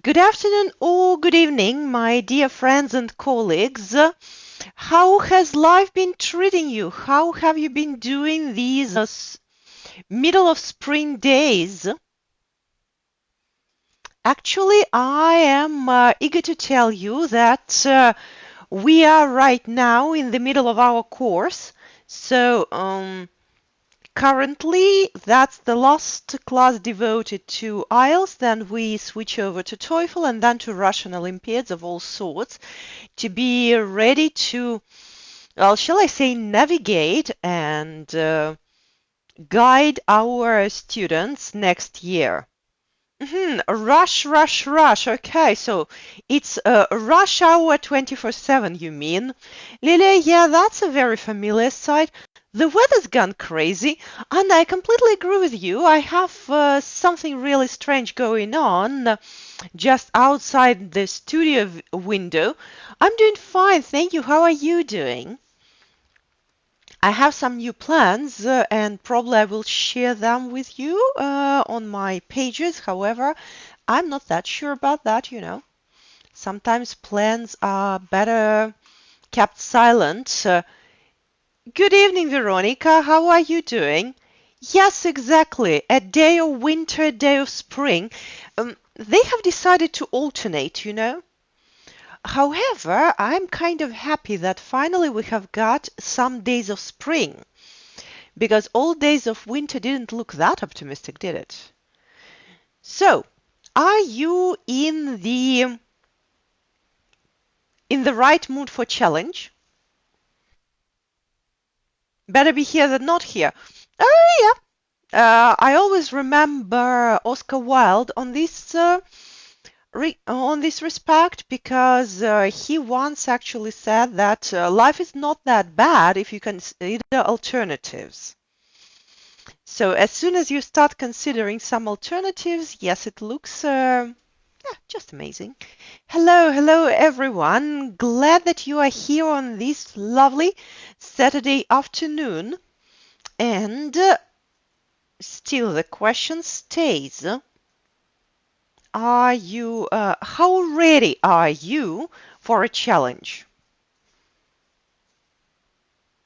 Good afternoon or good evening, my dear friends and colleagues. How has life been treating you? How have you been doing these middle of spring days? Actually, I am eager to tell you that we are right now in the middle of our course. So, currently, that's the last class devoted to Ielts. Then we switch over to TOEFL and then to Russian Olympiads of all sorts to be ready to, well, shall I say, navigate and guide our students next year. Rush, rush, rush. Okay, so it's rush hour 24/7, you mean? Lily, yeah, that's a very familiar sight. The weather's gone crazy, and I completely agree with you. I have something really strange going on just outside the studio window. I'm doing fine, thank you. How are you doing? I have some new plans and probably I will share them with you on my pages. However, I'm not that sure about that. Sometimes plans are better kept silent. Good evening, Veronica. How are you doing? Yes, exactly. A day of winter, a day of spring. They have decided to alternate. However, I'm kind of happy that finally we have got some days of spring because all days of winter didn't look that optimistic, did it? So, are you in the right mood for challenge? Better be here than not here. Oh yeah. I always remember Oscar Wilde on this respect because he once actually said that life is not that bad if you consider alternatives. So as soon as you start considering some alternatives, yes, it looks just amazing. Hello, hello everyone. Glad that you are here on this lovely Saturday afternoon. And still the question stays. How ready are you for a challenge?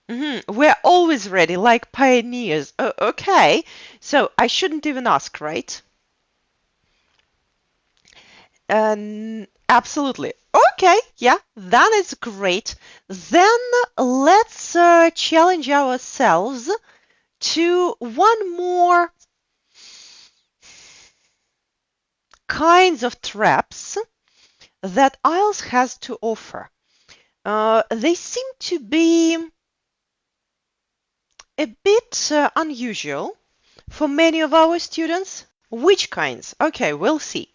We're always ready, like pioneers. Okay, so I shouldn't even ask, right? Absolutely. Okay, yeah, that is great. Then let's challenge ourselves to one more kinds of traps that IELTS has to offer. They seem to be a bit unusual for many of our students. Which kinds? Okay, we'll see.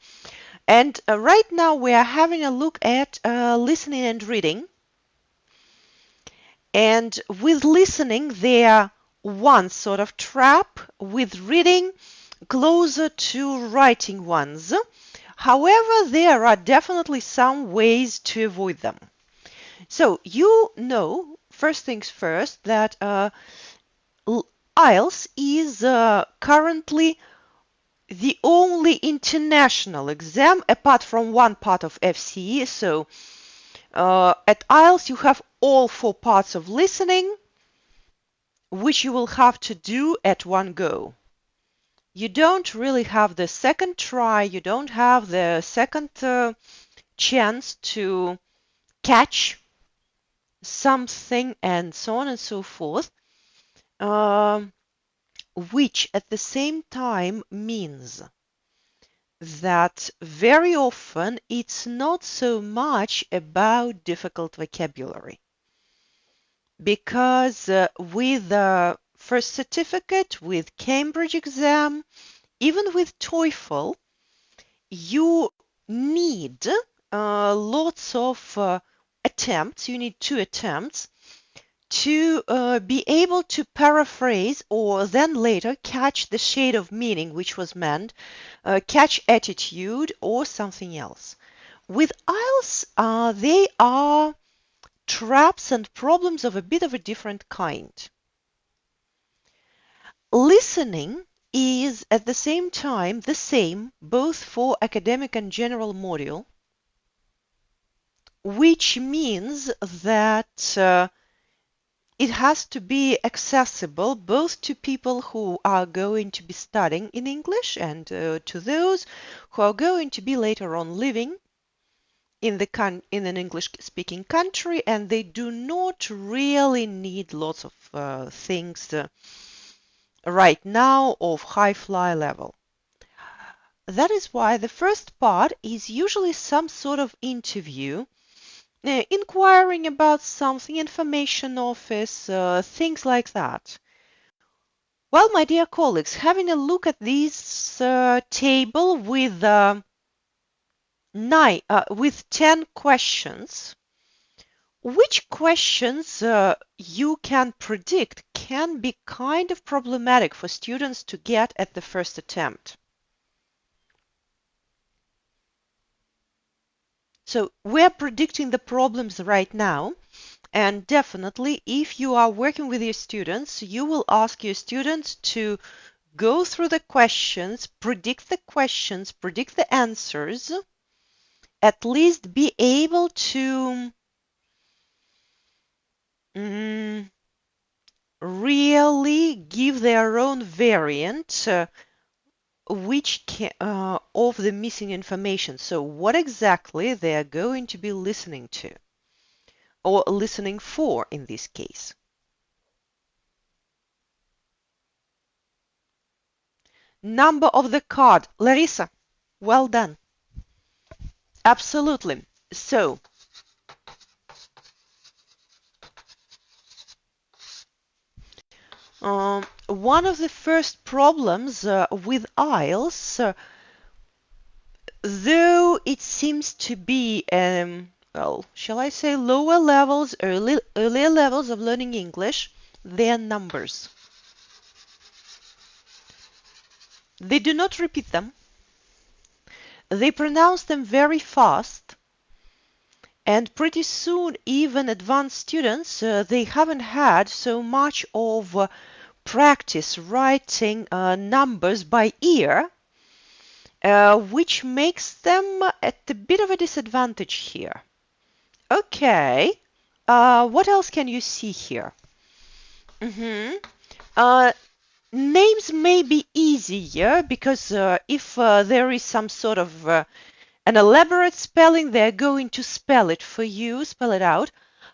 And right now we are having a look at listening and reading. And with listening, they are one sort of trap, with reading, closer to writing ones. However, there are definitely some ways to avoid them. So you know, first things first, that IELTS is currently the only international exam apart from one part of FCE. So at IELTS you have all four parts of listening, which you will have to do at one go. You don't really have the second try, you don't have the second chance to catch something and so on and so forth, which at the same time means that very often it's not so much about difficult vocabulary. Because with the first certificate, with Cambridge exam, even with TOEFL, you need lots of attempts. You need 2 attempts to be able to paraphrase or then later catch the shade of meaning which was meant, catch attitude or something else. With IELTS, they are traps and problems of a bit of a different kind. Listening is at the same time the same both for academic and general module, which means that it has to be accessible both to people who are going to be studying in English and to those who are going to be later on living in an English-speaking country, and they do not really need lots of things right now of high-fly level. That is why the first part is usually some sort of interview, inquiring about something, information office, things like that. Well, my dear colleagues, having a look at this table with 10 questions, which questions you can predict can be kind of problematic for students to get at the first attempt? So we're predicting the problems right now, and definitely if you are working with your students, you will ask your students to go through the questions, predict the answers, at least be able to really give their own variant of the missing information. So what exactly they are going to be listening to, or listening for in this case. Number of the card. Larissa, well done. Absolutely. So, one of the first problems with Ielts, though it seems to be, well, shall I say lower levels, earlier levels of learning English, they're numbers. They do not repeat them. They pronounce them very fast. And pretty soon, even advanced students, they haven't had so much of practice writing numbers by ear, which makes them at a bit of a disadvantage here. Okay, what else can you see here? Names may be easier because if there is some sort of an elaborate spelling, they're going to spell it for you, spell it out.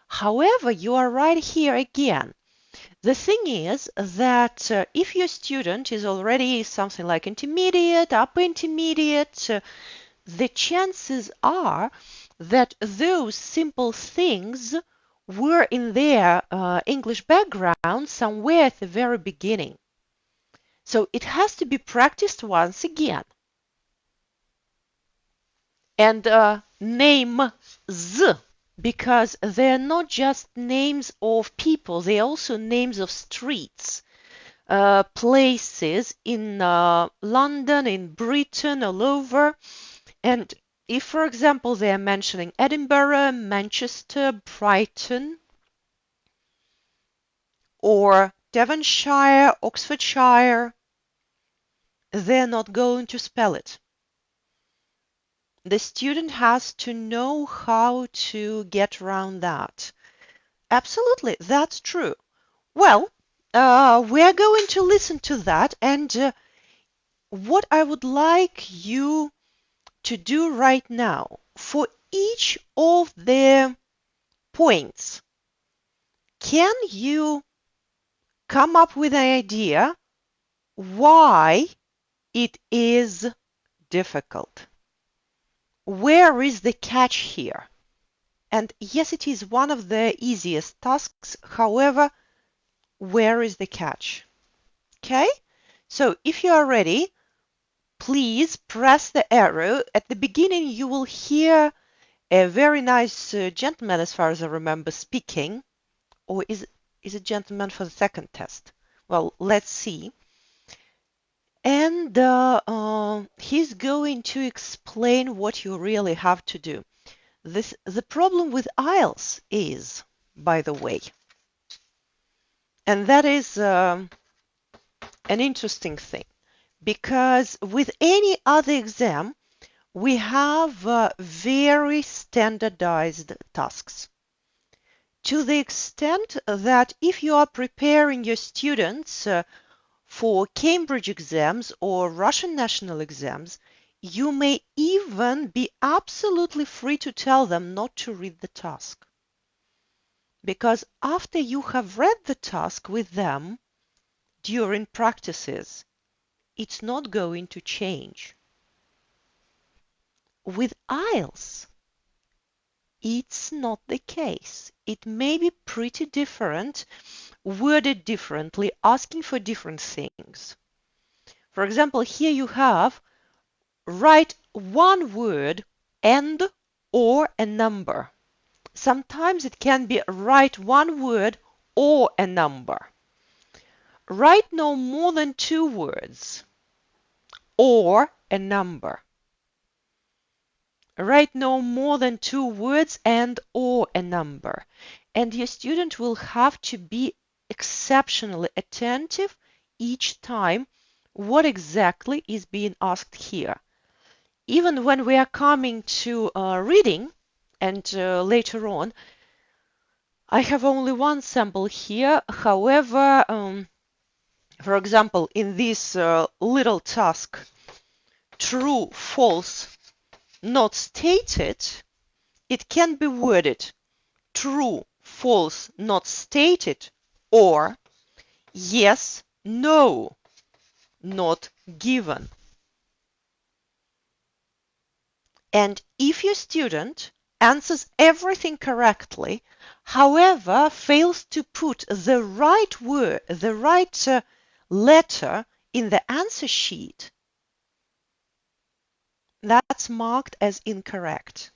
However, you are right here again. The thing is that if your student is already something like intermediate, upper intermediate, the chances are that those simple things were in their English background somewhere at the very beginning. So it has to be practiced once again. And names, because they're not just names of people, they're also names of streets, places in London, in Britain, all over. And if, for example, they are mentioning Edinburgh, Manchester, Brighton, or Devonshire, Oxfordshire, they're not going to spell it. The student has to know how to get around that. Absolutely, that's true. Well, we're going to listen to that, and what I would like you to do right now, for each of the points, can you come up with an idea why it is difficult? Where is the catch here? And yes, it is one of the easiest tasks. However, where is the catch? Okay, so if you are ready, please press the arrow. At the beginning, you will hear a very nice gentleman, as far as I remember, speaking. Or is it gentleman for the second test? Well, let's see. And he's going to explain what you really have to do. The problem with Ielts is, by the way, and that is an interesting thing. because with any other exam, we have very standardized tasks. To the extent that if you are preparing your students for Cambridge exams or Russian national exams, you may even be absolutely free to tell them not to read the task. Because after you have read the task with them during practices, it's not going to change. With Ielts, it's not the case. It may be pretty different, worded differently, asking for different things. For example, here you have write one word and or a number. Sometimes it can be write one word or a number. Write no more than two words or a number. Write no more than two words and or a number. And your student will have to be exceptionally attentive each time what exactly is being asked here. Even when we are coming to reading, and later on, I have only one sample here. However, for example, in this little task, true, false, not stated, it can be worded true, false, not stated, or yes, no, not given. And if your student answers everything correctly, however, fails to put the right word, the right letter in the answer sheet, that's marked as incorrect.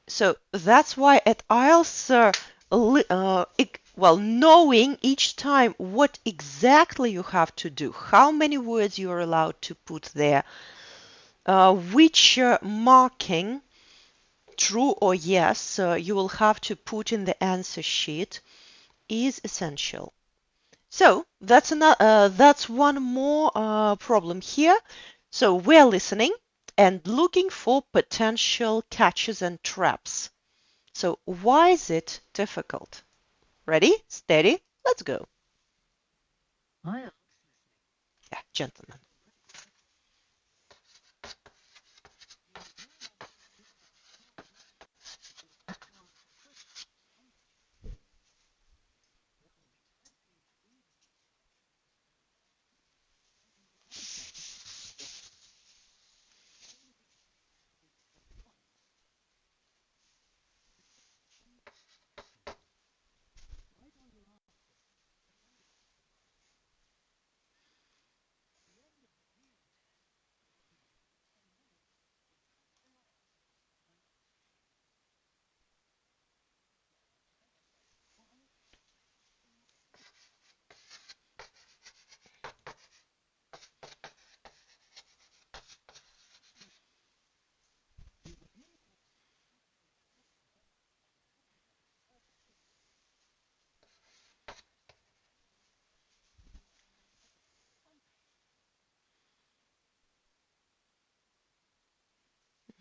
So that's why at IELTS, knowing each time what exactly you have to do, how many words you are allowed to put there, which marking, true or yes, you will have to put in the answer sheet is essential. So that's one more problem here. So we're listening and looking for potential catches and traps. So why is it difficult? Ready, steady, let's go. Yeah, gentlemen.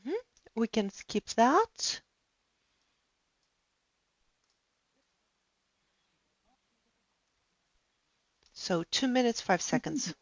Mhm. We can skip that. So 2 minutes, 5 seconds.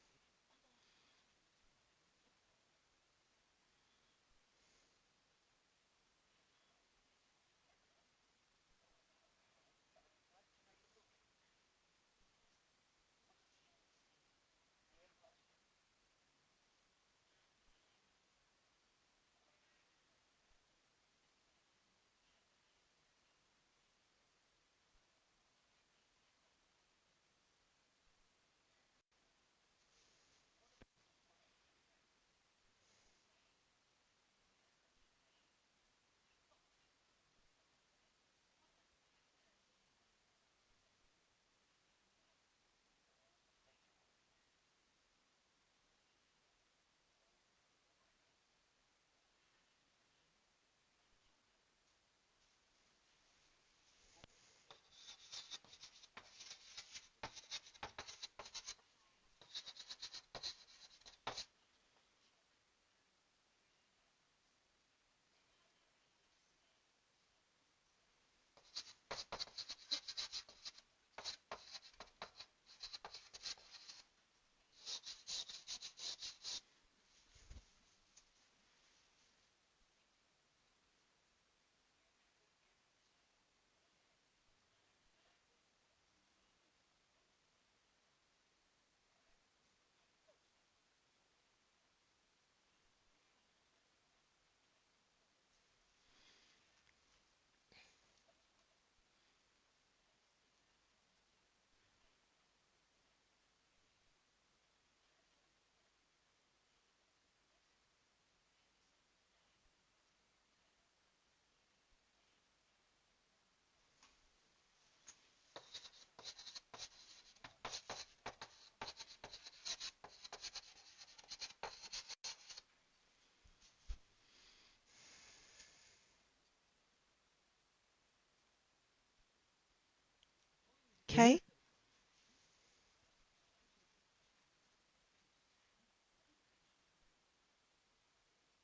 Okay.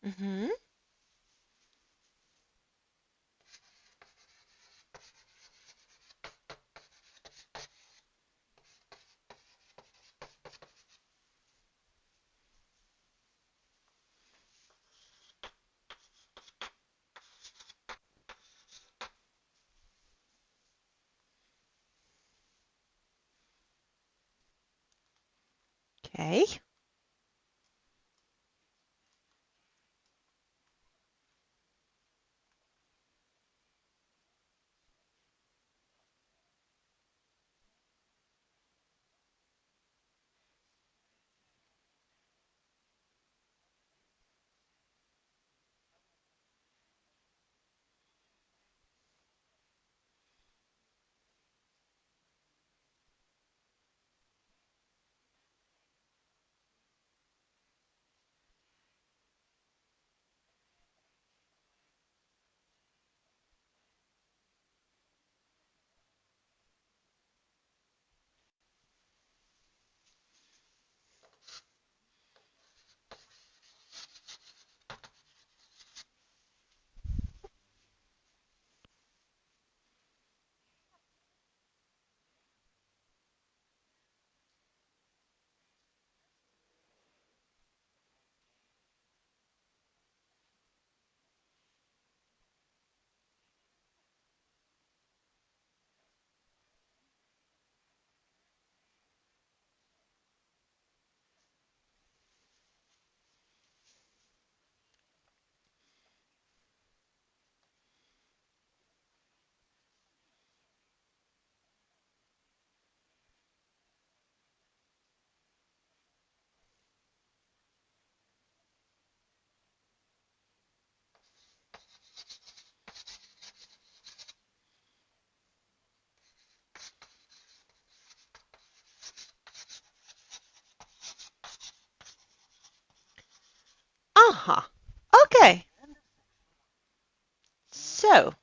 Mm-hmm. Okay. Uh-huh. Okay. So,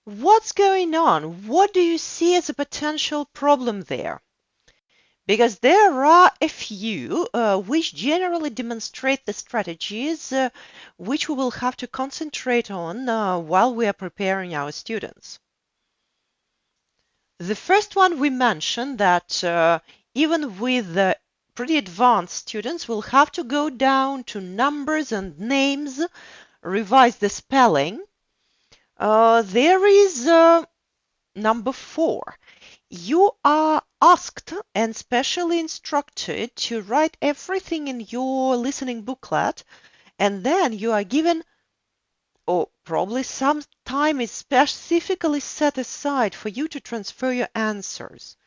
what's going on? What do you see as a potential problem there? Because there are a few which generally demonstrate the strategies which we will have to concentrate on while we are preparing our students. The first one we mentioned that even with pretty advanced students, we'll have to go down to numbers and names, revise the spelling. There is number 4. You are asked and specially instructed to write everything in your listening booklet, and then you are given, or probably some time is specifically set aside for you to transfer your answers.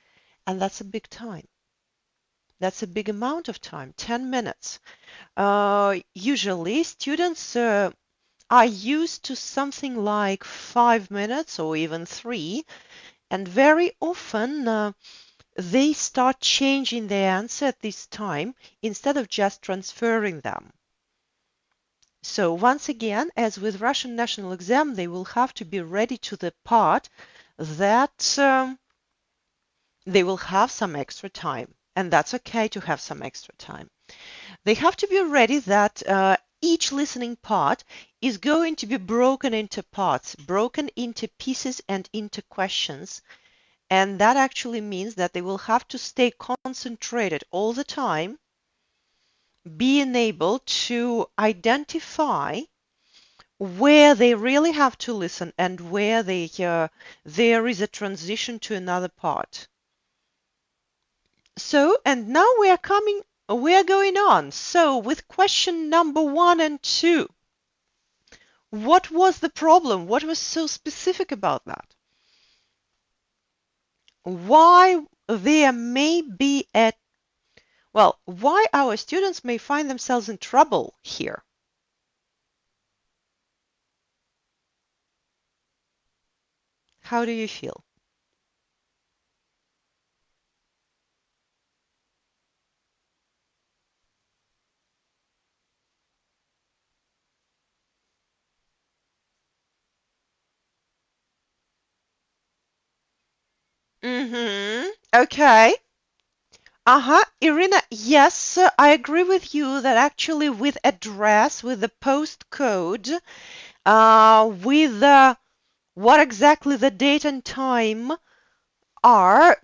And that's a big time. That's a big amount of time, 10 minutes. Usually, students are used to something like 5 minutes or even 3, and very often they start changing their answer at this time instead of just transferring them. So once again, as with Russian national exam, they will have to be ready to the part that they will have some extra time. And that's okay to have some extra time. They have to be ready that each listening part is going to be broken into parts, broken into pieces and into questions. And that actually means that they will have to stay concentrated all the time, being able to identify where they really have to listen and where there is a transition to another part. So, and now we are going on. So, with question number 1 and 2, what was the problem? What was so specific about that? Why there may be why our students may find themselves in trouble here? How do you feel? Okay. Irina, yes, I agree with you that actually with address, with the postcode, with what exactly the date and time are,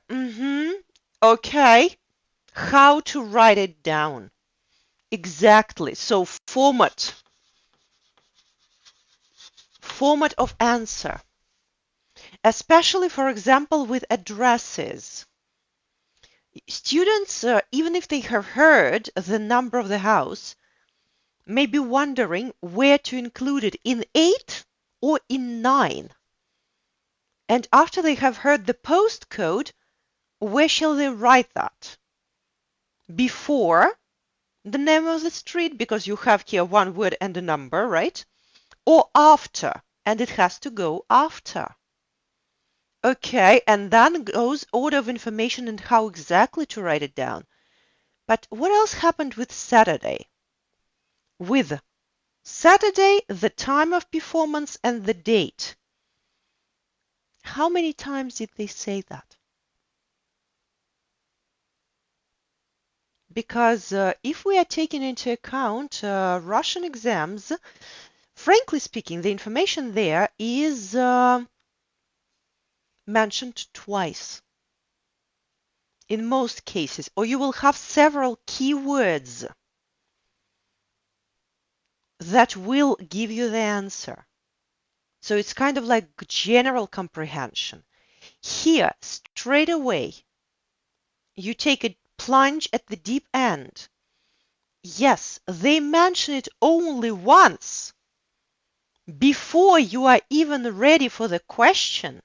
okay, how to write it down. Exactly. So format of answer, especially for example with addresses. Students, even if they have heard the number of the house, may be wondering where to include it, in 8 or in 9. And after they have heard the postcode, where shall they write that? Before the name of the street, because you have here one word and a number, right? Or after, and it has to go after. Okay, and then goes order of information and how exactly to write it down. But what else happened with Saturday? With Saturday, the time of performance and the date. How many times did they say that? Because if we are taking into account Russian exams, frankly speaking, the information there is mentioned twice in most cases, or you will have several keywords that will give you the answer. So it's kind of like general comprehension. Here, straight away, you take a plunge at the deep end. Yes, they mention it only once before you are even ready for the question.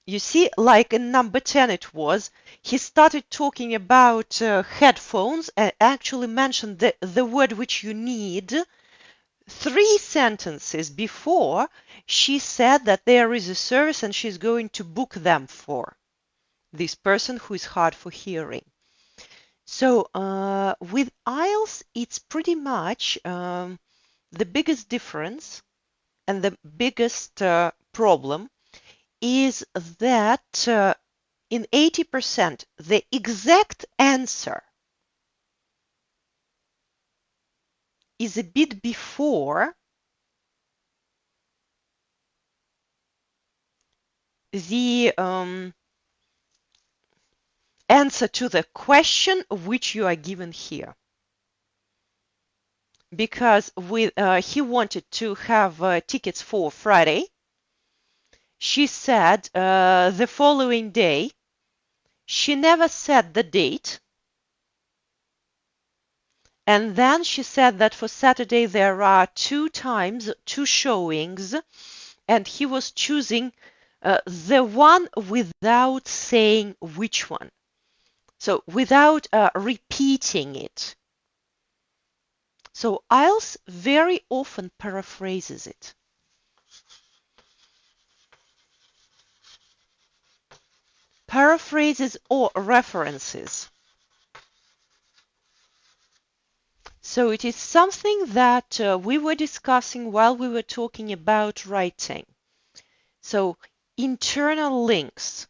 You see, like in number 10 it was, he started talking about headphones and actually mentioned the word which you need 3 sentences before she said that there is a service and she's going to book them for this person who is hard for hearing. So with Ielts, it's pretty much the biggest difference and the biggest problem is that in 80%, the exact answer is a bit before the answer to the question which you are given here. Because he wanted to have tickets for Friday. She said the following day. She never said the date. And then she said that for Saturday there are 2 showings, and he was choosing the one without saying which one. So without repeating it. So Ielts very often paraphrases it. Paraphrases or references. So it is something that we were discussing while we were talking about writing. So internal links.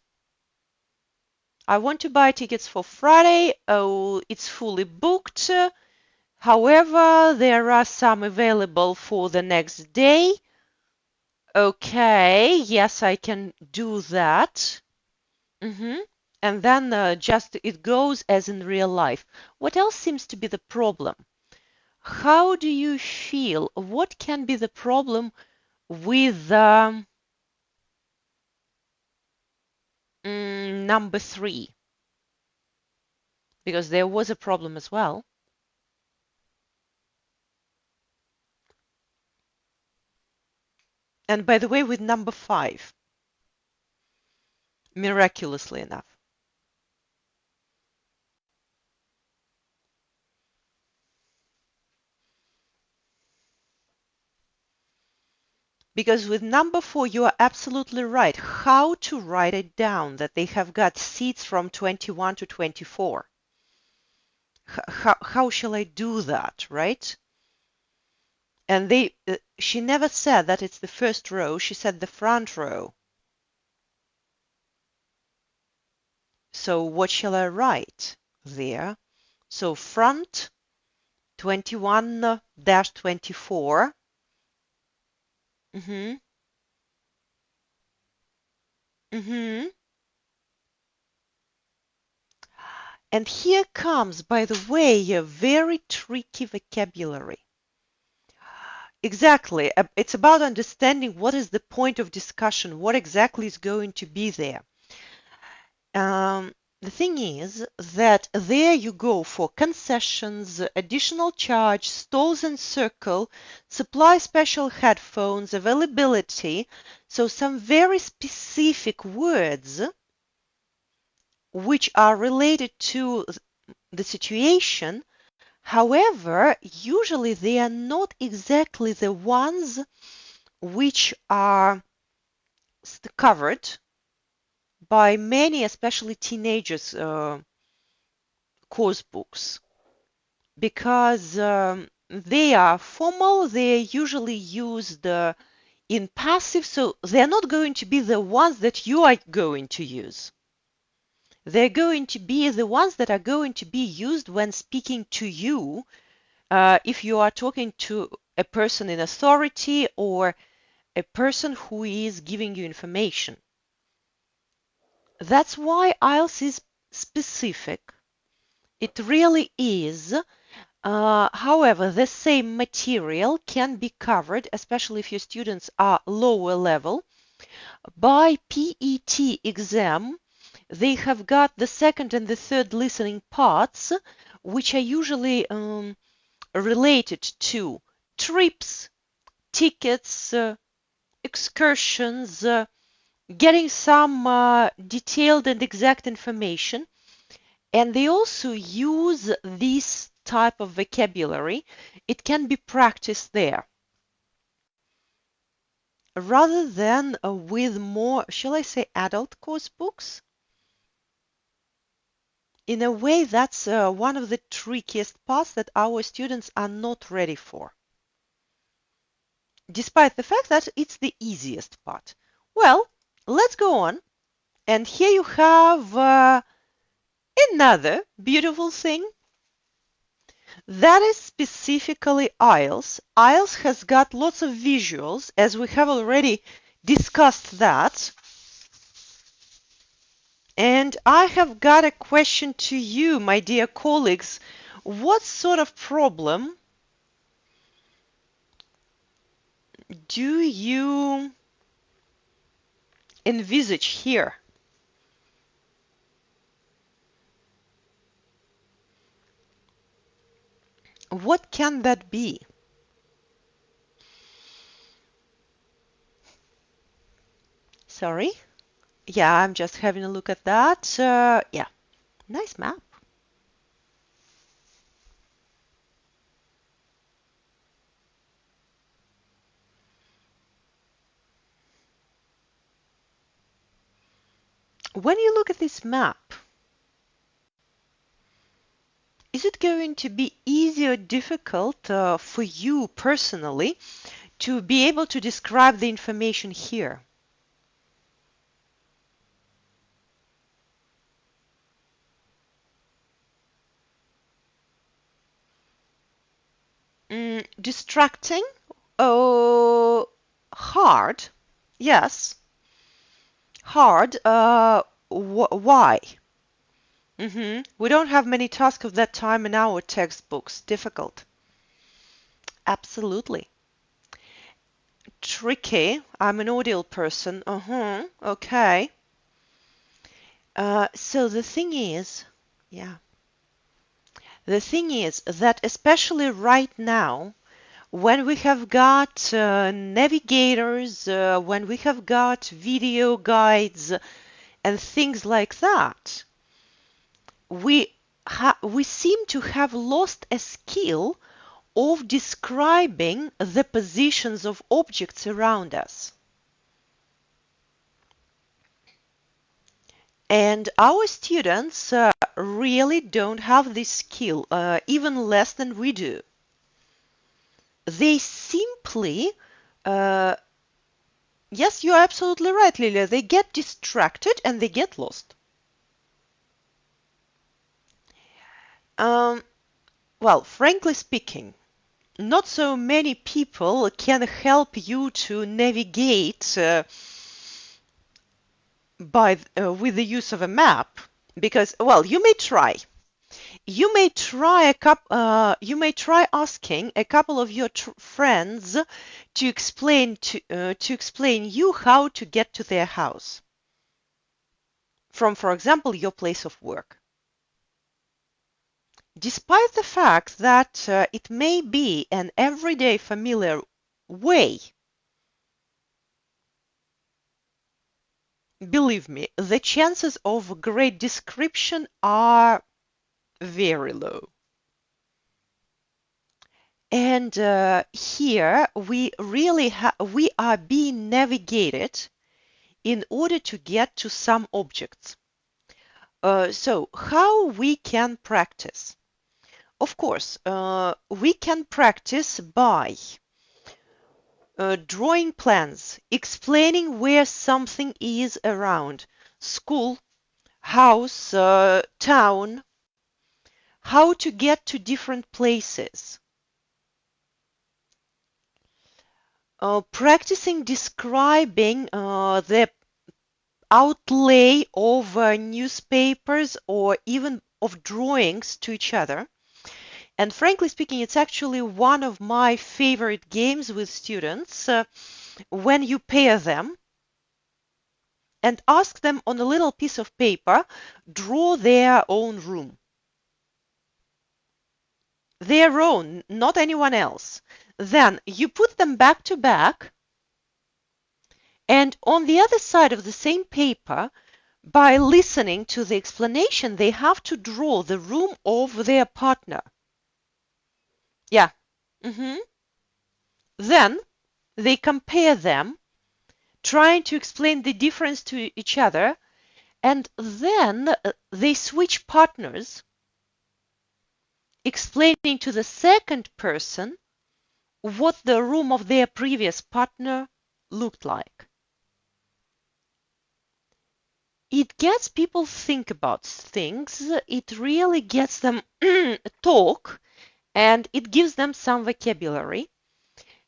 I want to buy tickets for Friday. Oh, it's fully booked. However, there are some available for the next day. Okay, yes, I can do that. And then just it goes as in real life. What else seems to be the problem? How do you feel? What can be the problem with number 3? Because there was a problem as well. And by the way, with number 5, miraculously enough. Because with number 4, you are absolutely right. How to write it down that they have got seats from 21 to 24. How shall I do that, right? And she never said that it's the first row. She said the front row. So what shall I write there? So front 21-24. Mm-hmm. Mm-hmm. And here comes, by the way, a very tricky vocabulary. Exactly. It's about understanding what is the point of discussion, what exactly is going to be there. The thing is that there you go for concessions, additional charge, stalls and circle, supply special headphones, availability. So some very specific words which are related to the situation. However, usually they are not exactly the ones which are covered by many, especially teenagers, course books, because they are formal, they are usually used in passive, so they're not going to be the ones that you are going to use. They're going to be the ones that are going to be used when speaking to you, if you are talking to a person in authority or a person who is giving you information. That's why IELTS is specific. It really is. However, the same material can be covered, especially if your students are lower level, by PET exam. They have got the second and the third listening parts, which are usually related to trips, tickets, excursions, getting some detailed and exact information. And they also use this type of vocabulary. It can be practiced there rather than with more, shall I say, adult course books. In a way, that's one of the trickiest parts that our students are not ready for, despite the fact that it's the easiest part. Well, let's go on. And here you have another beautiful thing. That is specifically IELTS. IELTS has got lots of visuals, as we have already discussed that. And I have got a question to you, my dear colleagues. What sort of problem do you envisage here? What can that be? Sorry? Yeah, I'm just having a look at that. Yeah, nice map. When you look at this map, is it going to be easy or difficult for you personally to be able to describe the information here? Distracting? Oh, hard. Yes, hard. Why? We don't have many tasks of that time in our textbooks. Difficult. Absolutely. Tricky. I'm an audio person. Okay. So the thing is, yeah, the thing is that especially right now, when we have got navigators, when we have got video guides and things like that, we seem to have lost a skill of describing the positions of objects around us. And our students really don't have this skill, even less than we do. They simply, uh, yes, you're absolutely right, Lilia, they get distracted and they get lost. Um, well, frankly speaking, not so many people can help you to navigate with the use of a map because, well, you may try. You may try asking a couple of your friends to explain you how to get to their house from, for example, your place of work. Despite the fact that it may be an everyday familiar way, believe me, the chances of great description are very low. And here we are being navigated in order to get to some objects. So how we can practice? Of course, we can practice by drawing plans, explaining where something is around, school, house, town, how to get to different places. Practicing describing the outlay of newspapers or even of drawings to each other. And frankly speaking, it's actually one of my favorite games with students when you pair them and ask them on a little piece of paper, draw their own room. Their own, not anyone else. Then you put them back to back, and on the other side of the same paper, by listening to the explanation, they have to draw the room of their partner. Yeah. hmm Then they compare them, trying to explain the difference to each other, and then they switch partners, explaining to the second person what the room of their previous partner looked like. It gets people think about things, it really gets them talk, and it gives them some vocabulary.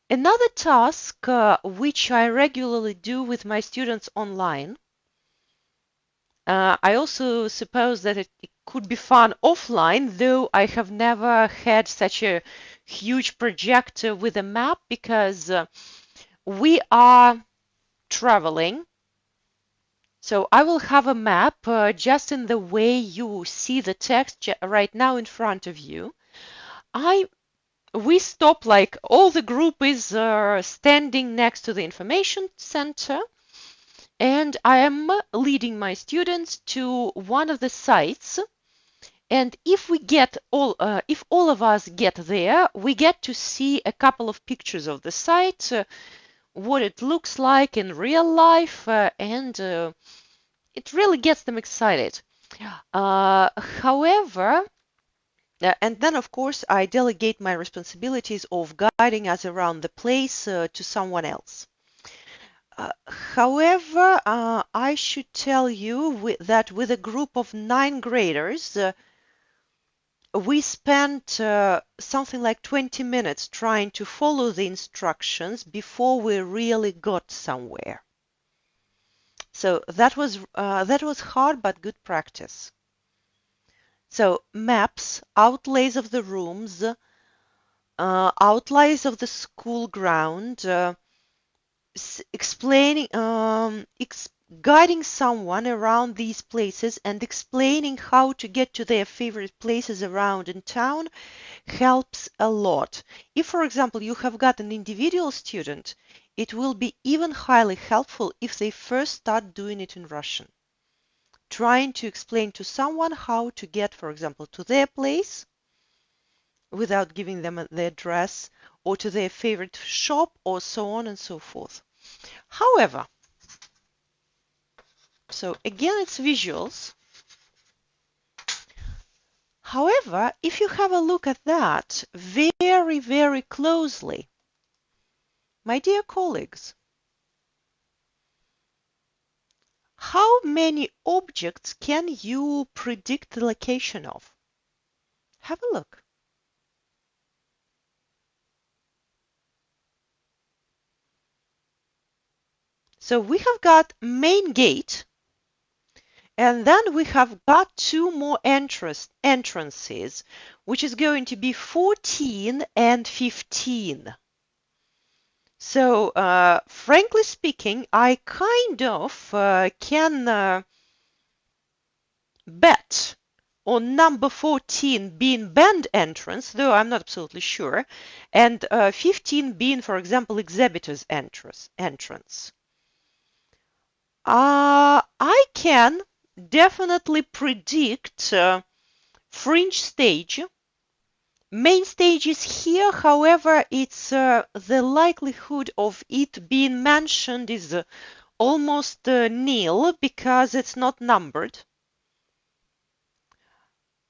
Another task which I regularly do with my students online, I also suppose that it could be fun offline, though I have never had such a huge projector with a map because we are traveling. So I will have a map just in the way you see the text right now in front of you. We stop, like all the group is standing next to the information center, and I am leading my students to one of the sites. And if if all of us get there, we get to see a couple of pictures of the site, what it looks like in real life, and it really gets them excited. However, and then of course I delegate my responsibilities of guiding us around the place to someone else. However, I should tell you that with a group of 9th graders, we spent something like 20 minutes trying to follow the instructions before we really got somewhere. So that was hard but good practice. So maps, outlays of the rooms, outlines of the school ground, explaining, guiding someone around these places and explaining how to get to their favorite places around in town helps a lot. If, for example, you have got an individual student, it will be even highly helpful if they first start doing it in Russian. Trying to explain to someone how to get, for example, to their place without giving them the address, or to their favorite shop, or so on and so forth. However, so again, it's visuals. However, if you have a look at that very, very closely, my dear colleagues, how many objects can you predict the location of? Have a look. So we have got main gate, and then we have got two more entrances, which is going to be 14 and 15. So, frankly speaking, I kind of can bet on number 14 being band entrance, though I'm not absolutely sure, and 15 being, for example, exhibitor's entrance. I can definitely predict fringe stage. Main stage is here, however, it's the likelihood of it being mentioned is almost nil because it's not numbered.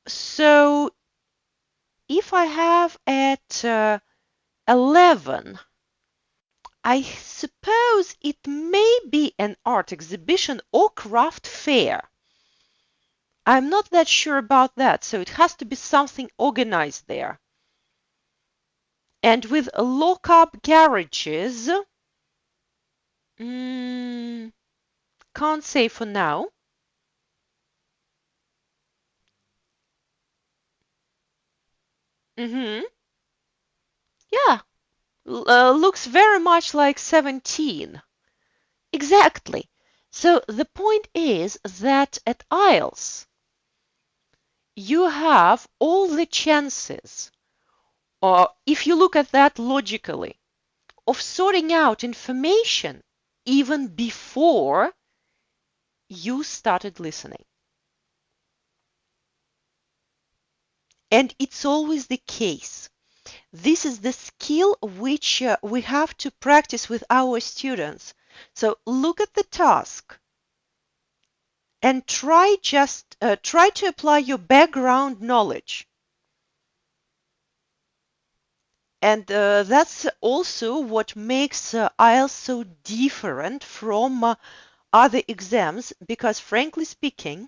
So if I have at 11, I suppose it may be an art exhibition or craft fair. I'm not that sure about that, so it has to be something organized there. And with lock-up garages, can't say for now. Mm-hmm. Yeah, looks very much like 17. Exactly. So the point is that at Ielts, you have all the chances, or if you look at that logically, of sorting out information even before you started listening. And it's always the case. This is the skill which we have to practice with our students. So look at the task and try to apply your background knowledge. And that's also what makes IELTS so different from other exams, because frankly speaking,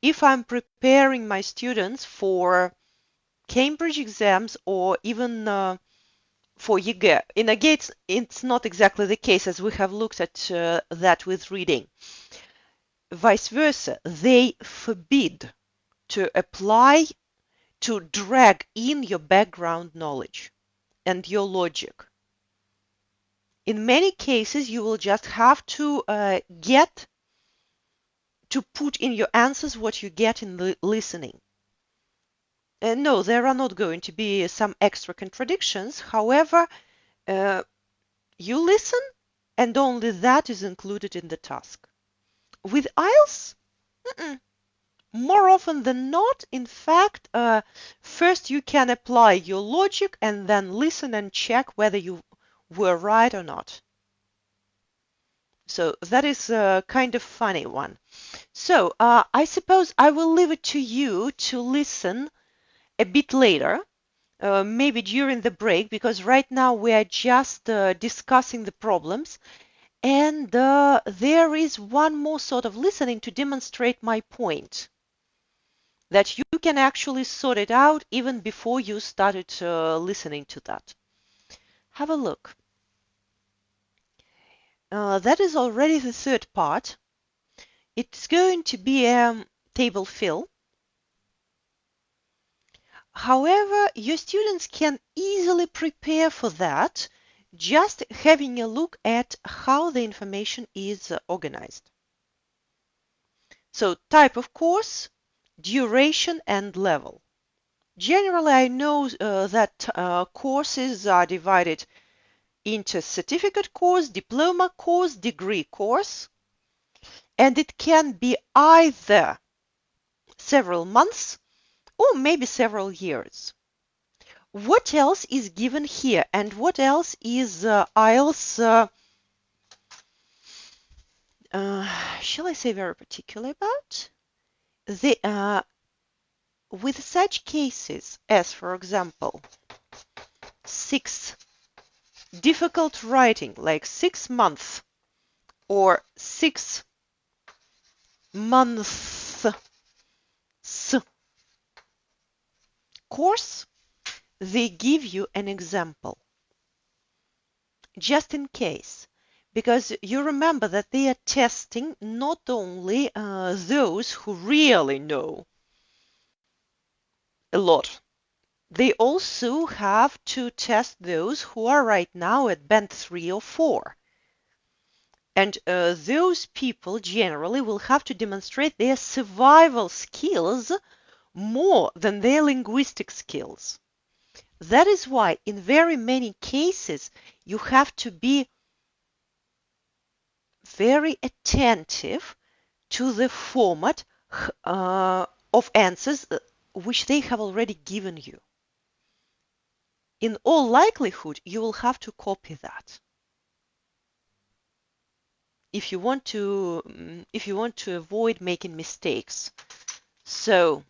if I'm preparing my students for Cambridge exams or even for YEGE, in YEGE it's not exactly the case as we have looked at that with reading. Vice versa, they forbid to apply, to drag in your background knowledge and your logic. In many cases, you will just have to get to put in your answers what you get in listening. No, there are not going to be some extra contradictions. However, you listen and only that is included in the task. With IELTS, more often than not, in fact, first you can apply your logic and then listen and check whether you were right or not. So that is a kind of funny one. So I suppose I will leave it to you to listen a bit later, maybe during the break, because right now we are just discussing the problems. And there is one more sort of listening to demonstrate my point, that you can actually sort it out even before you started listening to that. Have a look. That is already the third part. It's going to be a table fill. However, your students can easily prepare for that just having a look at how the information is organized. So type of course, duration and level. Generally, I know that courses are divided into certificate course, diploma course, degree course, and it can be either several months or maybe several years. What else is given here, and what else is IELTS, shall I say, very particular about? With such cases as, for example, 6 difficult writing, like 6 months or 6 months, course, they give you an example, just in case. Because you remember that they are testing not only those who really know a lot. They also have to test those who are right now at band 3 or 4. And those people generally will have to demonstrate their survival skills more than their linguistic skills. That is why in very many cases you have to be very attentive to the format of answers which they have already given you. In all likelihood, you will have to copy that if you want to avoid making mistakes. So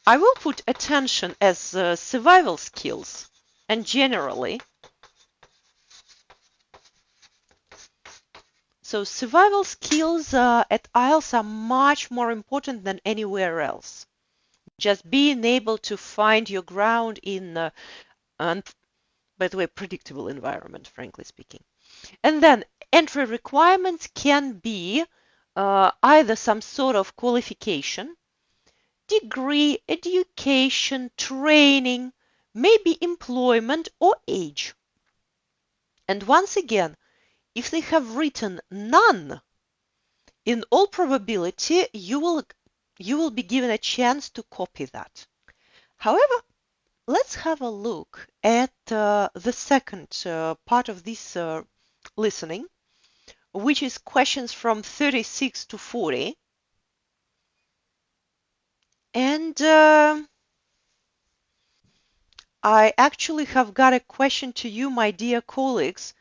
I will put attention as survival skills, and generally. So survival skills at Ielts are much more important than anywhere else. Just being able to find your ground in, by the way, predictable environment, frankly speaking. And then entry requirements can be either some sort of qualification, degree, education, training, maybe employment or age. And once again, if they have written none, in all probability, you will be given a chance to copy that. However, let's have a look at the second part of this listening, which is questions from 36 to 40. And I actually have got a question to you, my dear colleagues.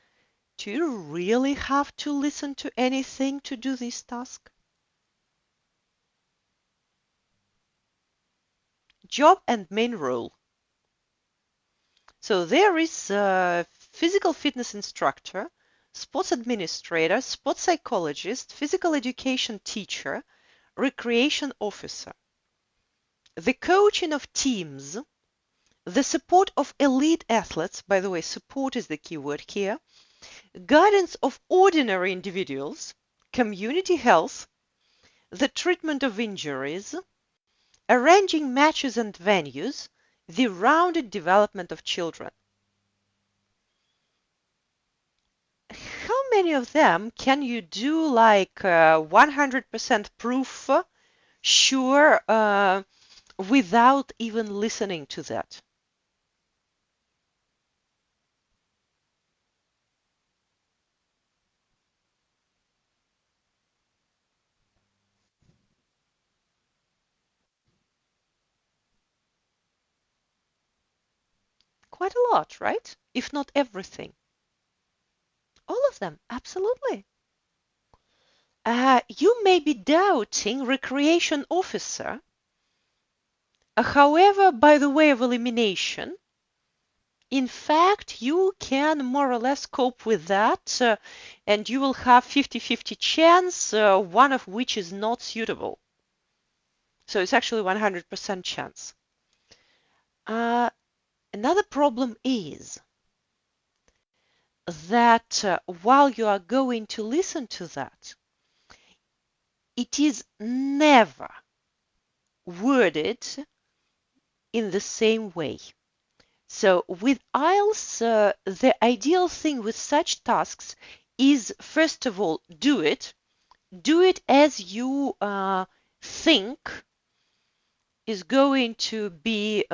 Do you really have to listen to anything to do this task? Job and main role. So there is a physical fitness instructor, sports administrator, sports psychologist, physical education teacher, recreation officer. The coaching of teams, the support of elite athletes, by the way, support is the key word here, guidance of ordinary individuals, community health, the treatment of injuries, arranging matches and venues, the rounded development of children. How many of them can you do like 100% proof sure without even listening to that? Quite a lot, right? If not everything. All of them, absolutely. You may be doubting recreation officer. However, by the way of elimination, in fact, you can more or less cope with that, and you will have 50-50 chance, one of which is not suitable. So it's actually 100% chance. Another problem is that while you are going to listen to that, it is never worded in the same way. So with Ielts, the ideal thing with such tasks is, first of all, do it as you think is going to be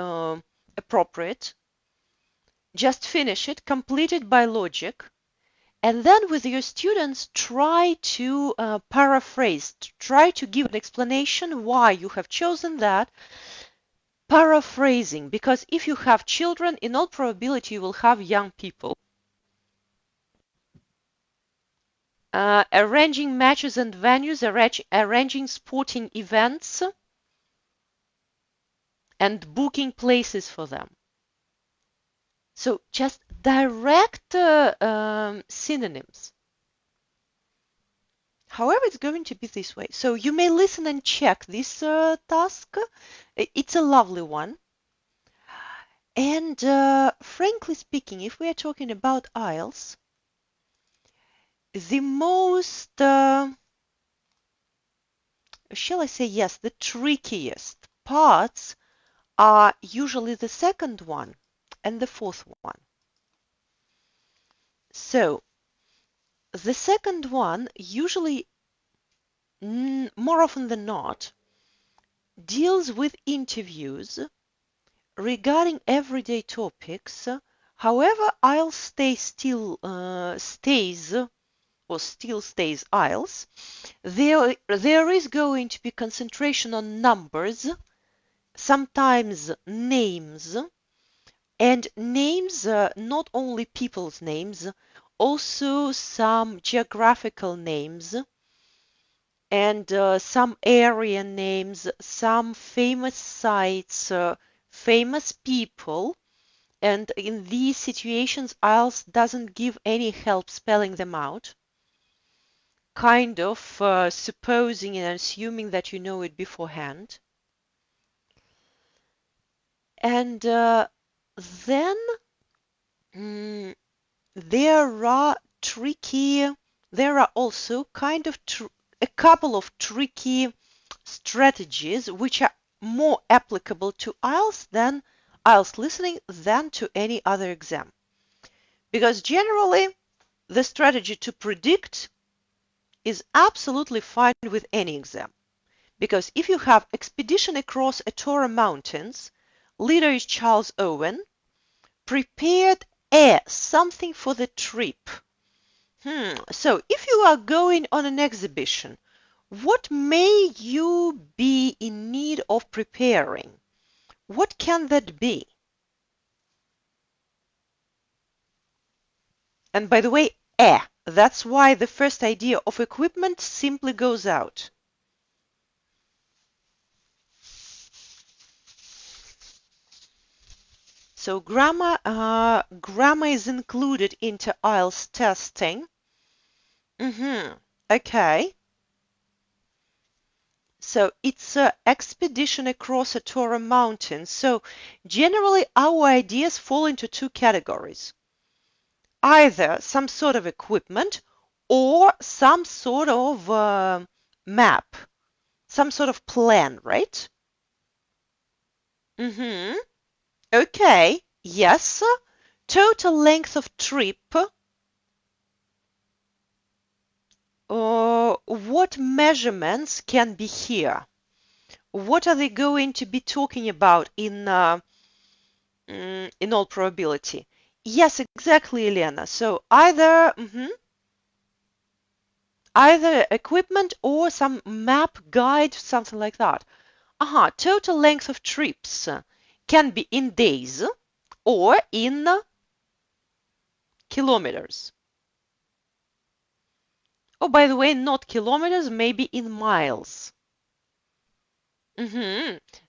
appropriate. Just finish it, complete it by logic, and then with your students try to paraphrase, try to give an explanation why you have chosen that. Paraphrasing, because if you have children, in all probability you will have young people. Arranging matches and venues, arranging sporting events, and booking places for them. So just direct synonyms. However, it's going to be this way. So you may listen and check this task. It's a lovely one. And frankly speaking, if we are talking about Ielts, the most, shall I say, yes, the trickiest parts are usually the second one and the fourth one. So the second one usually, more often than not, deals with interviews regarding everyday topics. However, IELTS still stays IELTS. There is going to be concentration on numbers, sometimes names, and names, not only people's names, also some geographical names and some area names, some famous sites, famous people. And in these situations, IELTS doesn't give any help spelling them out, kind of supposing and assuming that you know it beforehand. And then mm, there are there are also kind of a couple of tricky strategies which are more applicable to IELTS listening than to any other exam. Because generally, the strategy to predict is absolutely fine with any exam. Because if you have expedition across Torah Mountains, leader is Charles Owen, prepared something for the trip. So if you are going on an exhibition, what may you be in need of preparing? What can that be? And by the way, that's why the first idea of equipment simply goes out. So grammar is included into IELTS testing. Okay. So it's an expedition across a Torah mountain. So generally our ideas fall into two categories. Either some sort of equipment or some sort of map, some sort of plan, right? Okay, yes. Total length of trip. What measurements can be here? What are they going to be talking about in all probability? Yes, exactly, Elena. So either equipment or some map guide, something like that. Total length of trips can be in days or in kilometers. Oh, by the way, not kilometers, maybe in miles.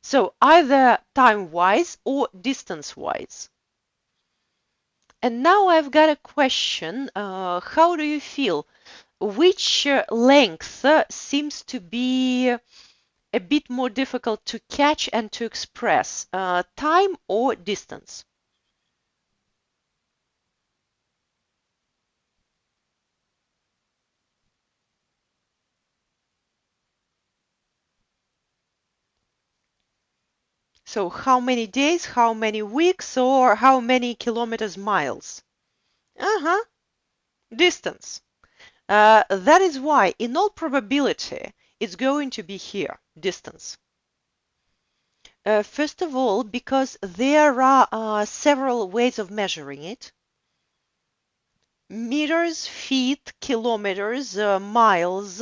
So either time-wise or distance-wise. And now I've got a question. How do you feel? Which length seems to be a bit more difficult to catch and to express, time or distance? So how many days, how many weeks, or how many kilometers, miles? Distance. That is why, in all probability, it's going to be here, distance. First of all, because there are several ways of measuring it. Meters, feet, kilometers, miles.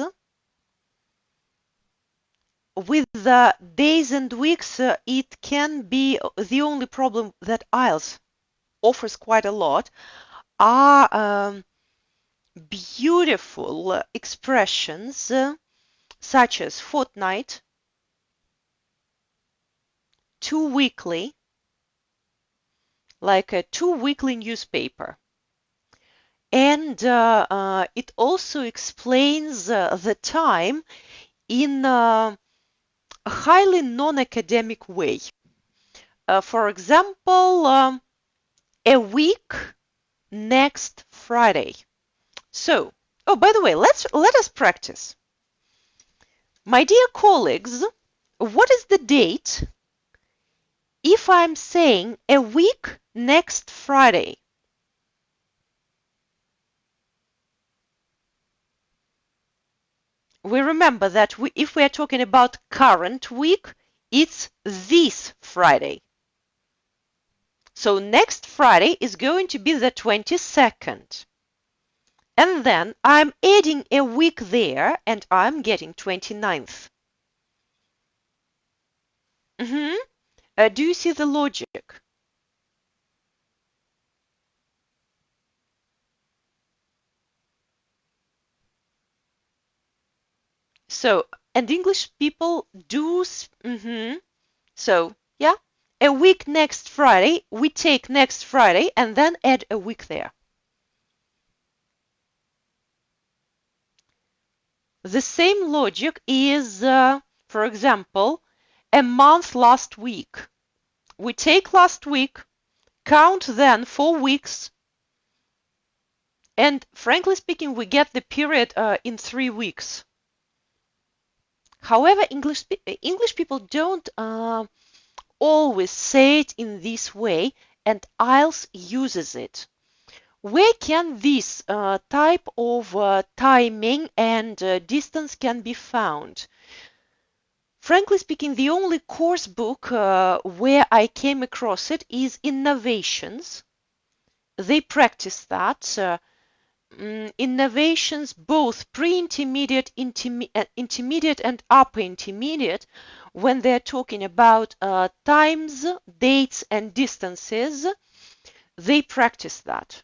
With the days and weeks, it can be the only problem that IELTS offers quite a lot are beautiful expressions such as fortnight, 2 weekly, like a 2 weekly newspaper. And it also explains the time in a highly non-academic way. For example, a week next Friday. So, oh, by the way, let us practice. My dear colleagues, what is the date if I'm saying a week next Friday? We remember that if we are talking about current week, it's this Friday. So next Friday is going to be the 22nd. And then I'm adding a week there and I'm getting 29th. Do you see the logic? So, and English people do. So, yeah, a week next Friday, we take next Friday and then add a week there. The same logic is, for example, a month last week. We take last week, count then 4 weeks, and frankly speaking, we get the period in 3 weeks. However, English people don't always say it in this way, and Ielts uses it. Where can this type of timing and distance can be found? Frankly speaking, the only course book where I came across it is Innovations. They practice that. Innovations, both pre-intermediate, intermediate, and upper intermediate, when they're talking about times, dates, and distances, they practice that.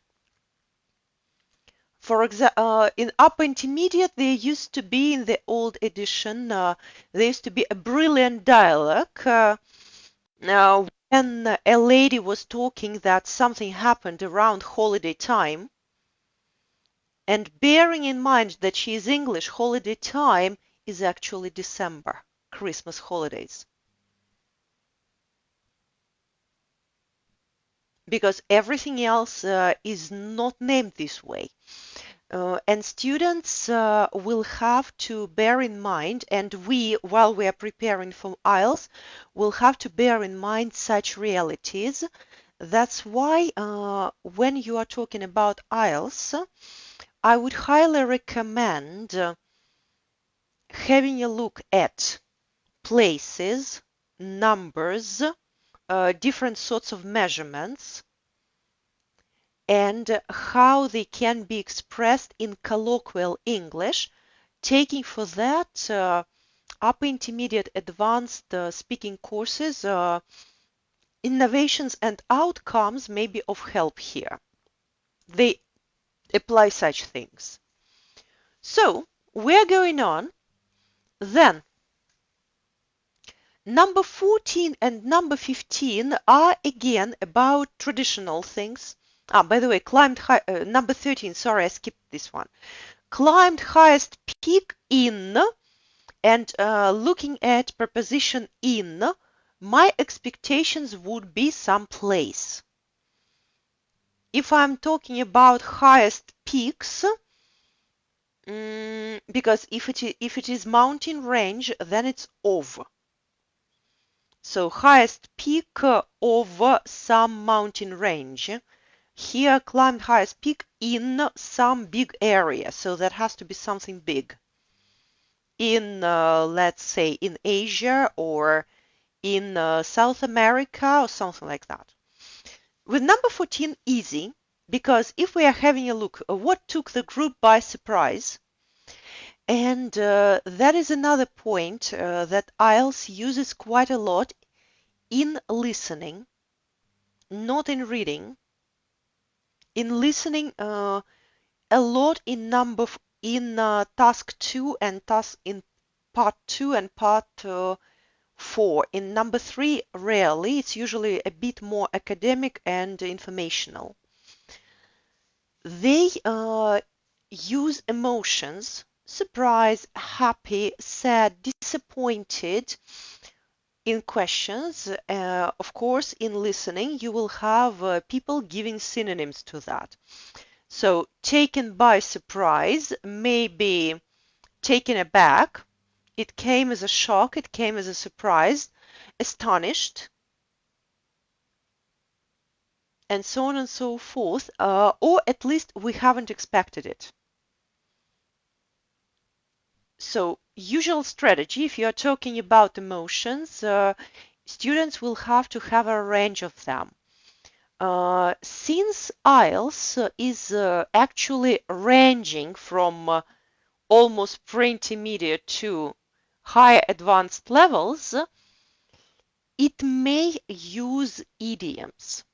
For example, in upper intermediate, there used to be in the old edition, there used to be a brilliant dialogue when a lady was talking that something happened around holiday time. And bearing in mind that she is English, holiday time is actually December, Christmas holidays. Because everything else is not named this way. And students will have to bear in mind, and we, while we are preparing for Ielts, will have to bear in mind such realities. That's why when you are talking about Ielts, I would highly recommend having a look at places, numbers, different sorts of measurements, and how they can be expressed in colloquial English, taking for that upper intermediate advanced speaking courses. Innovations and outcomes may be of help here. They apply such things. So we're going on. Then number 14 and number 15 are again about traditional things. By the way, climbed high, number 13, sorry, I skipped this one. Climbed highest peak in, and looking at preposition in, my expectations would be someplace. If I'm talking about highest peaks, because if it is mountain range, then it's of. So highest peak of some mountain range. Here climbed highest peak in some big area, so that has to be something big. In, let's say, in Asia or in South America or something like that. With number 14, easy, because if we are having a look at what took the group by surprise, and that is another point that Ielts uses quite a lot in listening, not in reading. In listening, a lot in task 2 and task in part 2 and part 4. In number 3, rarely. It's usually a bit more academic and informational. They use emotions, surprise, happy, sad, disappointed in questions. Of course, in listening, you will have people giving synonyms to that. So, taken by surprise, maybe taken aback, it came as a shock, it came as a surprise, astonished, and so on and so forth, or at least we haven't expected it. So, usual strategy, if you are talking about emotions, students will have to have a range of them. Since IELTS is actually ranging from almost pre-intermediate to higher advanced levels, it may use idioms.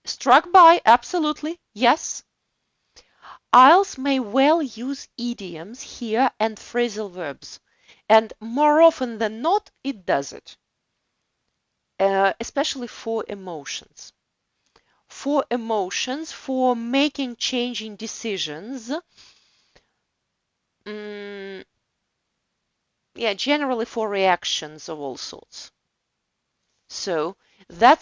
Struck by? Absolutely, yes. IELTS may well use idioms here and phrasal verbs, and more often than not, it does it, especially for emotions. For emotions, for making changing decisions, yeah, generally for reactions of all sorts. So that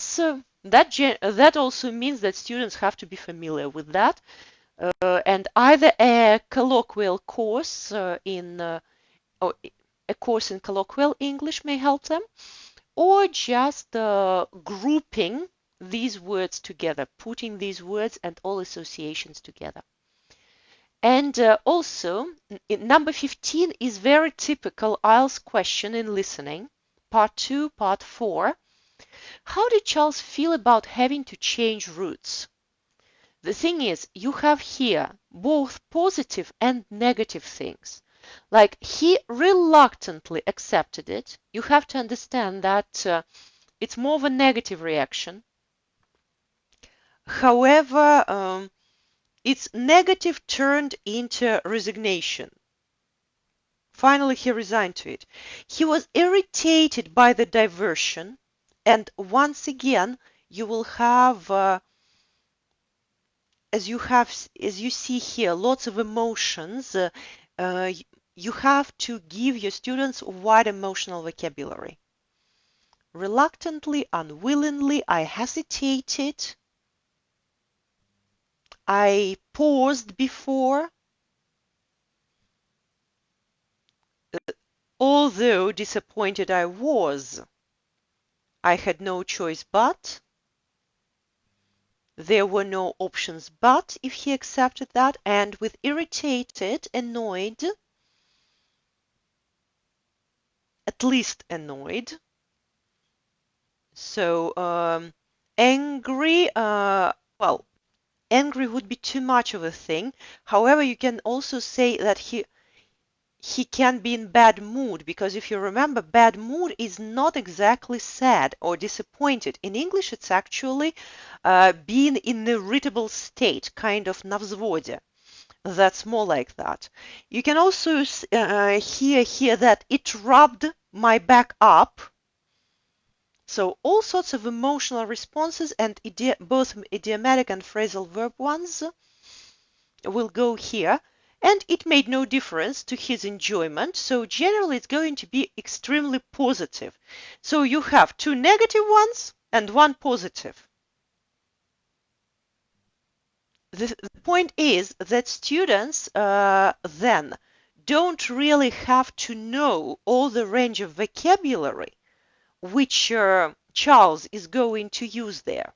also means that students have to be familiar with that, and either a colloquial course or a course in colloquial English may help them, or just grouping these words together, putting these words and all associations together. And also, number 15 is very typical IELTS question in listening. Part 2, part 4. How did Charles feel about having to change routes? The thing is, you have here both positive and negative things. Like he reluctantly accepted it. You have to understand that it's more of a negative reaction. However, it's negative turned into resignation. Finally, he resigned to it. He was irritated by the diversion, and once again, you will have, as you see here, lots of emotions. Uh, you have to give your students wide emotional vocabulary. Reluctantly, unwillingly, I hesitated. I paused before. Although disappointed I was, I had no choice but. There were no options but if he accepted that, and with irritated, annoyed, at least annoyed. So angry, well, angry would be too much of a thing. However, you can also say that he can be in bad mood, because if you remember, bad mood is not exactly sad or disappointed. In English, it's actually being in an irritable state, kind of на взводе. That's more like that. You can also hear here that it rubbed my back up. So all sorts of emotional responses, and both idiomatic and phrasal verb ones will go here. And it made no difference to his enjoyment. So generally it's going to be extremely positive. So you have two negative ones and one positive. The point is that students then don't really have to know all the range of vocabulary which Charles is going to use there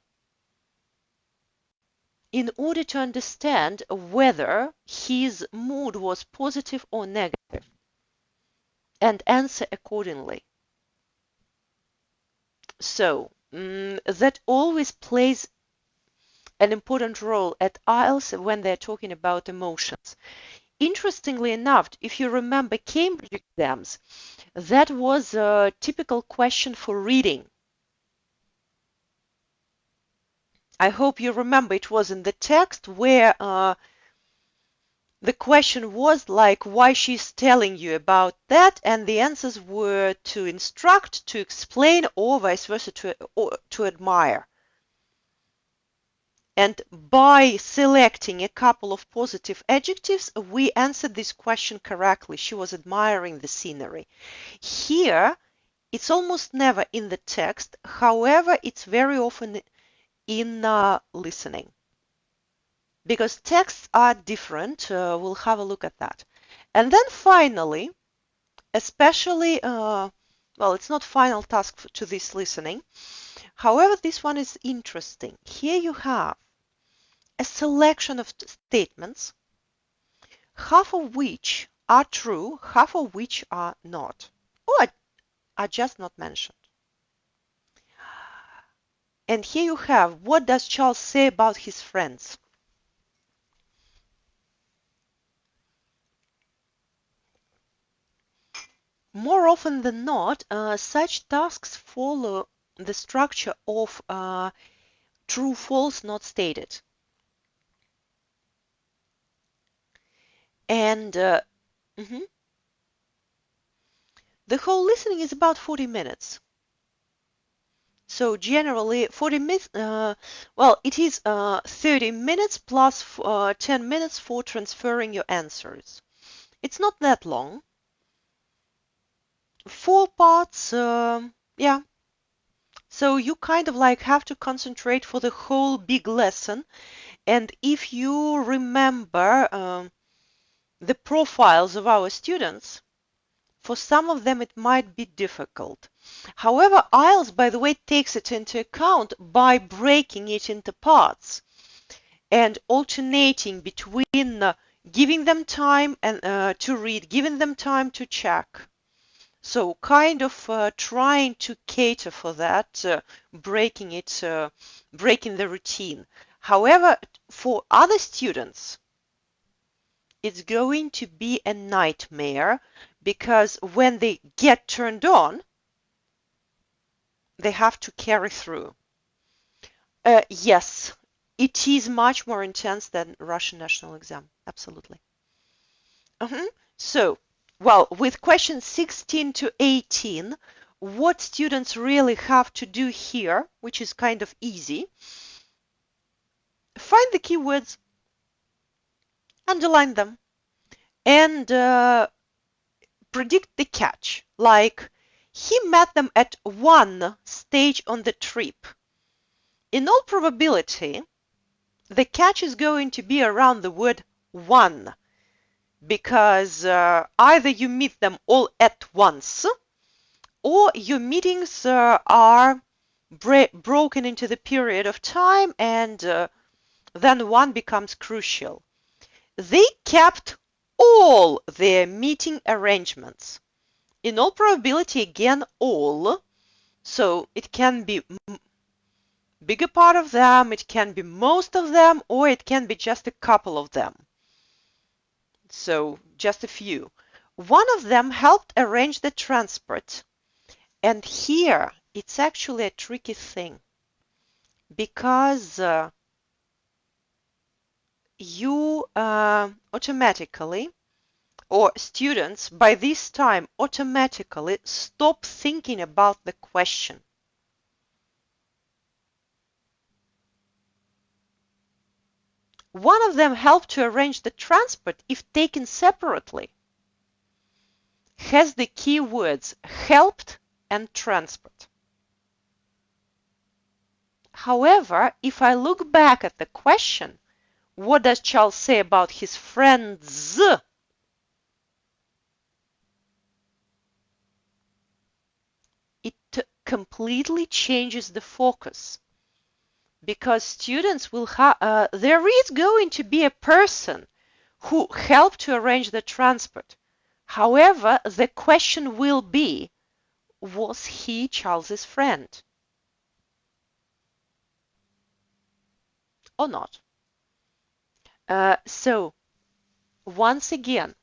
in order to understand whether his mood was positive or negative and answer accordingly. So that always plays an important role at IELTS when they're talking about emotions. Interestingly enough, if you remember Cambridge exams, that was a typical question for reading. I hope you remember it was in the text where the question was like why she's telling you about that, and the answers were to instruct, to explain, or vice versa, to admire. And by selecting a couple of positive adjectives, we answered this question correctly. She was admiring the scenery. Here, it's almost never in the text. However, it's very often in listening. Because texts are different. We'll have a look at that. And then finally, especially, well, it's not final task to this listening. However, this one is interesting. Here you have a selection of statements, half of which are true, half of which are not, or are just not mentioned. And here you have, what does Charles say about his friends? More often than not, such tasks follow the structure of true, false, not stated. And mhm. The whole listening is about 40 minutes. So generally 40 minutes, well, it is 30 minutes plus 10 minutes for transferring your answers. It's not that long. 4 parts, yeah. So you kind of like have to concentrate for the whole big lesson. And if you remember the profiles of our students, for some of them it might be difficult. However, Ielts, by the way, takes it into account by breaking it into parts and alternating between giving them time and to read, giving them time to check. So kind of trying to cater for that, breaking the routine. However, for other students, it's going to be a nightmare because when they get turned on, they have to carry through. Yes, it is much more intense than Russian national exam. Absolutely. So, well, with questions 16 to 18, what students really have to do here, which is kind of easy, find the keywords, underline them, and predict the catch. Like, he met them at one stage on the trip. In all probability, the catch is going to be around the word one, because either you meet them all at once, or your meetings are broken into the period of time, and then one becomes crucial. They kept all their meeting arrangements. In all probability, again, all. So it can be bigger part of them, it can be most of them, or it can be just a couple of them. So just a few. One of them helped arrange the transport. And here it's actually a tricky thing because you automatically, or students by this time automatically stop thinking about the question. One of them helped to arrange the transport if taken separately, has the keywords helped and transport. However, if I look back at the question, what does Charles say about his friends? It completely changes the focus because students will have, there is going to be a person who helped to arrange the transport. However, the question will be, was he Charles's friend or not? So once again,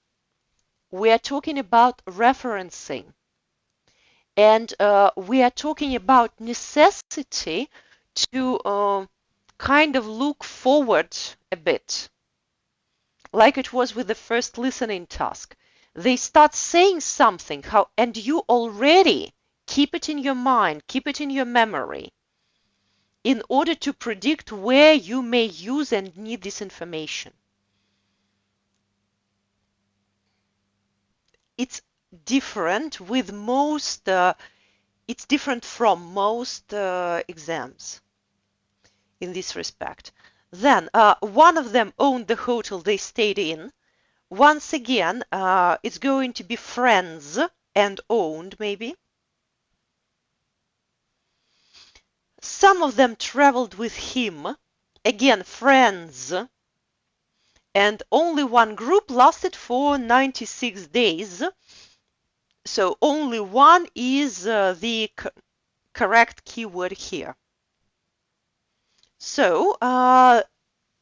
we are talking about referencing, and we are talking about necessity to kind of look forward a bit, like it was with the first listening task. They start saying something, and you already keep it in your mind, keep it in your memory. in order to predict where you may use and need this information. It's different with most, it's different from most exams in this respect. Then one of them owned the hotel they stayed in. Once again, it's going to be friends and owned maybe. Some of them traveled with him. Again, friends. And only one group lasted for 96 days. So only one is the correct keyword here. So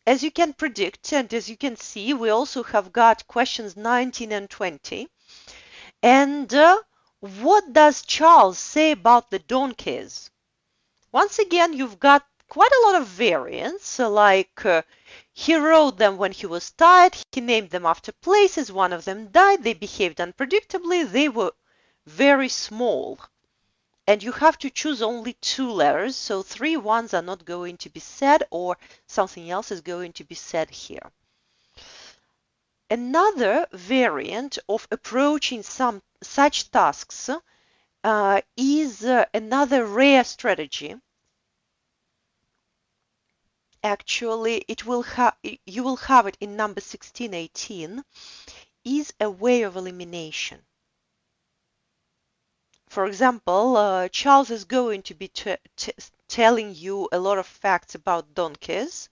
as you can predict and as you can see, we also have got questions 19 and 20. And what does Charles say about the donkeys? Once again, you've got quite a lot of variants, like he rode them when he was tired, he named them after places, one of them died, they behaved unpredictably, they were very small. And you have to choose only 2 letters, so 3 ones are not going to be said or something else is going to be said here. Another variant of approaching some such tasks is another rare strategy. Actually, you will have it in number 1618, is a way of elimination. For example, Charles is going to be telling you a lot of facts about donkeys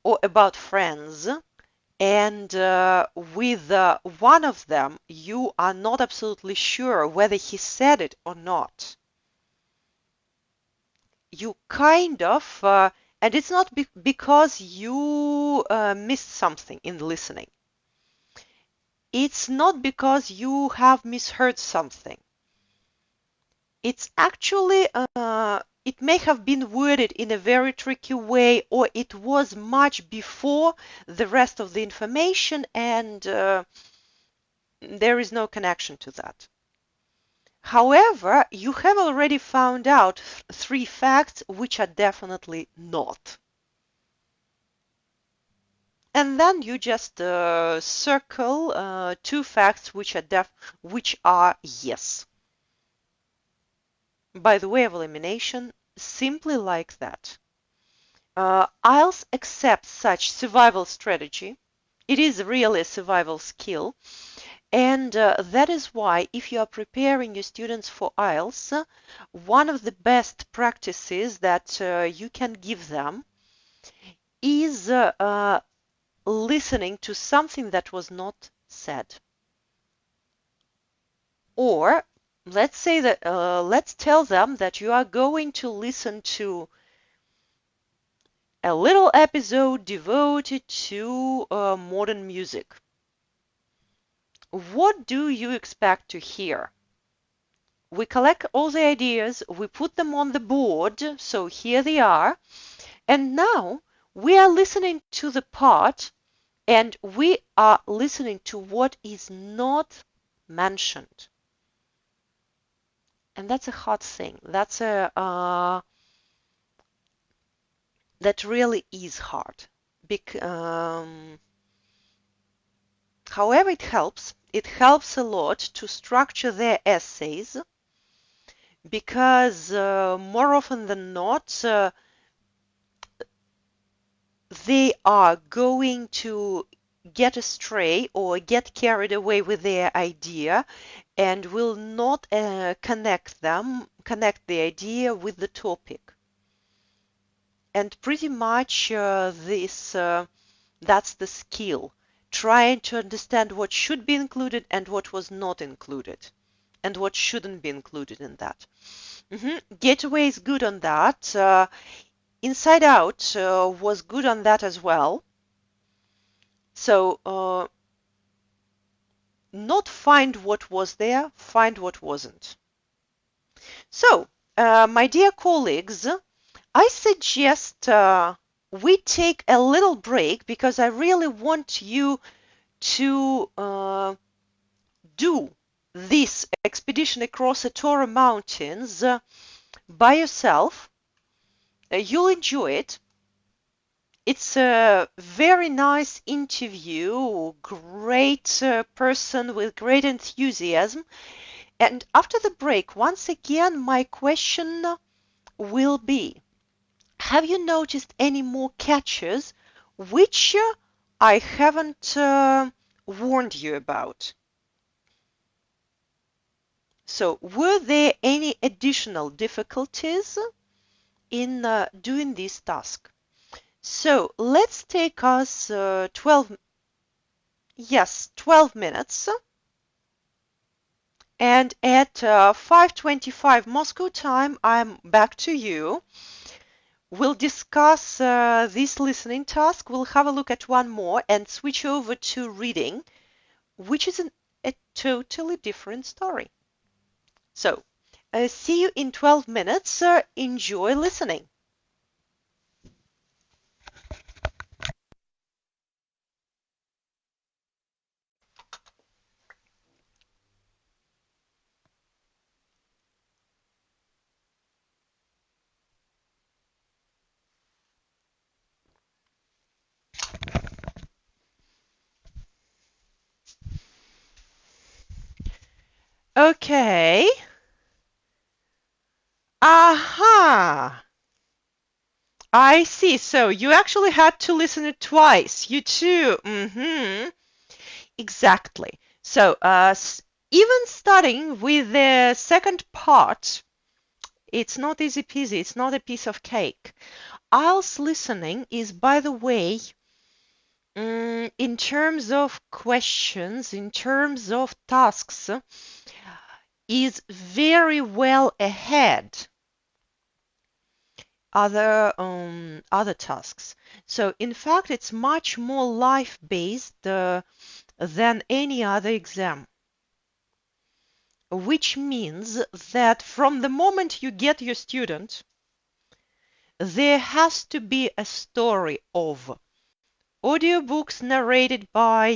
or about friends, and with one of them, you are not absolutely sure whether he said it or not. You kind of, and it's not because you missed something in listening. It's not because you have misheard something. It's actually, it may have been worded in a very tricky way, or it was much before the rest of the information, and there is no connection to that. However, you have already found out 3 facts which are definitely not. And then you just circle 2 facts which are yes. By the way of elimination, simply like that. Ielts accepts such survival strategy. It is really a survival skill. And that is why if you are preparing your students for Ielts, one of the best practices that you can give them is listening to something that was not said. Or let's say that let's tell them that you are going to listen to a little episode devoted to modern music. What do you expect to hear? We collect all the ideas, we put them on the board, so here they are, and now we are listening to the part and we are listening to what is not mentioned. And that's a hard thing. That's that really is hard. However, it helps. It helps a lot to structure their essays because more often than not, they are going to get astray or get carried away with their idea and will not connect the idea with the topic. And pretty much that's the skill, trying to understand what should be included and what was not included and what shouldn't be included in that. Getaway is good on that. Inside Out was good on that as well. So not find what was there, find what wasn't. So, my dear colleagues, I suggest we take a little break because I really want you to do this expedition across the Taura Mountains by yourself. You'll enjoy it. It's a very nice interview, great person with great enthusiasm. And after the break, once again, my question will be, have you noticed any more catches which I haven't warned you about? So, were there any additional difficulties in doing this task? So, let's take us 12 minutes. And at 5:25 Moscow time, I'm back to you. We'll discuss this listening task. We'll have a look at one more and switch over to reading, which is a totally different story. So, see you in 12 minutes. Enjoy listening. Okay. Aha. I see. So you actually had to listen it twice. You too. Exactly. So, even starting with the second part, it's not easy peasy. It's not a piece of cake. IELTS listening is, by the way, in terms of questions, in terms of tasks, is very well ahead other tasks. So in fact, it's much more life-based than any other exam, which means that from the moment you get your student, there has to be a story of audiobooks narrated by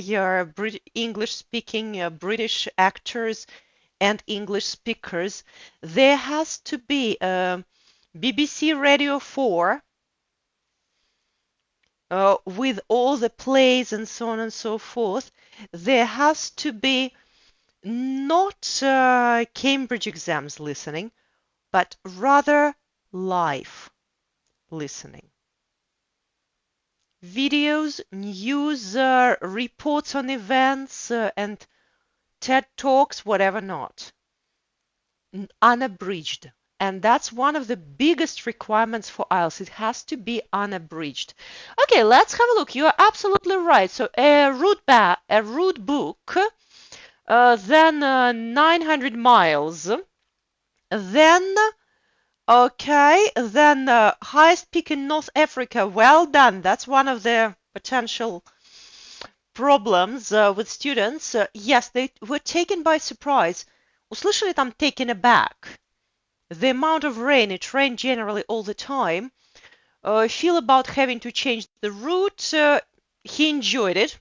English-speaking British actors and English speakers. There has to be BBC Radio 4 with all the plays and so on and so forth. There has to be not Cambridge exams listening, but rather live listening. Videos, news, reports on events, and TED Talks, whatever not. Unabridged. And that's one of the biggest requirements for IELTS. It has to be unabridged. Okay, let's have a look. You are absolutely right. So a route book, then 900 miles, then okay, then highest peak in North Africa. Well done. That's one of the potential problems with students. Yes, they were taken by surprise. Услышали там taken aback. The amount of rain, it rained generally all the time. Feel about having to change the route. He enjoyed it.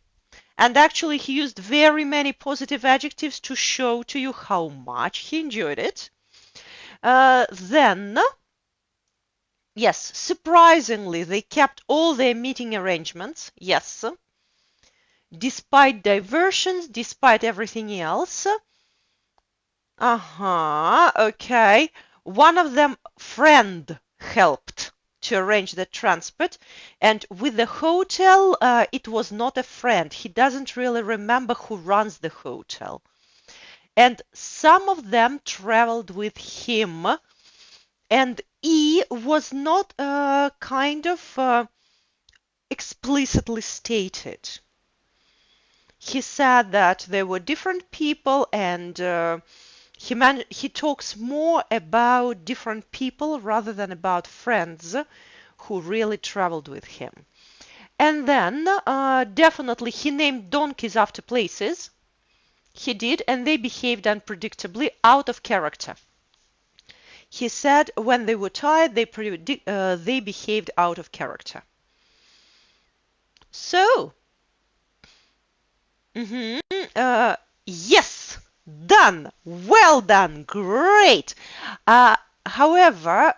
And actually, he used very many positive adjectives to show to you how much he enjoyed it. Then, yes, surprisingly, they kept all their meeting arrangements. Yes. Despite diversions, despite everything else. Okay. One of them, friend, helped to arrange the transport. And with the hotel, it was not a friend. He doesn't really remember who runs the hotel. And some of them traveled with him. And E was not kind of explicitly stated. He said that there were different people, and he talks more about different people rather than about friends who really traveled with him. And then definitely he named donkeys after places. He did, and they behaved unpredictably, out of character. He said when they were tired, they behaved out of character. So, yes, done, well done, great. However,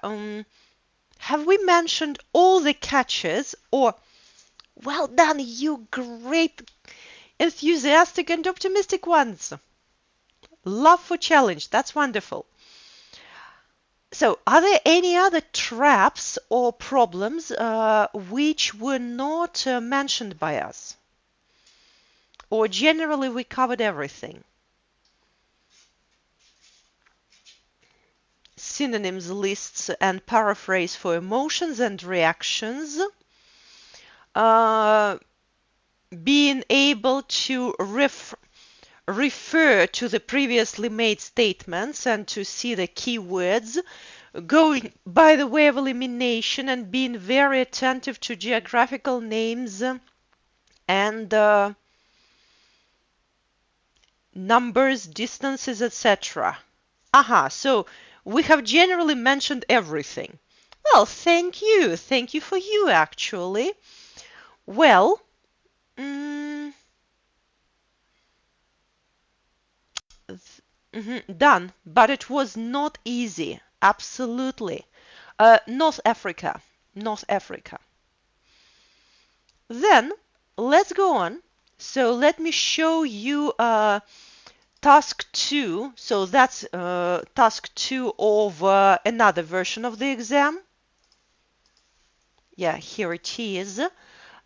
Have we mentioned all the catches? Or, well done, you great, enthusiastic and optimistic ones. Love for challenge. That's wonderful. So, are there any other traps or problems which were not mentioned by us? Or generally we covered everything? Synonyms, lists, and paraphrase for emotions and reactions. Uh, being able to refer to the previously made statements and to see the keywords, going by the way of elimination and being very attentive to geographical names and numbers, distances, etc. Aha, so we have generally mentioned everything. Well, thank you. Thank you for you, actually. Well, mm, done, but it was not easy. Absolutely. North Africa. North Africa. Then let's go on. So let me show you task 2. So that's task 2 of another version of the exam. Yeah, here it is.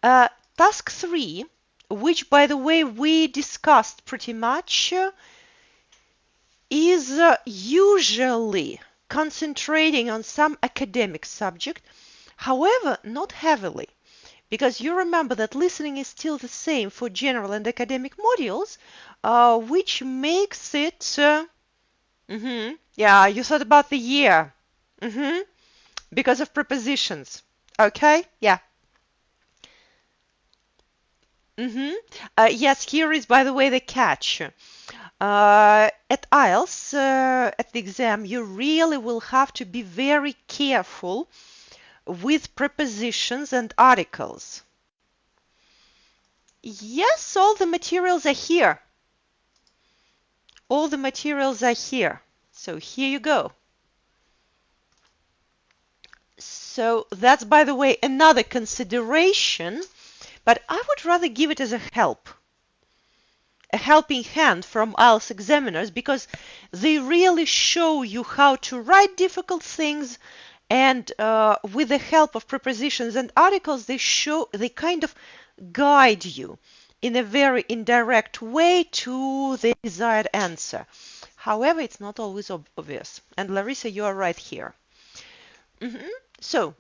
Task 3, which by the way we discussed pretty much, is usually concentrating on some academic subject, however, not heavily. Because you remember that listening is still the same for general and academic modules, which makes it. Yeah, you thought about the year. Because of prepositions. Okay? Yeah. Yes, here is, by the way, the catch. At Ielts, at the exam, you really will have to be very careful with prepositions and articles. Yes, all the materials are here. All the materials are here. So here you go. So that's, by the way, another consideration, but I would rather give it as a help. A helping hand from Ielts examiners, because they really show you how to write difficult things, and with the help of prepositions and articles, they kind of guide you in a very indirect way to the desired answer. However, it's not always obvious. And Larissa, you are right here. So,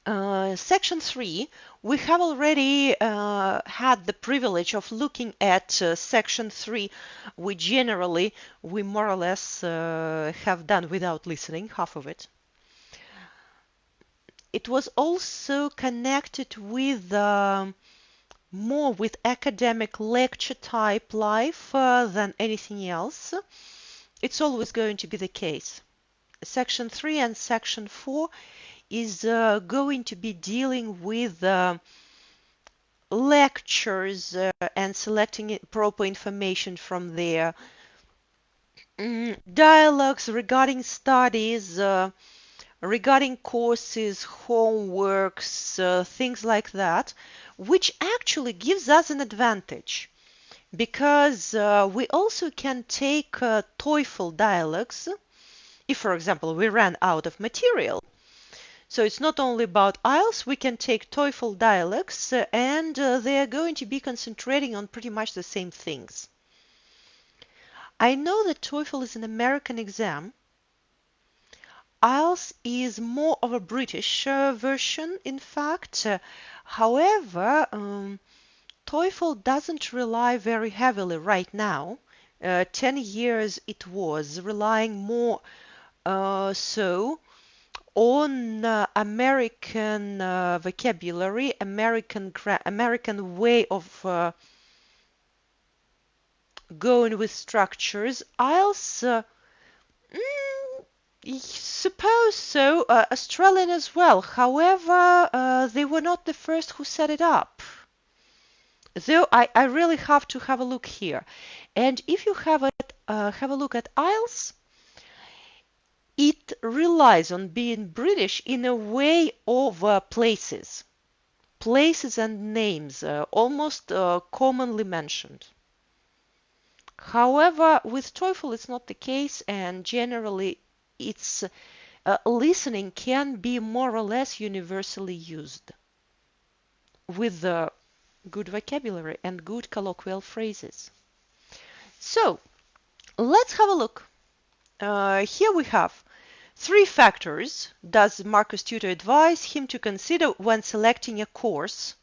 section 3, we have already had the privilege of looking at section 3, which generally we more or less have done without listening, half of it. It was also connected with more with academic lecture type life than anything else. It's always going to be the case. Section 3 and section 4 is going to be dealing with lectures and selecting proper information from there. Dialogues regarding studies, regarding courses, homeworks, things like that, which actually gives us an advantage because we also can take TOEFL dialogues if, for example, we ran out of material. So it's not only about Ielts, we can take TOEFL dialogues and they are going to be concentrating on pretty much the same things. I know that TOEFL is an American exam. Ielts is more of a British version, in fact. However, TOEFL doesn't rely very heavily right now. 10 years it was relying more so on American vocabulary, American way of going with structures. Ielts, suppose so, Australian as well. However, they were not the first who set it up. Though I really have to have a look here. And if you have a look at Ielts, it relies on being British in a way of places. Places and names, almost commonly mentioned. However, with TOEFL it's not the case, and generally it's listening can be more or less universally used with good vocabulary and good colloquial phrases. So let's have a look. Here we have 3 factors does Marcus tutor advise him to consider when selecting a course.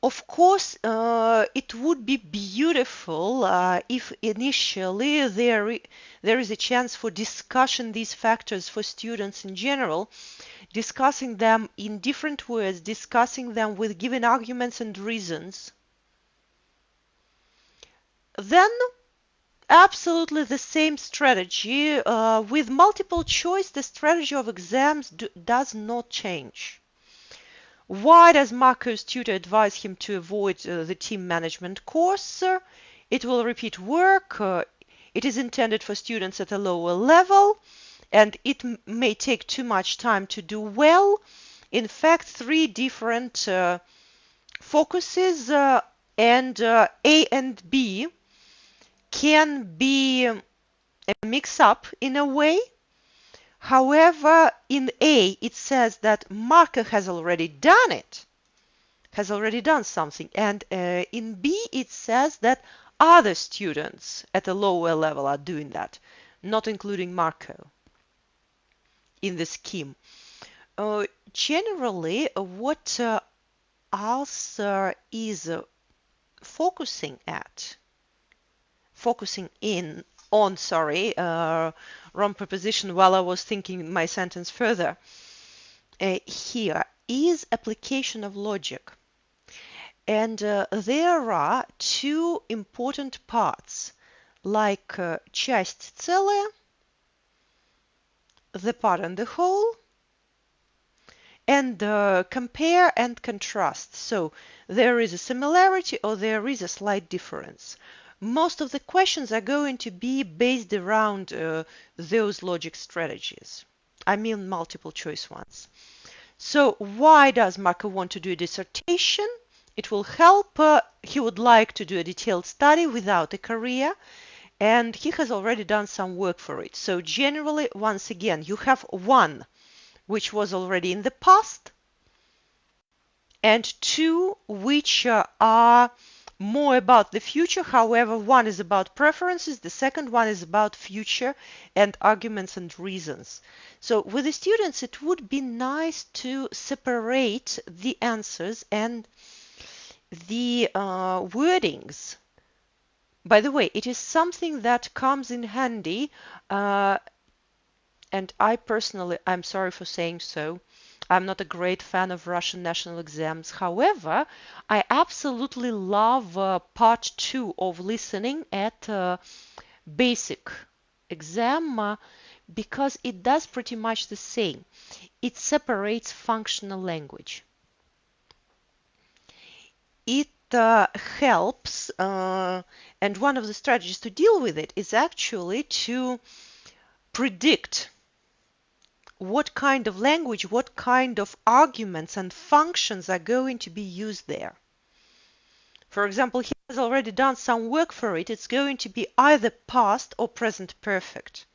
Of course, it would be beautiful if initially there is a chance for discussion these factors for students in general, discussing them in different words, discussing them with given arguments and reasons. Then absolutely the same strategy. With multiple choice, the strategy of exams does not change. Why does Marco's tutor advise him to avoid the team management course? It will repeat work. It is intended for students at a lower level, and it may take too much time to do well. In fact, 3 different focuses and A and B can be a mix-up in a way. However, in A, it says that Marco has already done it, has already done something. And in B, it says that other students at a lower level are doing that, not including Marco in the scheme. Generally, what Arthur is focusing in on, wrong preposition while I was thinking my sentence further. Here is application of logic. And there are 2 important parts, like часть целая, the part and the whole, and compare and contrast. So there is a similarity or there is a slight difference. Most of the questions are going to be based around those logic strategies. I mean multiple choice ones. So why does Marco want to do a dissertation? It will help. He would like to do a detailed study without a career, and he has already done some work for it. So generally, once again, you have 1 which was already in the past, and 2 which are more about the future. However, 1 is about preferences, the second one is about future and arguments and reasons. So with the students, it would be nice to separate the answers and the wordings. By the way, it is something that comes in handy, and I personally, I'm sorry for saying so, I'm not a great fan of Russian national exams. However, I absolutely love part 2 of listening at basic exam because it does pretty much the same. It separates functional language. It helps, and one of the strategies to deal with it is actually to predict what kind of language, what kind of arguments and functions are going to be used there. For example, he has already done some work for it. It's going to be either past or present perfect.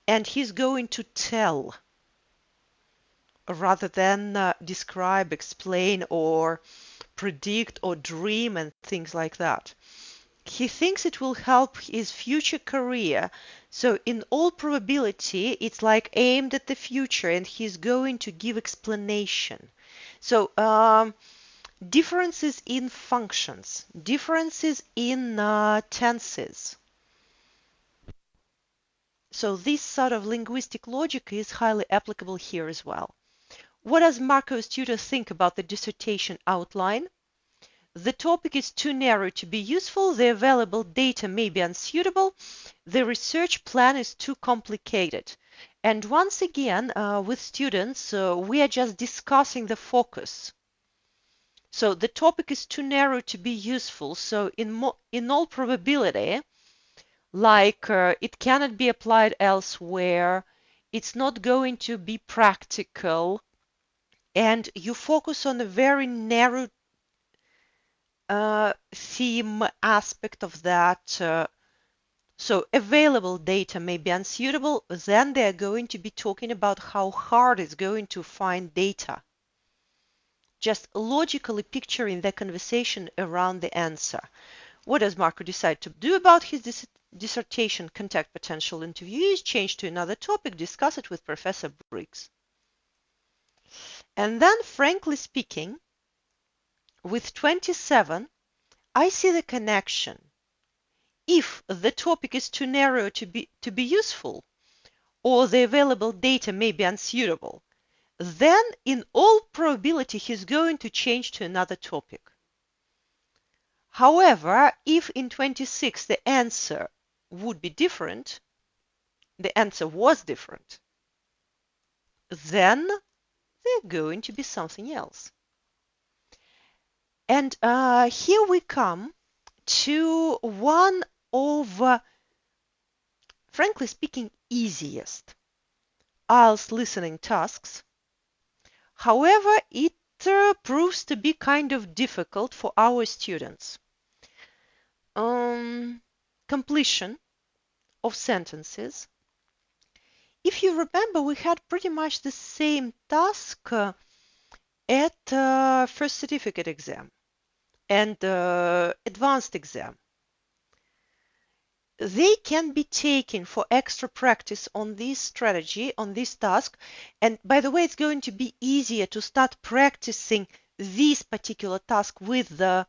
And he's going to tell rather than describe, explain, or predict or dream and things like that. He thinks it will help his future career. So in all probability, it's like aimed at the future, and he's going to give explanation. So differences in functions, differences in tenses. So this sort of linguistic logic is highly applicable here as well. What does Marco's tutor think about the dissertation outline? The topic is too narrow to be useful, the available data may be unsuitable, the research plan is too complicated. And once again, with students, we are just discussing the focus. So the topic is too narrow to be useful, so in all probability, like it cannot be applied elsewhere, it's not going to be practical, and you focus on a very narrow theme aspect of that. So available data may be unsuitable, then they're going to be talking about how hard it's going to find data. Just logically picturing the conversation around the answer. What does Marco decide to do about his dissertation? Contact potential interviewees, change to another topic, discuss it with Professor Briggs. And then, frankly speaking, with 27, I see the connection. If the topic is too narrow to be useful, or the available data may be unsuitable, then in all probability he's going to change to another topic. However, if in 26 the answer would be different, the answer was different, then they're going to be something else. And here we come to one of, frankly speaking, easiest IELTS listening tasks. However, it proves to be kind of difficult for our students. Completion of sentences. If you remember, we had pretty much the same task at first certificate exam and advanced exam. They can be taken for extra practice on this strategy, on this task. And by the way, it's going to be easier to start practicing this particular task with the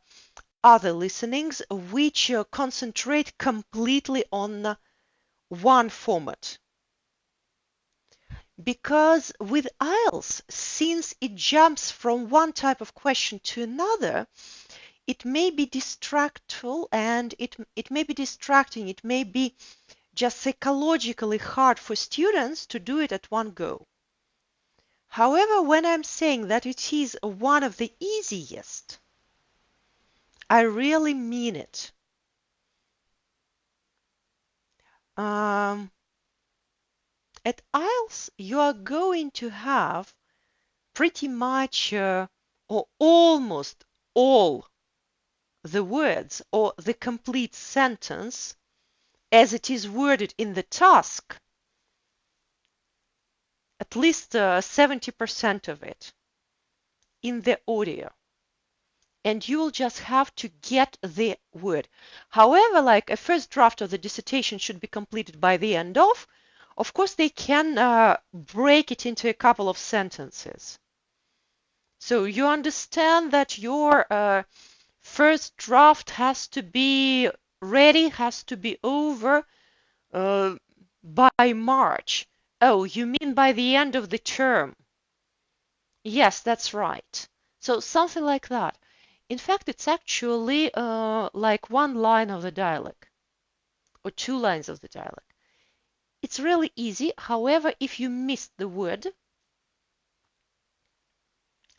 other listenings, which concentrate completely on one format. Because with IELTS, since it jumps from one type of question to another, it may be distractful and it may be distracting. It may be just psychologically hard for students to do it at one go. However, when I'm saying that it is one of the easiest, I really mean it. At IELTS, you are going to have pretty much or almost all the words or the complete sentence as it is worded in the task, at least 70% of it, in the audio. And you will just have to get the word. However, like a first draft of the dissertation should be completed by the end of course, they can break it into a couple of sentences. So you understand that your first draft has to be ready, has to be over by March. Oh, you mean by the end of the term? Yes, that's right. So something like that. In fact, it's actually like one line of the dialogue or two lines of the dialogue. It's really easy. However, if you miss the word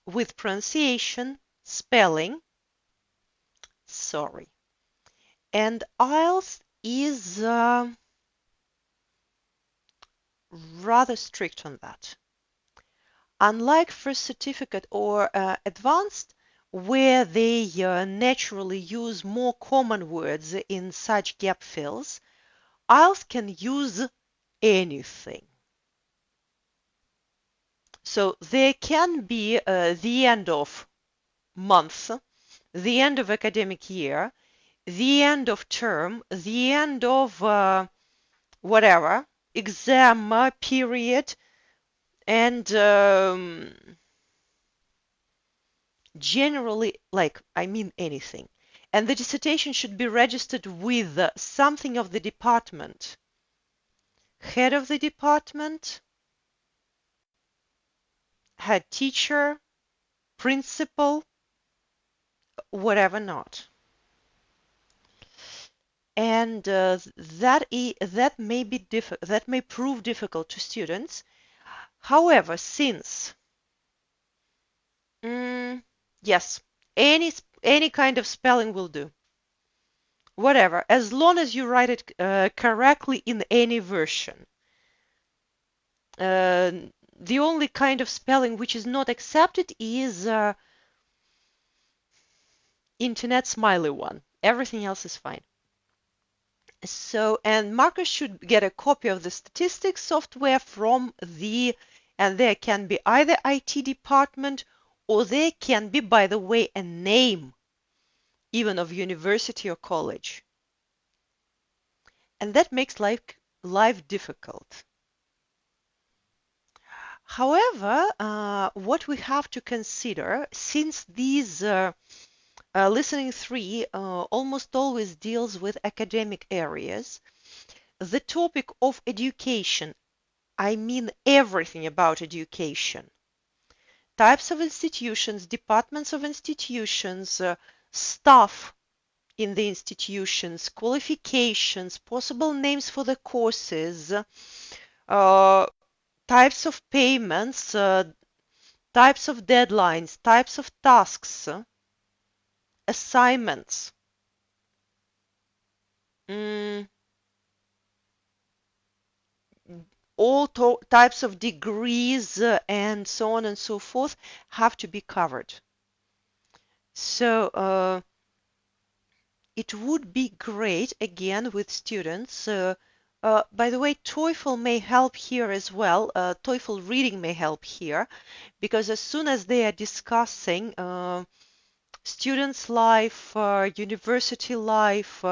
with pronunciation, spelling, sorry. And IELTS is rather strict on that. Unlike first certificate or advanced, where they naturally use more common words in such gap fills, IELTS can use anything. So there can be the end of month, the end of academic year, the end of term, the end of whatever, exam period, and generally, like, I mean anything. And the dissertation should be registered with something of the department. Head of the department, head teacher, principal, whatever not. And that may prove difficult to students. However, since yes, any kind of spelling will do. whatever, as long as you write it correctly in any version. Uh, the only kind of spelling which is not accepted is internet smiley one. Everything else is fine. So, and markers should get a copy of the statistics software from and there can be either IT department or there can be, by the way, a name even of university or college. And that makes life difficult. However, what we have to consider, since these listening 3 almost always deals with academic areas, the topic of education, I mean everything about education, types of institutions, departments of institutions, staff in the institutions, qualifications, possible names for the courses, types of payments, types of deadlines, types of tasks, assignments, mm, all types of degrees, and so on and so forth have to be covered. So it would be great, again, with students. By the way, TOEFL may help here as well. TOEFL reading may help here, because as soon as they are discussing students' life, university life,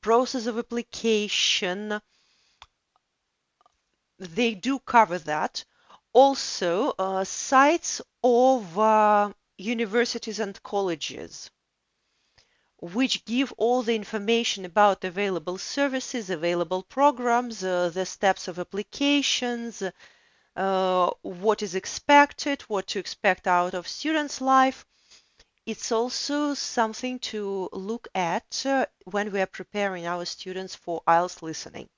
process of application, they do cover that. Also, sites of universities and colleges, which give all the information about available services, available programs, the steps of applications, what is expected, what to expect out of students' life. It's also something to look at when we are preparing our students for IELTS listening.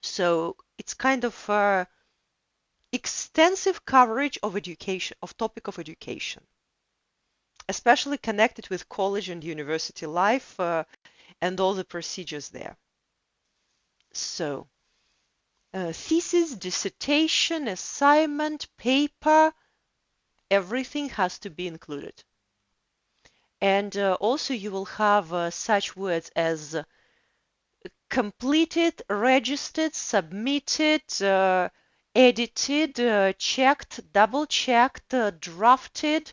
So it's kind of extensive coverage of education, of topic of education, especially connected with college and university life and all the procedures there. So thesis, dissertation, assignment, paper, everything has to be included. And also you will have such words as completed, registered, submitted, edited, checked, double-checked, drafted.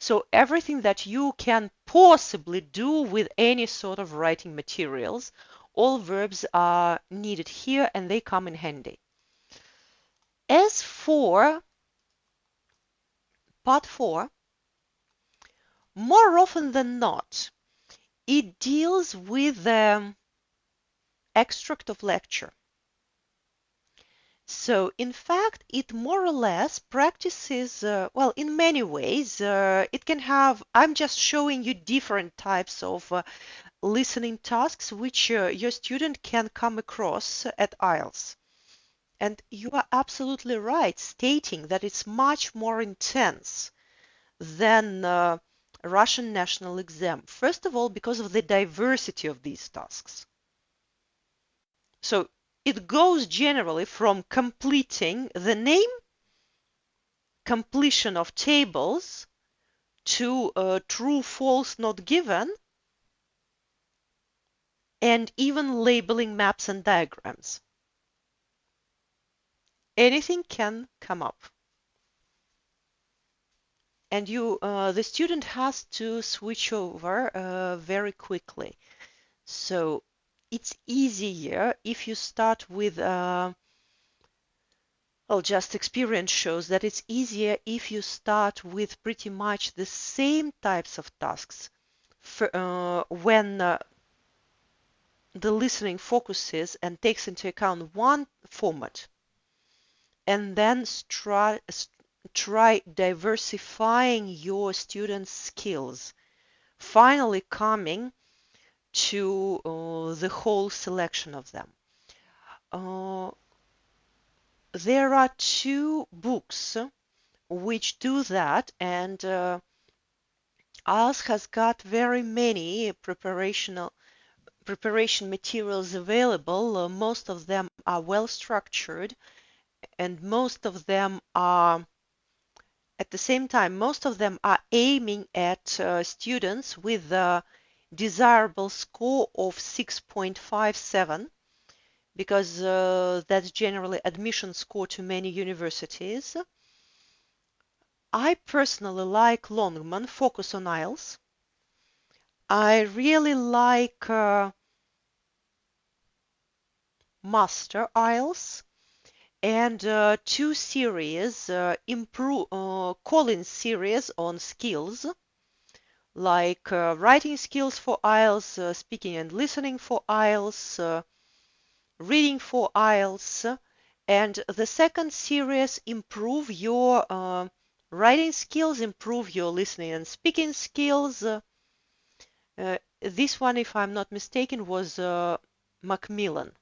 So everything that you can possibly do with any sort of writing materials, all verbs are needed here and they come in handy. As for part 4, more often than not, it deals with the extract of lecture. So, in fact, it more or less practices, well, in many ways, it can have, I'm just showing you different types of listening tasks which your student can come across at IELTS. And you are absolutely right, stating that it's much more intense than Russian national exam. First of all, because of the diversity of these tasks. So it goes generally from completing the name, completion of tables, to true, false, not given, and even labeling maps and diagrams. Anything can come up. And the student has to switch over very quickly. So it's easier if you start with well, just experience shows that it's easier if you start with pretty much the same types of tasks when the listening focuses and takes into account one format, and then try diversifying your students' skills, finally coming to the whole selection of them. There are 2 books which do that, and IELTS has got very many preparation materials available. Most of them are well structured, and most of them are, at the same time, most of them are aiming at students with a desirable score of 6.57, because that's generally admission score to many universities. I personally like Longman, Focus on Ielts. I really like Master Ielts, and two series, Collins series on skills, like writing skills for IELTS, speaking and listening for IELTS, reading for IELTS, and the second series, improve your writing skills, improve your listening and speaking skills. This one, if I'm not mistaken, was Macmillan.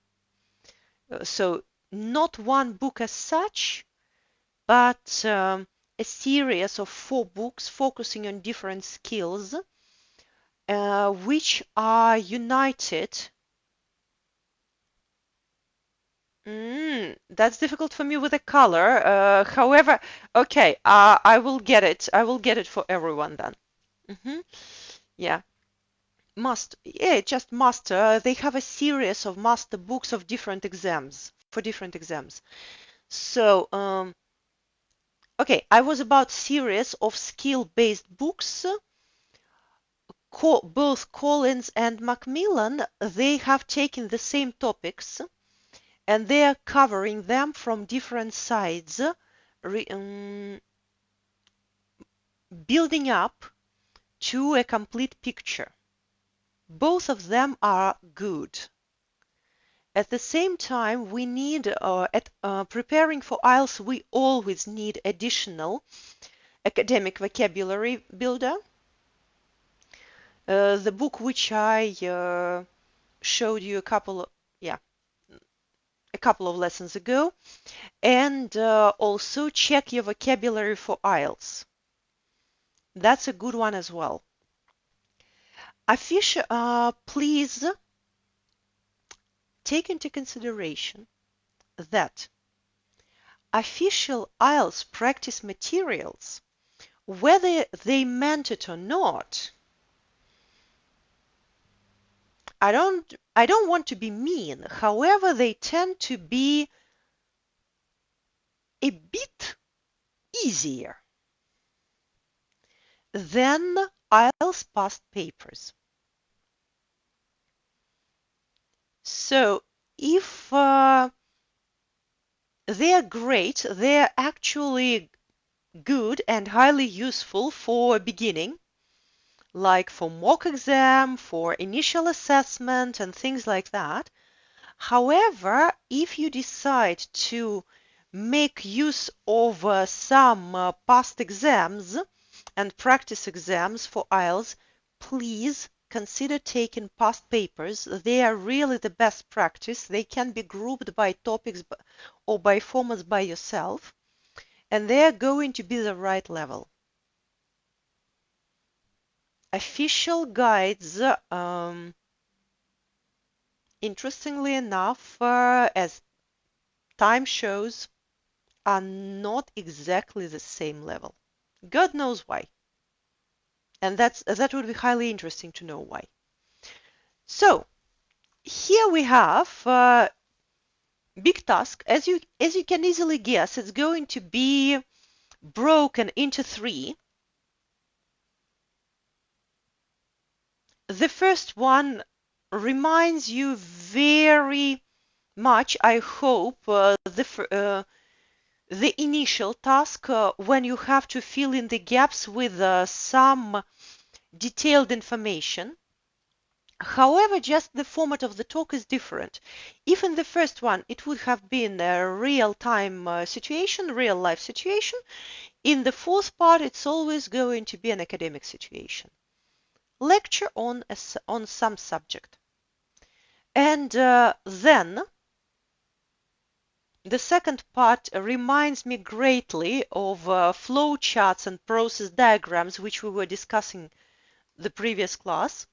So not one book as such, but a series of 4 books focusing on different skills, which are united. That's difficult for me with a color. However, okay, I will get it. I will get it for everyone then. hmm Yeah, just master. They have a series of master books of different exams for different exams. So, okay, I was about series of skill-based books. Both Collins and Macmillan, they have taken the same topics and they are covering them from different sides, building up to a complete picture. Both of them are good. At the same time, we need, preparing for IELTS, we always need additional academic vocabulary builder. The book which I showed you a couple of lessons ago, and also check your vocabulary for IELTS. That's a good one as well. Please take into consideration that official IELTS practice materials, whether they meant it or not, I don't want to be mean. However, they tend to be a bit easier than IELTS past papers. So if they're great, they're actually good and highly useful for beginning, like for mock exam, for initial assessment and things like that. However, if you decide to make use of some past exams and practice exams for IELTS, please consider taking past papers. They are really the best practice. They can be grouped by topics or by formats by yourself, and they are going to be the right level. Official guides, interestingly enough, as time shows, are not exactly the same level. God knows why. And that would be highly interesting to know why. So here we have big task. As you can easily guess, it's going to be broken into 3. The first one reminds you very much, I hope, the initial task when you have to fill in the gaps with some detailed information. However, just the format of the talk is different. If in the first one it would have been a real-time situation, real-life situation, in the fourth part it's always going to be an academic situation. Lecture on some subject. And then the second part reminds me greatly of flow charts and process diagrams which we were discussing the previous class.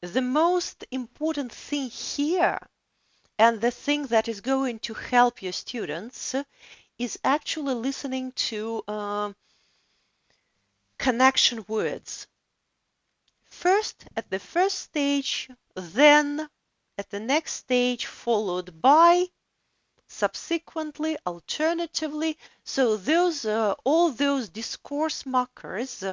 The most important thing here, and the thing that is going to help your students, is actually listening to connection words. First at the first stage, then at the next stage, followed by, subsequently, alternatively. So those all those discourse markers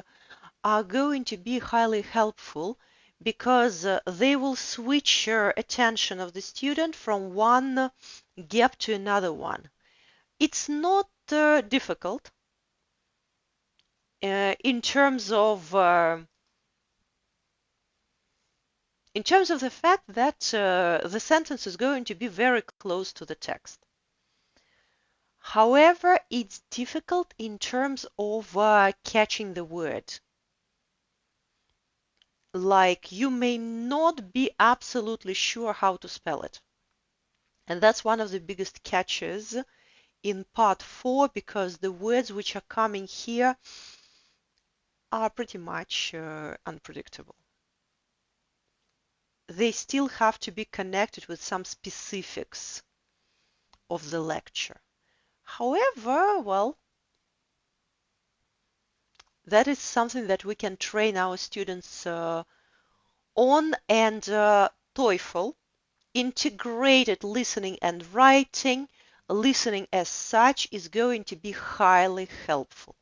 are going to be highly helpful because they will switch attention of the student from one gap to another one. It's not difficult in terms of the fact that the sentence is going to be very close to the text. However, it's difficult in terms of catching the word. Like you may not be absolutely sure how to spell it. And that's one of the biggest catches in part 4 because the words which are coming here are pretty much unpredictable. They still have to be connected with some specifics of the lecture. However, well, that is something that we can train our students on, and TOEFL, integrated listening and writing, listening as such, is going to be highly helpful.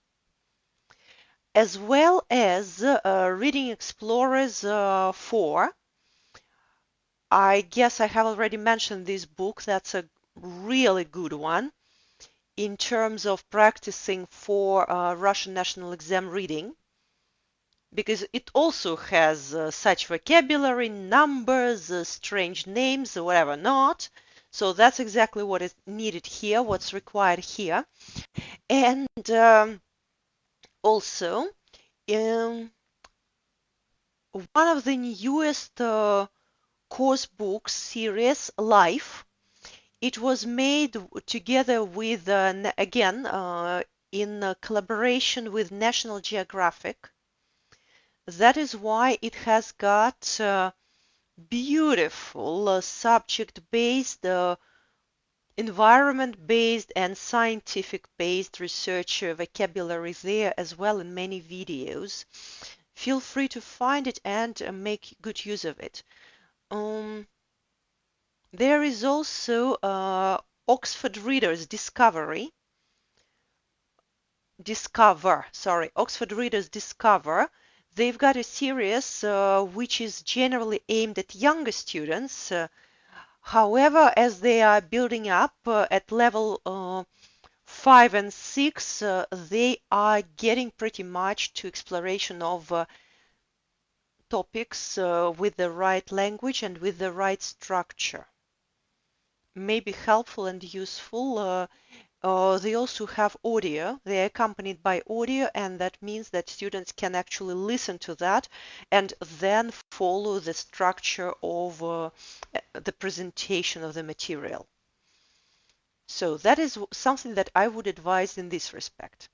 As well as Reading Explorers 4. I guess I have already mentioned this book. That's a really good one in terms of practicing for Russian national exam reading, because it also has such vocabulary, numbers, strange names, whatever not. So that's exactly what is needed here, what's required here. And also, one of the newest course books series, Life, it was made together with, again, in collaboration with National Geographic. That is why it has got beautiful subject-based, environment-based, and scientific-based research vocabulary there as well in many videos. Feel free to find it and make good use of it. There is also Oxford Readers Oxford Readers Discover. They've got a series which is generally aimed at younger students. However, as they are building up at level 5 and 6, they are getting pretty much to exploration of topics with the right language and with the right structure. May be helpful and useful. They also have audio. They are accompanied by audio, and that means that students can actually listen to that and then follow the structure of the presentation of the material. So that is something that I would advise in this respect.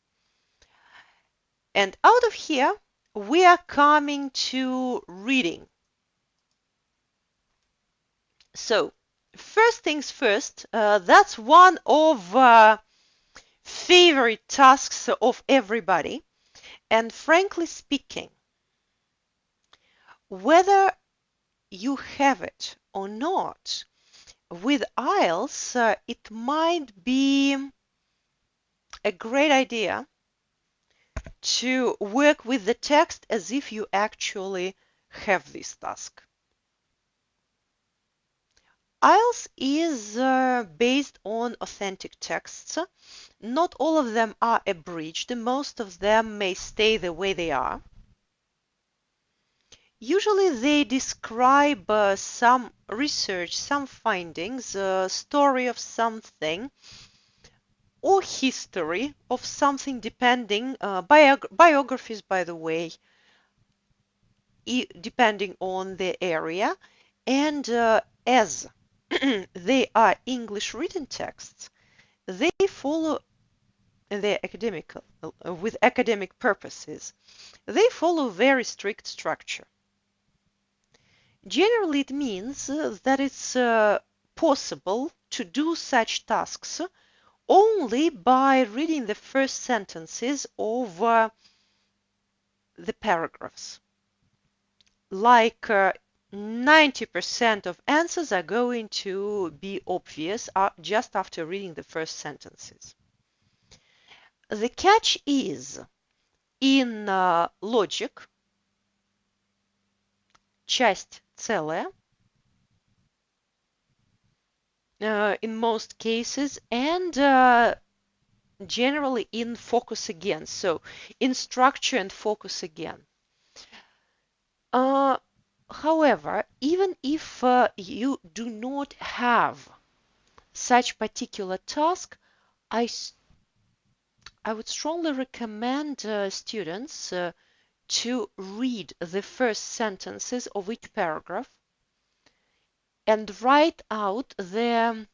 And out of here, we are coming to reading. So first things first, that's one of favorite tasks of everybody. And frankly speaking, whether you have it or not, with Ielts, it might be a great idea to work with the text as if you actually have this task. Ielts is based on authentic texts. Not all of them are abridged. Most of them may stay the way they are. Usually they describe some research, some findings, story of something, or history of something, depending, biographies, by the way, depending on the area. And as they are English written texts, they follow their with academic purposes. They follow very strict structure. Generally, it means that it's possible to do such tasks only by reading the first sentences of the paragraphs. Like 90% of answers are going to be obvious just after reading the first sentences. The catch is in logic, часть целая, in most cases, and generally in focus again. So in structure and focus again. However, even if you do not have such particular task, I would strongly recommend students to read the first sentences of each paragraph and write out the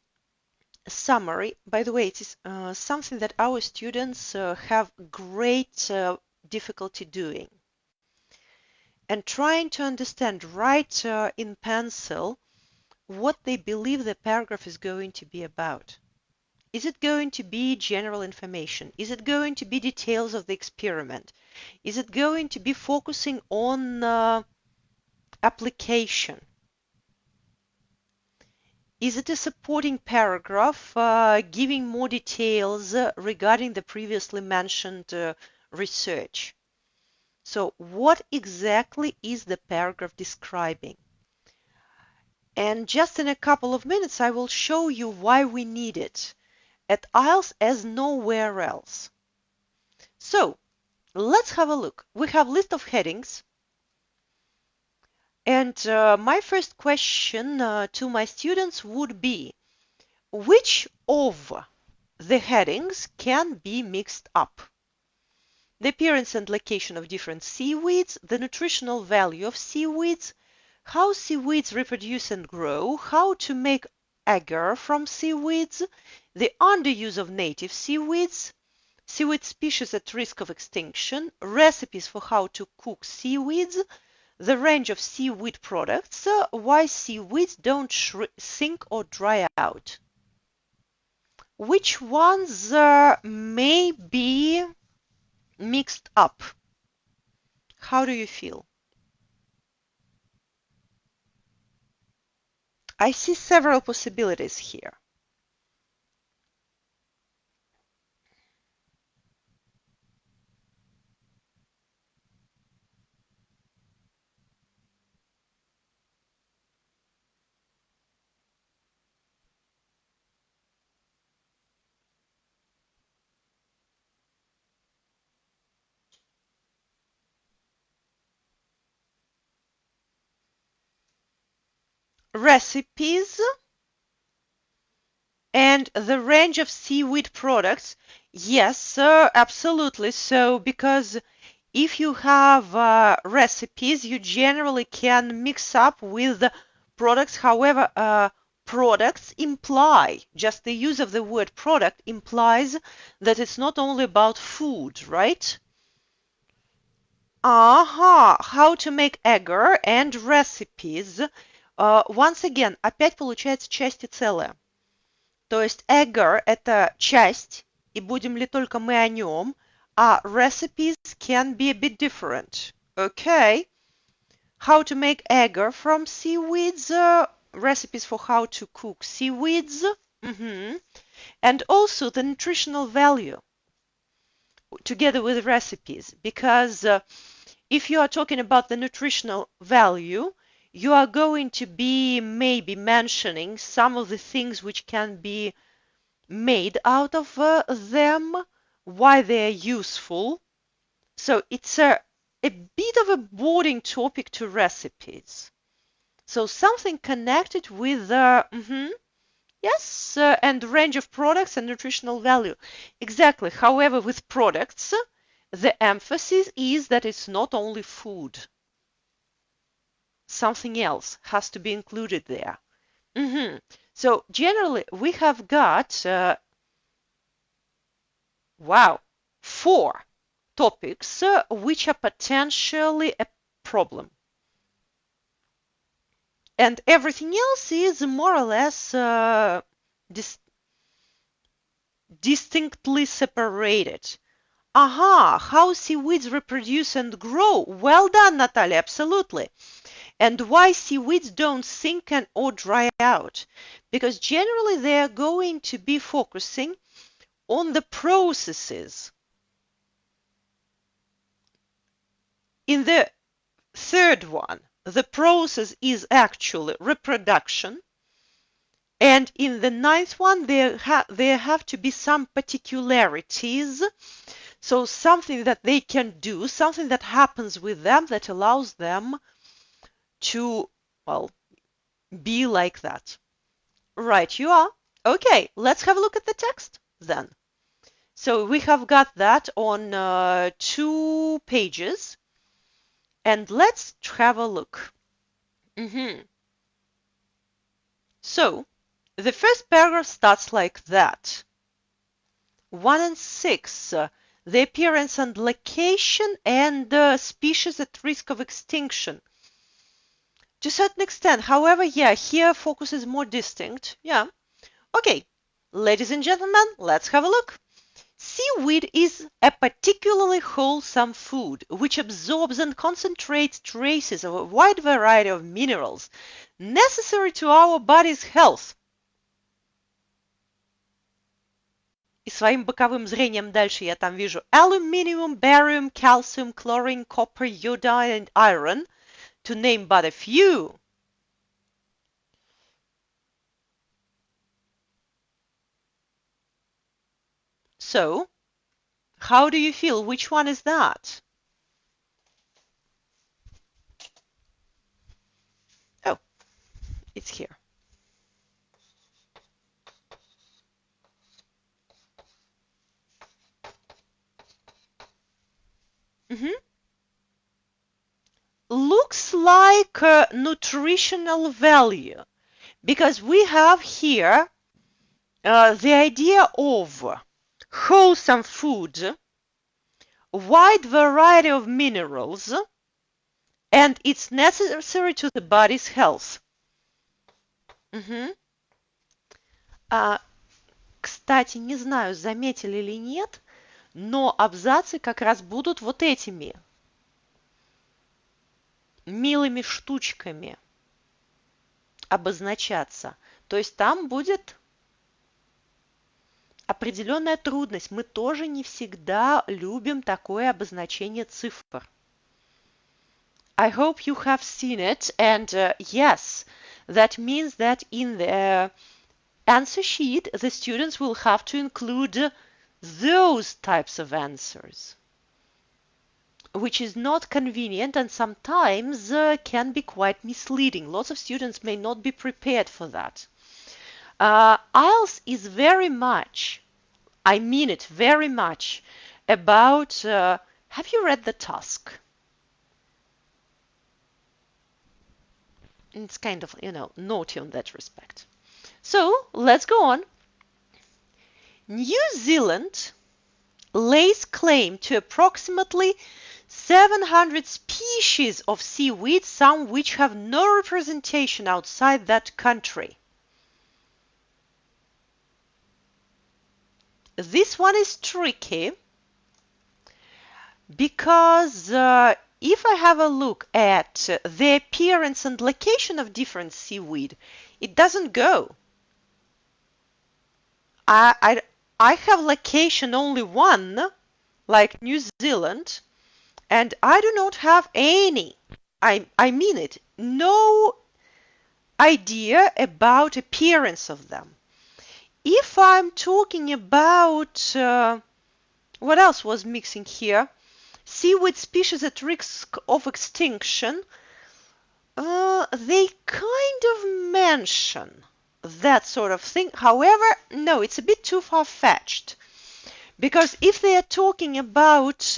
summary. By the way, it is something that our students have great difficulty doing. And trying to understand, write in pencil what they believe the paragraph is going to be about. Is it going to be general information? Is it going to be details of the experiment? Is it going to be focusing on application? Is it a supporting paragraph giving more details regarding the previously mentioned research? So what exactly is the paragraph describing? And just in a couple of minutes, I will show you why we need it at Ielts as nowhere else. So let's have a look. We have list of headings. And my first question to my students would be, which of the headings can be mixed up? The appearance and location of different seaweeds, the nutritional value of seaweeds, how seaweeds reproduce and grow, how to make agar from seaweeds, the underuse of native seaweeds, seaweed species at risk of extinction, recipes for how to cook seaweeds, the range of seaweed products, why seaweeds don't sink or dry out. Which ones may be mixed up? How do you feel? I see several possibilities here. Recipes and the range of seaweed products. Yes, absolutely. So, because if you have recipes, you generally can mix up with products. However, products imply, just the use of the word product implies that it's not only about food, right? Ага, how to make agar and recipes. Once again, опять получается части целое. То есть agar– это часть, и будем ли только мы о нем, а recipes can be a bit different. Okay. How to make agar from seaweeds, recipes for how to cook seaweeds, and also the nutritional value together with recipes, because if you are talking about the nutritional value, you are going to be maybe mentioning some of the things which can be made out of them, why they are useful. So it's a bit of a boring topic to recipes. So something connected with yes, and range of products and nutritional value. Exactly. However, with products, the emphasis is that it's not only food. Something else has to be included there. So generally, we have got, wow, 4 topics which are potentially a problem. And everything else is more or less distinctly separated. Aha, how seaweeds reproduce and grow. Well done, Natalia, absolutely. And why seaweeds don't sink and or dry out? Because generally they are going to be focusing on the processes. In the third one, the process is actually reproduction. And in the ninth one, there have to be some particularities. So something that they can do, something that happens with them that allows them to, well, be like that. Right, you are. Okay, let's have a look at the text then. So we have got that on 2 pages. And let's have a look. So the first paragraph starts like that. 1 and 6, the appearance and location and species at risk of extinction. To a certain extent, however, yeah, here focus is more distinct. Yeah. Okay, ladies and gentlemen, let's have a look. Seaweed is a particularly wholesome food which absorbs and concentrates traces of a wide variety of minerals necessary to our body's health. И своим боковым зрением дальше я там вижу aluminium, barium, calcium, chlorine, copper, iodine, and iron, to name but a few. So, how do you feel? Which one is that? Oh, it's here. Looks like a nutritional value, because we have here the idea of wholesome food, wide variety of minerals, and it's necessary to the body's health. Кстати, не знаю, заметили или нет, но абзацы как раз будут вот этими милыми штучками обозначаться. То есть там будет определенная трудность. Мы тоже не всегда любим такое обозначение цифр. I hope you have seen it, and yes, that means that in the answer sheet, the students will have to include those types of answers, which is not convenient and sometimes can be quite misleading. Lots of students may not be prepared for that. Ielts is very much, I mean it very much, about, have you read the task? It's kind of, naughty on that respect. So let's go on. New Zealand lays claim to approximately 700 species of seaweed, some which have no representation outside that country. This one is tricky because if I have a look at the appearance and location of different seaweed, it doesn't go. I have location only one, like New Zealand, and I do not have any, I mean it, no idea about appearance of them. If I'm talking about, what else was mixing here? Seaweed species at risk of extinction, they kind of mention that sort of thing. However, no, it's a bit too far-fetched. Because if they are talking about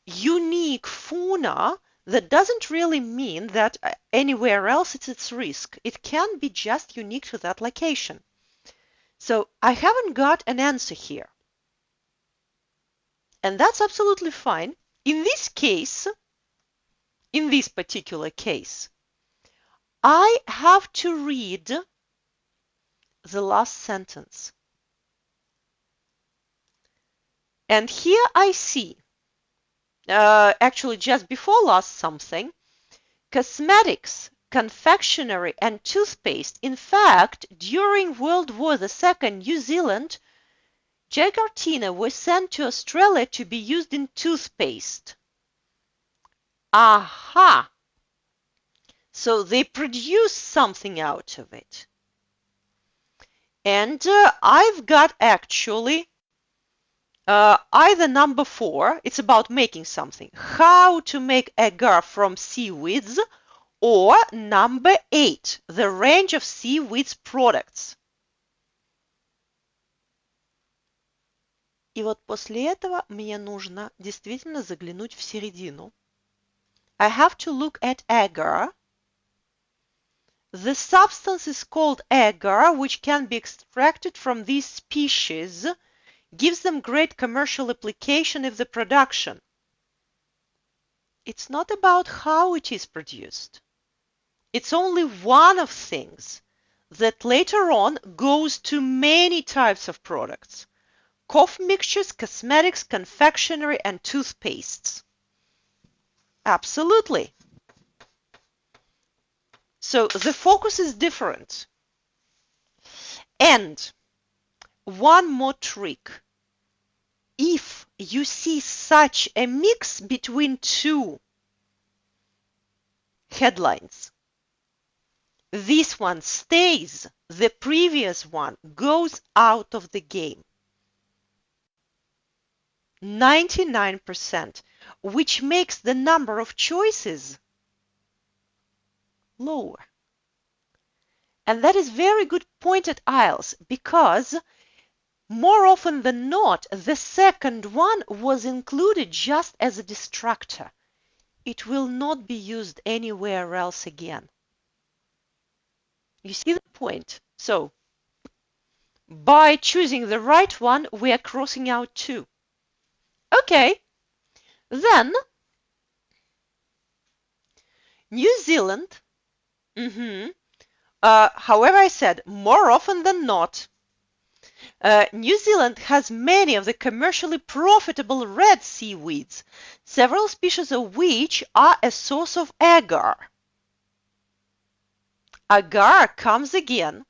unique fauna, that doesn't really mean that anywhere else it's its risk. It can be just unique to that location. So I haven't got an answer here. And that's absolutely fine. In this case, in this particular case, I have to read the last sentence. And here I see, actually just before last something, cosmetics, confectionery, and toothpaste. In fact, during World War II, New Zealand, Jagartina was sent to Australia to be used in toothpaste. Aha! So they produce something out of it. And I've got actually either number 4, it's about making something, how to make agar from seaweeds, or number 8, the range of seaweeds products. И вот после этого мне нужно действительно заглянуть в середину. I have to look at agar. The substance is called agar, which can be extracted from these species, gives them great commercial application in the production. It's not about how it is produced. It's only one of things that later on goes to many types of products. Cough mixtures, cosmetics, confectionery, and toothpastes. Absolutely. So the focus is different. And one more trick. If you see such a mix between two headlines, this one stays, the previous one goes out of the game. 99%, which makes the number of choices lower. And that is very good point at Ielts, because more often than not, the second one was included just as a distractor. It will not be used anywhere else again. You see the point? So, by choosing the right one, we are crossing out 2. Okay, then New Zealand. However, I said more often than not. New Zealand has many of the commercially profitable red seaweeds, several species of which are a source of agar. Agar comes again.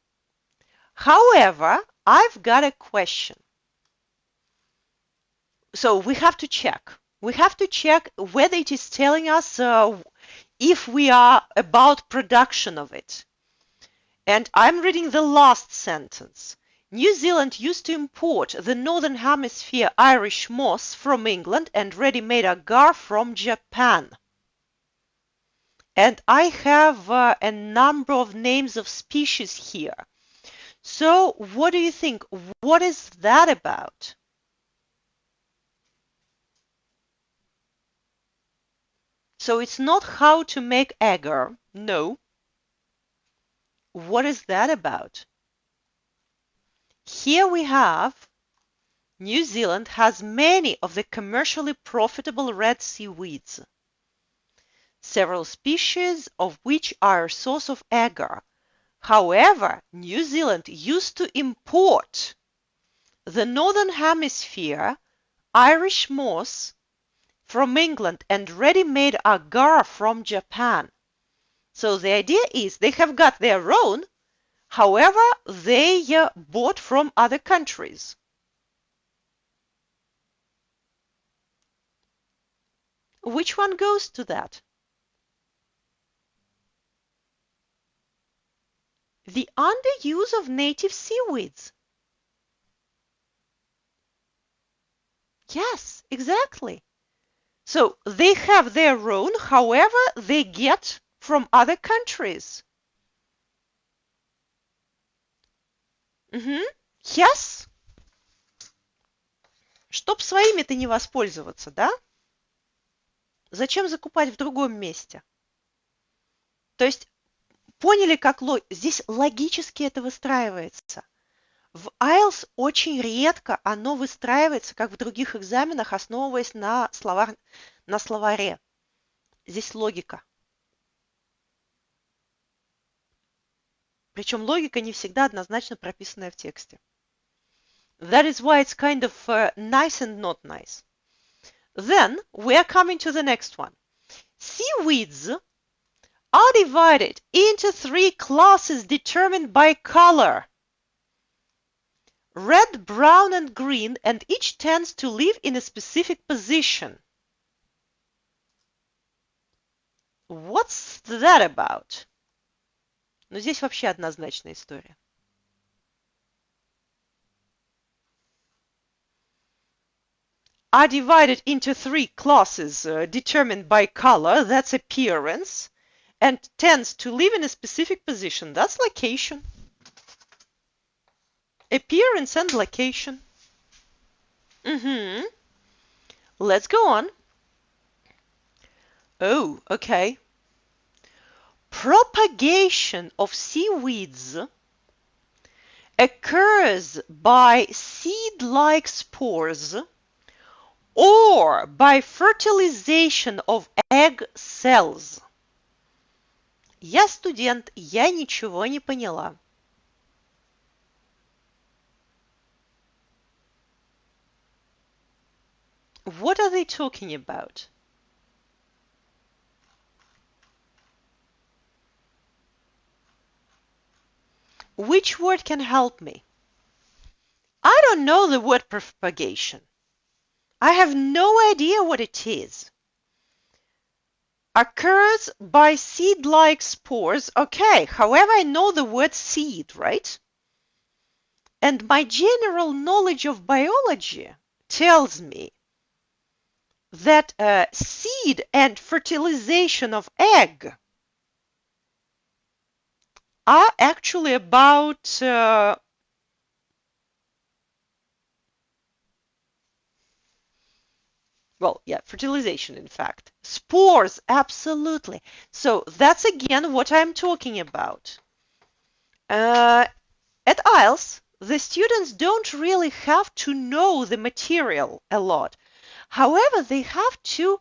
However, I've got a question. So we have to check. We have to check whether it is telling us if we are about production of it. And I'm reading the last sentence. New Zealand used to import the Northern Hemisphere Irish moss from England and ready-made agar from Japan. And I have a number of names of species here. So what do you think? What is that about? So it's not how to make agar. No. What is that about? Here we have New Zealand has many of the commercially profitable red seaweeds, several species of which are a source of agar. However, New Zealand used to import the Northern Hemisphere Irish moss from England and ready-made agar from Japan. So the idea is they have got their own, however, they bought from other countries. Which one goes to that? The underuse of native seaweeds. Yes, exactly. So they have their own, however, they get from other countries. Yes. Чтоб своими-то не воспользоваться, да? Зачем закупать в другом месте? То есть, поняли, как здесь логически это выстраивается. В IELTS очень редко оно выстраивается, как в других экзаменах, основываясь на словаре. Здесь логика. Причем логика не всегда однозначно прописанная в тексте. That is why it's kind of nice and not nice. Then we are coming to the next one. Seaweeds are divided into 3 classes determined by color. Red, brown, and green, and each tends to live in a specific position. What's that about? Ну, здесь вообще однозначная история. Are divided into 3 classes determined by color, that's appearance, and tends to live in a specific position, that's location. Appearance and location. Let's go on. Oh, okay. Propagation of seaweeds occurs by seed-like spores or by fertilization of egg cells. Я студент, я ничего не поняла. What are they talking about? Which word can help me? I don't know the word propagation. I have no idea what it is. Occurs by seed-like spores. Okay, however, I know the word seed, right? And my general knowledge of biology tells me that seed and fertilization of egg are actually about fertilization, in fact. Spores, absolutely. So that's again what I'm talking about. At Ielts, the students don't really have to know the material a lot. However, they have to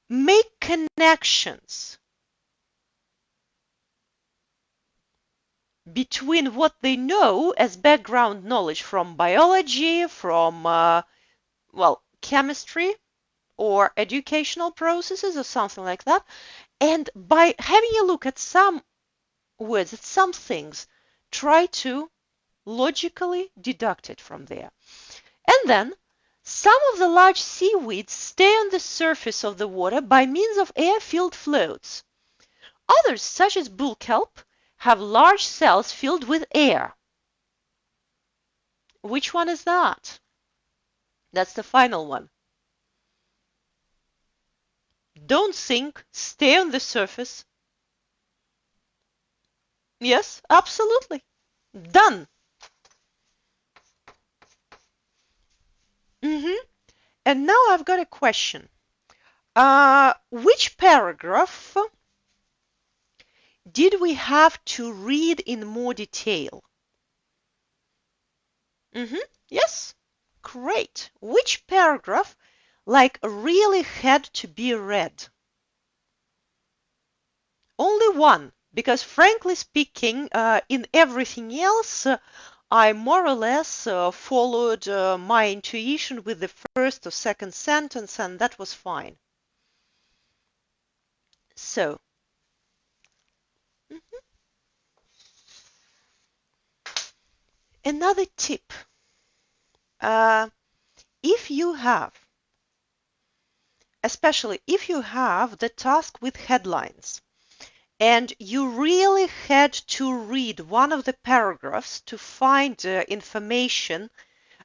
make connections between what they know as background knowledge from biology, from chemistry or educational processes or something like that. And by having a look at some words, at some things, try to logically deduct it from there. And then some of the large seaweeds stay on the surface of the water by means of air-filled floats. Others, such as bull kelp, have large cells filled with air. Which one is that? That's the final one. Don't sink, stay on the surface. Yes, absolutely. Done. And now I've got a question. Which paragraph did we have to read in more detail? Yes, great. Which paragraph really had to be read? Only one, because frankly speaking, in everything else, I more or less followed my intuition with the first or second sentence, and that was fine. So, another tip. If you have, especially if you have the task with headlines, and you really had to read one of the paragraphs to find information,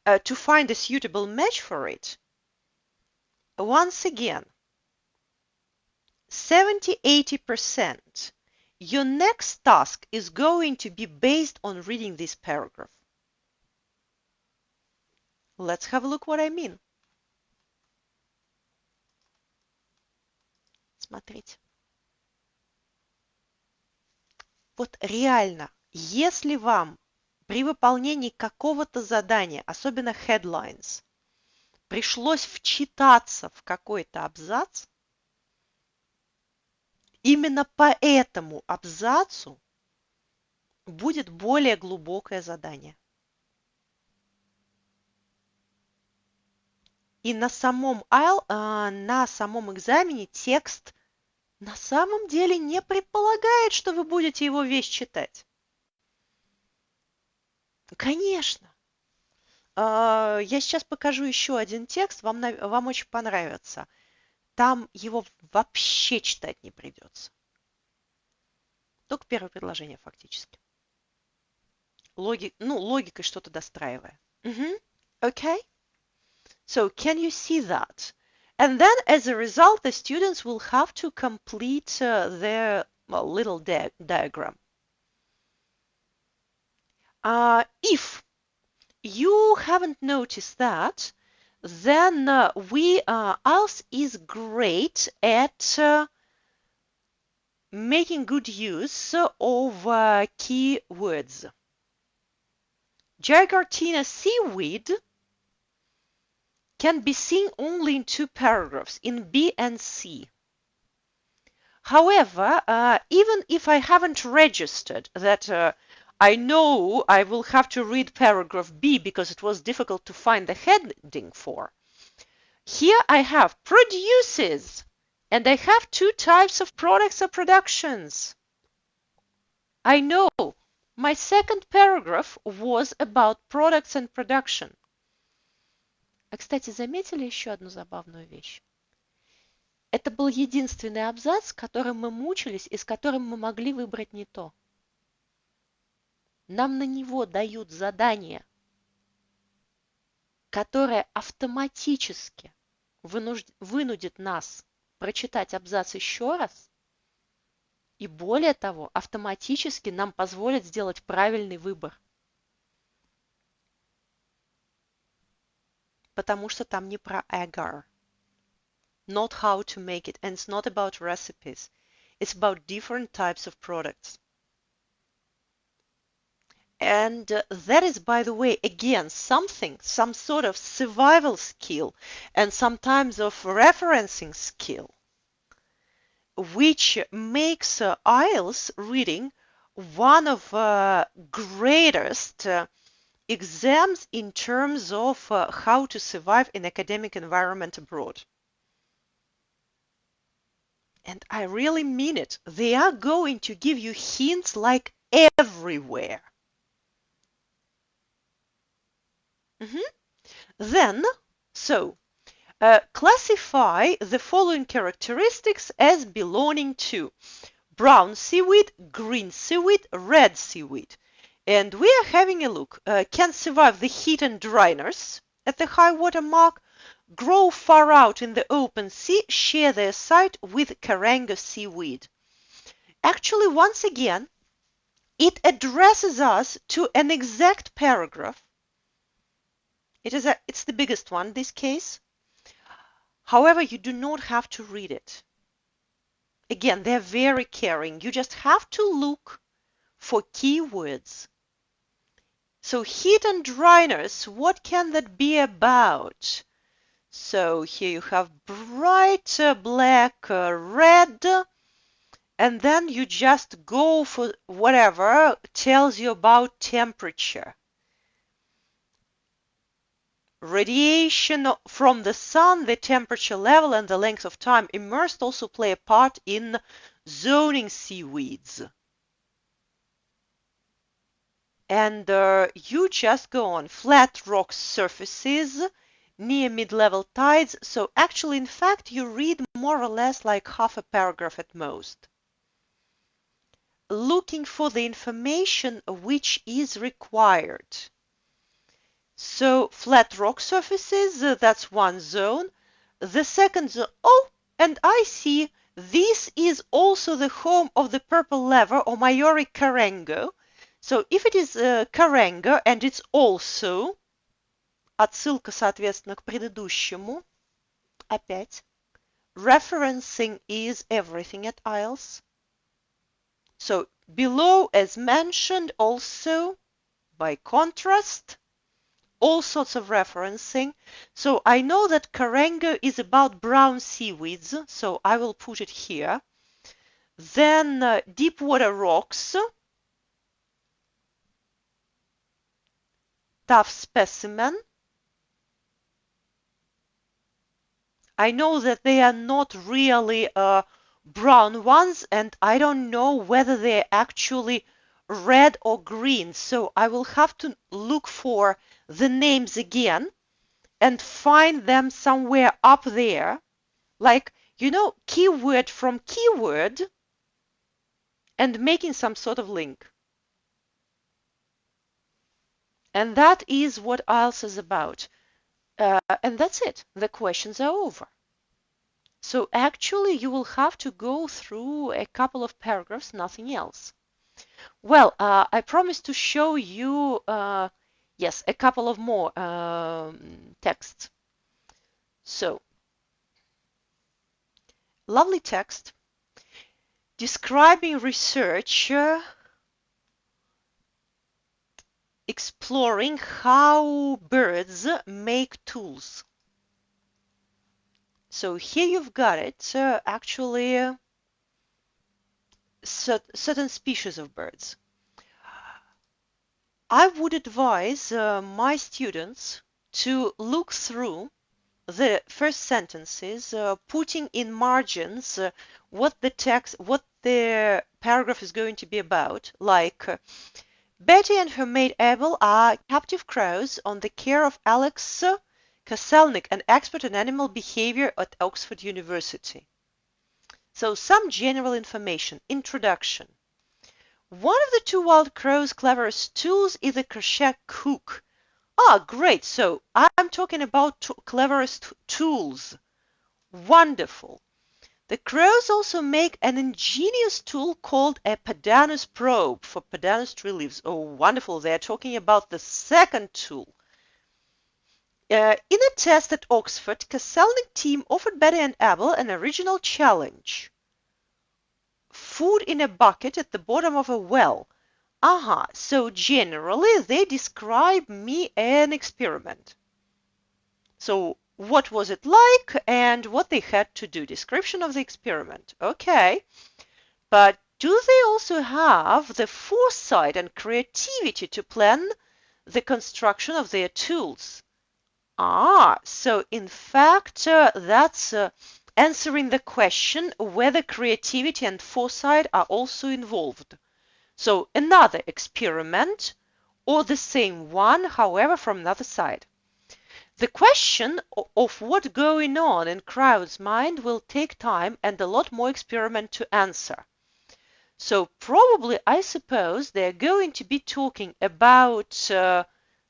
to find a suitable match for it, once again, 70–80%, your next task is going to be based on reading this paragraph. Let's have a look what I mean. Смотрите. Вот реально, если вам при выполнении какого-то задания, особенно headlines, пришлось вчитаться в какой-то абзац, именно по этому абзацу будет более глубокое задание. И на самом на самом экзамене текст на самом деле не предполагает, что вы будете его весь читать. Конечно. Я сейчас покажу еще один текст, вам очень понравится. Там его вообще читать не придется. Только первое предложение фактически. Логикой что-то достраивая. Okay. So can you see that? And then as a result, the students will have to complete their little diagram. If you haven't noticed that, then IELTS is great at making good use of keywords. Gigantina seaweed can be seen only in two paragraphs, in B and C. However, even if I haven't registered that I know I will have to read paragraph B because it was difficult to find the heading for, here I have produces, and I have two types of products or productions. I know my second paragraph was about products and production. А, кстати, заметили еще одну забавную вещь? Это был единственный абзац, с которым мы мучились и с которым мы могли выбрать не то. Нам на него дают задание, которое автоматически вынудит нас прочитать абзац еще раз, и более того, автоматически нам позволит сделать правильный выбор. Потому что там не про agar. Not how to make it, and it's not about recipes. It's about different types of products. And that is, by the way, again, some sort of survival skill and sometimes of referencing skill, which makes IELTS reading one of greatest exams in terms of how to survive in academic environment abroad. And I really mean it. They are going to give you hints like everywhere. Then, classify the following characteristics as belonging to brown seaweed, green seaweed, red seaweed. And we are having a look. Can survive the heat and dryness at the high water mark, grow far out in the open sea, share their site with Karango seaweed. Actually, once again, it addresses us to an exact paragraph. It's the biggest one in this case. However, you do not have to read it. Again, they're very caring. You just have to look for keywords. So heat and dryness, what can that be about? So here you have bright black, red, and then you just go for whatever tells you about temperature. Radiation from the sun, the temperature level, and the length of time immersed also play a part in zoning seaweeds. And you just go on flat rock surfaces near mid-level tides. So actually, in fact, you read more or less like half a paragraph at most. Looking for the information which is required. So flat rock surfaces, that's one zone. The second zone, and I see this is also the home of the purple lever or Maiori Karango. So if it is Karango and it's also, отсылка, соответственно, к предыдущему, опять, referencing is everything at IELTS. So below, as mentioned, also by contrast, all sorts of referencing. So I know that Karango is about brown seaweeds, so I will put it here. Then deep water rocks. tough specimen. I know that they are not really brown ones, and I don't know whether they're actually red or green. So I will have to look for the names again and find them somewhere up there. Like, keyword from keyword and making some sort of link. And that is what IELTS is about. And that's it. The questions are over. So actually, you will have to go through a couple of paragraphs, nothing else. Well, I promised to show you, yes, a couple of more texts. So, lovely text describing research exploring how birds make tools. So here you've got it, actually certain species of birds. I would advise my students to look through the first sentences, putting in margins what the paragraph is going to be about, like Betty and her mate Abel are captive crows on the care of Alex Kaselnik, an expert in animal behavior at Oxford University. So some general information. Introduction. One of the two wild crow's cleverest tools is a crochet hook. Ah, great. So I'm talking about cleverest tools. Wonderful. The crows also make an ingenious tool called a Padanus probe for Padanus tree leaves. Oh, wonderful. They're talking about the second tool. In a test at Oxford, Kaselnik team offered Betty and Abel an original challenge. Food in a bucket at the bottom of a well. So generally they describe me an experiment. So what was it like and what they had to do? Description of the experiment. Okay. But do they also have the foresight and creativity to plan the construction of their tools? So in fact, that's answering the question whether creativity and foresight are also involved. So another experiment or the same one, however, from another side. The question of what's going on in crowd's mind will take time and a lot more experiment to answer. So probably, I suppose, they're going to be talking about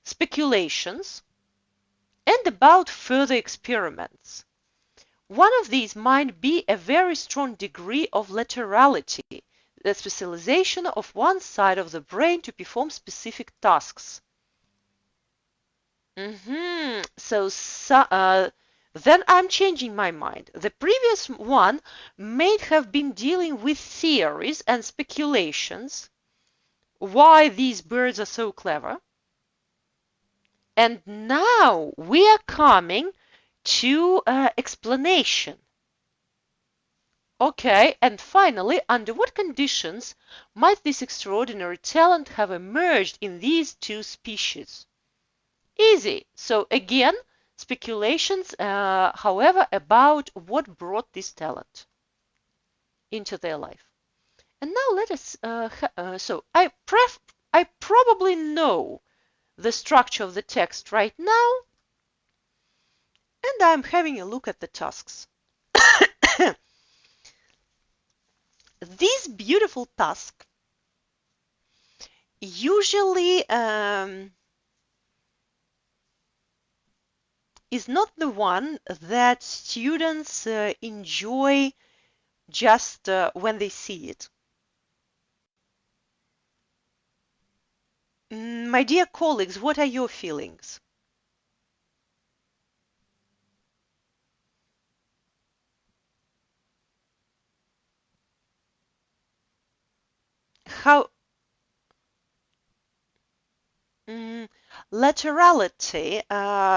speculations and about further experiments. One of these might be a very strong degree of laterality, the specialization of one side of the brain to perform specific tasks. Then I'm changing my mind. The previous one may have been dealing with theories and speculations, why these birds are so clever. And now we are coming to explanation. Okay, and finally, under what conditions might this extraordinary talent have emerged in these two species? Easy. So again, speculations, however, about what brought this talent into their life. And now let us, I probably know the structure of the text right now, and I'm having a look at the tasks. This beautiful task usually is not the one that students enjoy just when they see it. My dear colleagues, what are your feelings? How laterality,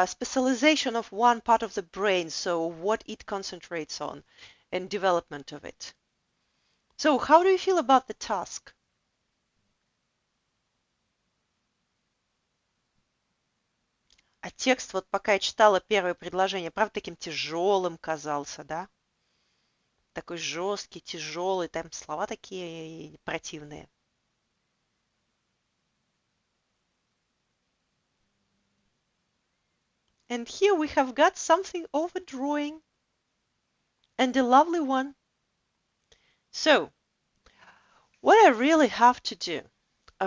specialization of one part of the brain, so what it concentrates on and development of it. So how do you feel about the task? А текст, вот пока я читала первое предложение, правда, таким тяжелым казался, да? Такой жесткий, тяжелый, там слова такие противные. And here we have got something of a drawing. And a lovely one. So, what I really have to do,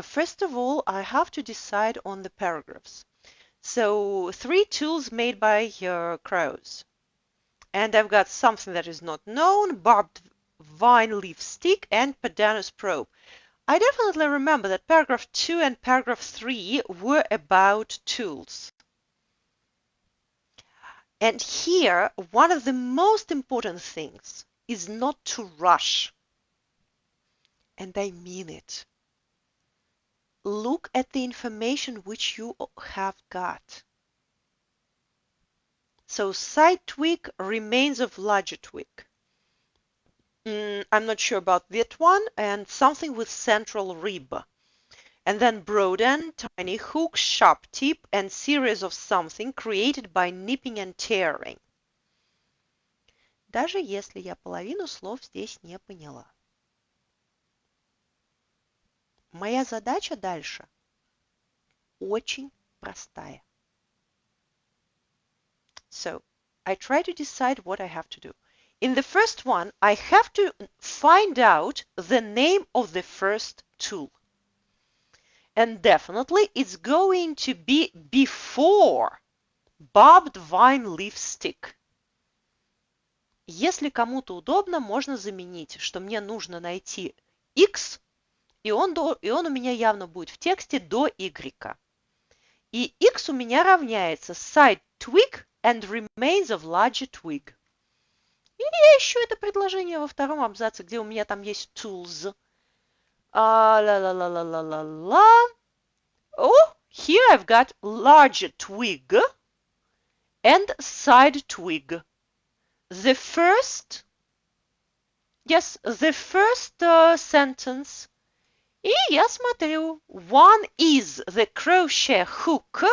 first of all, I have to decide on the paragraphs. So, 3 tools made by crows. And I've got something that is not known, barbed vine leaf stick, and Padanus probe. I definitely remember that paragraph 2 and paragraph 3 were about tools. And here, one of the most important things is not to rush. And I mean it. Look at the information which you have got. So side twig, remains of larger twig. I'm not sure about that one. And something with central rib. And then broad end, tiny hook, sharp tip, and series of something created by nipping and tearing. Даже если я половину слов здесь не поняла. Моя задача дальше очень простая. So, I try to decide what I have to do. In the first one, I have to find out the name of the first tool. And definitely it's going to be before barbed vine leaf stick. Если кому-то удобно, можно заменить, что мне нужно найти X, и он у меня явно будет в тексте до Y. И X у меня равняется side twig and remains of larger twig. Или я ищу это предложение во втором абзаце, где у меня там есть tools. Ла-ла-ла-ла-ла-ла-ла. Oh, here I've got larger twig and side twig. The first sentence. И я смотрю. One is the crochet hook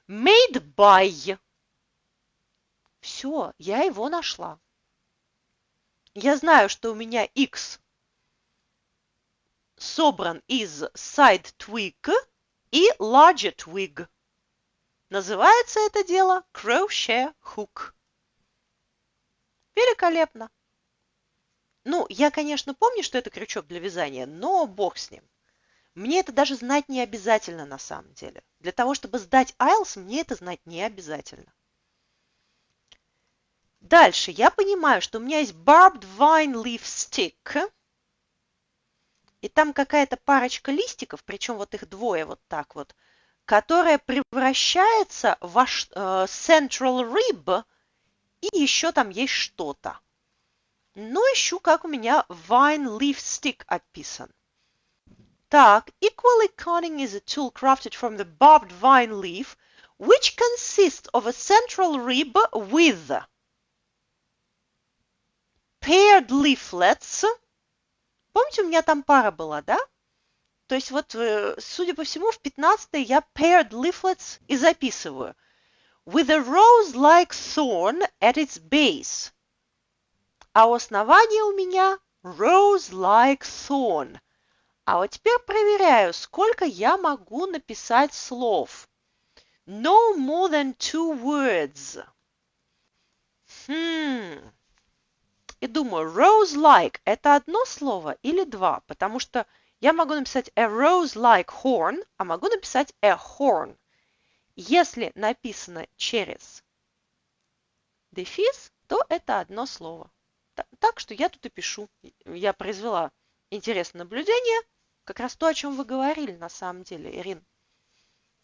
made by. Все, я его нашла. Я знаю, что у меня X собран из side twig и larger twig. Называется это дело crochet hook. Великолепно. Ну, я, конечно, помню, что это крючок для вязания, но бог с ним. Мне это даже знать не обязательно на самом деле. Для того, чтобы сдать Ielts, мне это знать не обязательно. Дальше я понимаю, что у меня есть barbed vine leaf stick. И там какая-то парочка листиков, причем вот их двое вот так вот, которая превращается в central rib, и еще там есть что-то. Но ищу, как у меня vine leaf stick описан. Так, equally cunning is a tool crafted from the barbed vine leaf, which consists of a central rib with paired leaflets. Помните, у меня там пара была, да? То есть вот, судя по всему, в 15-й я paired leaflets и записываю. With a rose-like thorn at its base. А у основания у меня rose-like thorn. А вот теперь проверяю, сколько я могу написать слов. No more than 2 words. И думаю, rose-like – это одно слово или два? Потому что я могу написать a rose-like horn, а могу написать a horn. Если написано через дефис, то это одно слово. Так что я тут и пишу. Я произвела интересное наблюдение. Как раз то, о чем вы говорили на самом деле, Ирин.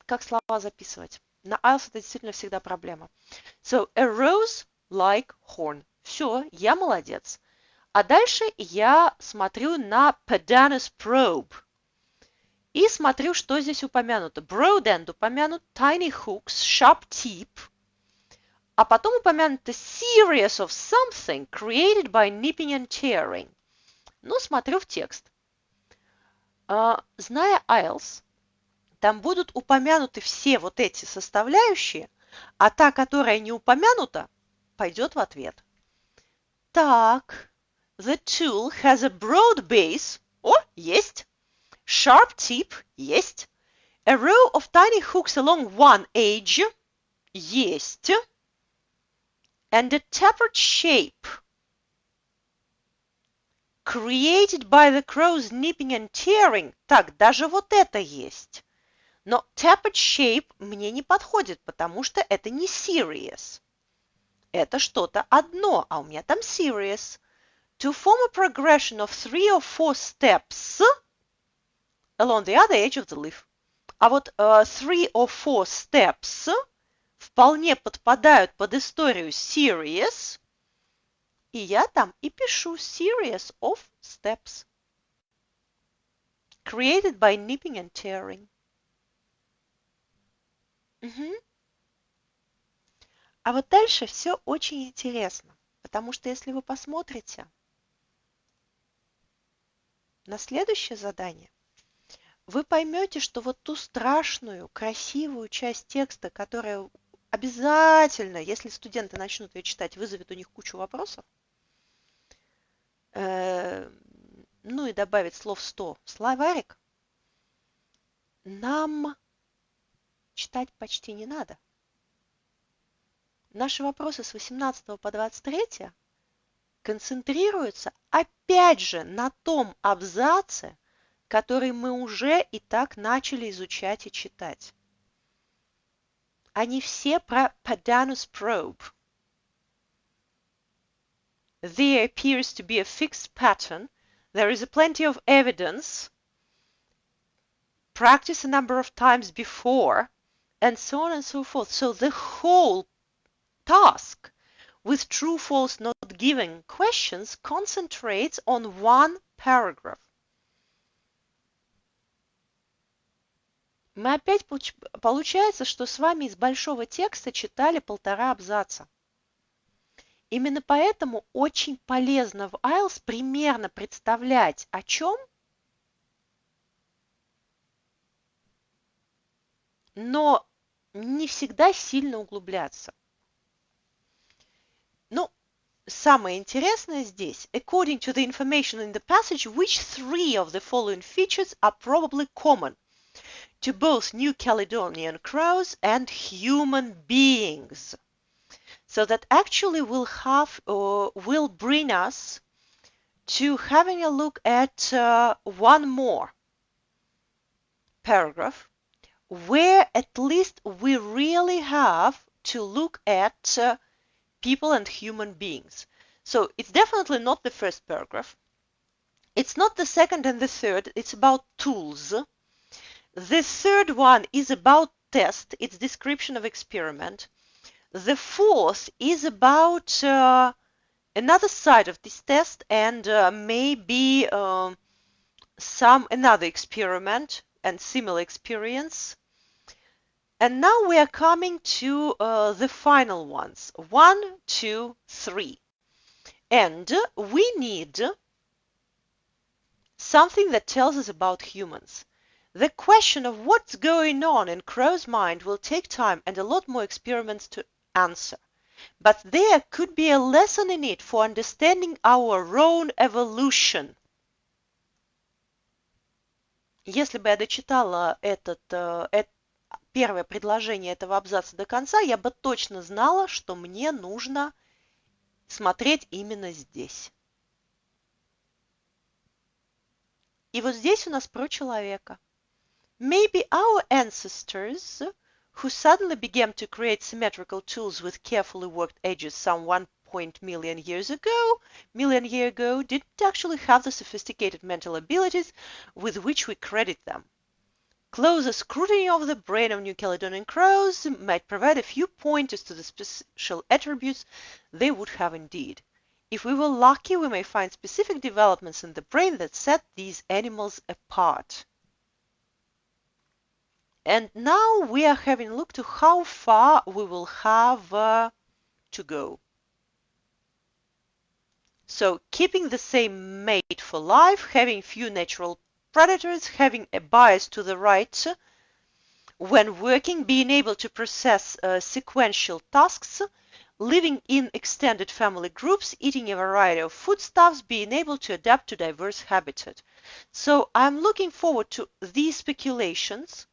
Как слова записывать. На IELTS это действительно всегда проблема. So, a rose-like horn. Все, я молодец. А дальше я смотрю на Padanus probe. И смотрю, что здесь упомянуто. Broad end упомянут, tiny hooks, sharp tip. А потом упомянуто series of something created by nipping and tearing. Ну, смотрю в текст. Зная IELTS, там будут упомянуты все вот эти составляющие, а та, которая не упомянута, пойдет в ответ. Так, the tool has a broad base. О, есть. Sharp tip. Есть. A row of tiny hooks along one edge. Есть. And a tapered shape created by the crow's nipping and tearing. Так, даже вот это есть. Но tapered shape мне не подходит, потому что это не serious. Это что-то одно, а у меня там serious. To form a progression of 3 or 4 steps along the other edge of the leaf. А вот 3 or 4 steps вполне подпадают под историю serious, и я там и пишу series of steps created by nipping and tearing. Угу. А вот дальше все очень интересно, потому что если вы посмотрите на следующее задание, вы поймете, что вот ту страшную, красивую часть текста, которая обязательно, если студенты начнут ее читать, вызовет у них кучу вопросов, ну и добавить слов 100 в словарик, нам читать почти не надо. Наши вопросы с 18 по 23 концентрируются опять же на том абзаце, который мы уже и так начали изучать и читать. Они все про Padanus probe. There appears to be a fixed pattern. There is a plenty of evidence. Practice a number of times before, and so on and so forth. So the whole task with true-false not given questions concentrates on one paragraph. Мы опять получается, что с вами из большого текста читали 1,5 абзаца. Именно поэтому очень полезно в Ielts примерно представлять, о чем, но не всегда сильно углубляться. Ну, самое интересное здесь, according to the information in the passage, which 3 of the following features are probably common to both New Caledonian crows and human beings? So that actually will bring us to having a look at one more paragraph where at least we really have to look at people and human beings. So it's definitely not the first paragraph. It's not the second and the third. It's about tools. The third one is about test. It's description of experiment. The fourth is about another side of this test and maybe another experiment and similar experience. And now we are coming to the final ones, 1, 2, 3. And we need something that tells us about humans. The question of what's going on in Crow's mind will take time and a lot more experiments to answer. But there could be a lesson in it for understanding our own evolution. Если бы я дочитала первое предложение этого абзаца до конца, я бы точно знала, что мне нужно смотреть именно здесь. И вот здесь у нас про человека. Maybe our ancestors, who suddenly began to create symmetrical tools with carefully worked edges some 1 million years ago, didn't actually have the sophisticated mental abilities with which we credit them. Closer scrutiny of the brain of New Caledonian crows might provide a few pointers to the special attributes they would have indeed. If we were lucky, we may find specific developments in the brain that set these animals apart. And now we are having a look to how far we will have to go. So keeping the same mate for life, having few natural predators, having a bias to the right, When working, being able to process sequential tasks, living in extended family groups, eating a variety of foodstuffs, being able to adapt to diverse habitat. So I'm looking forward to these speculations.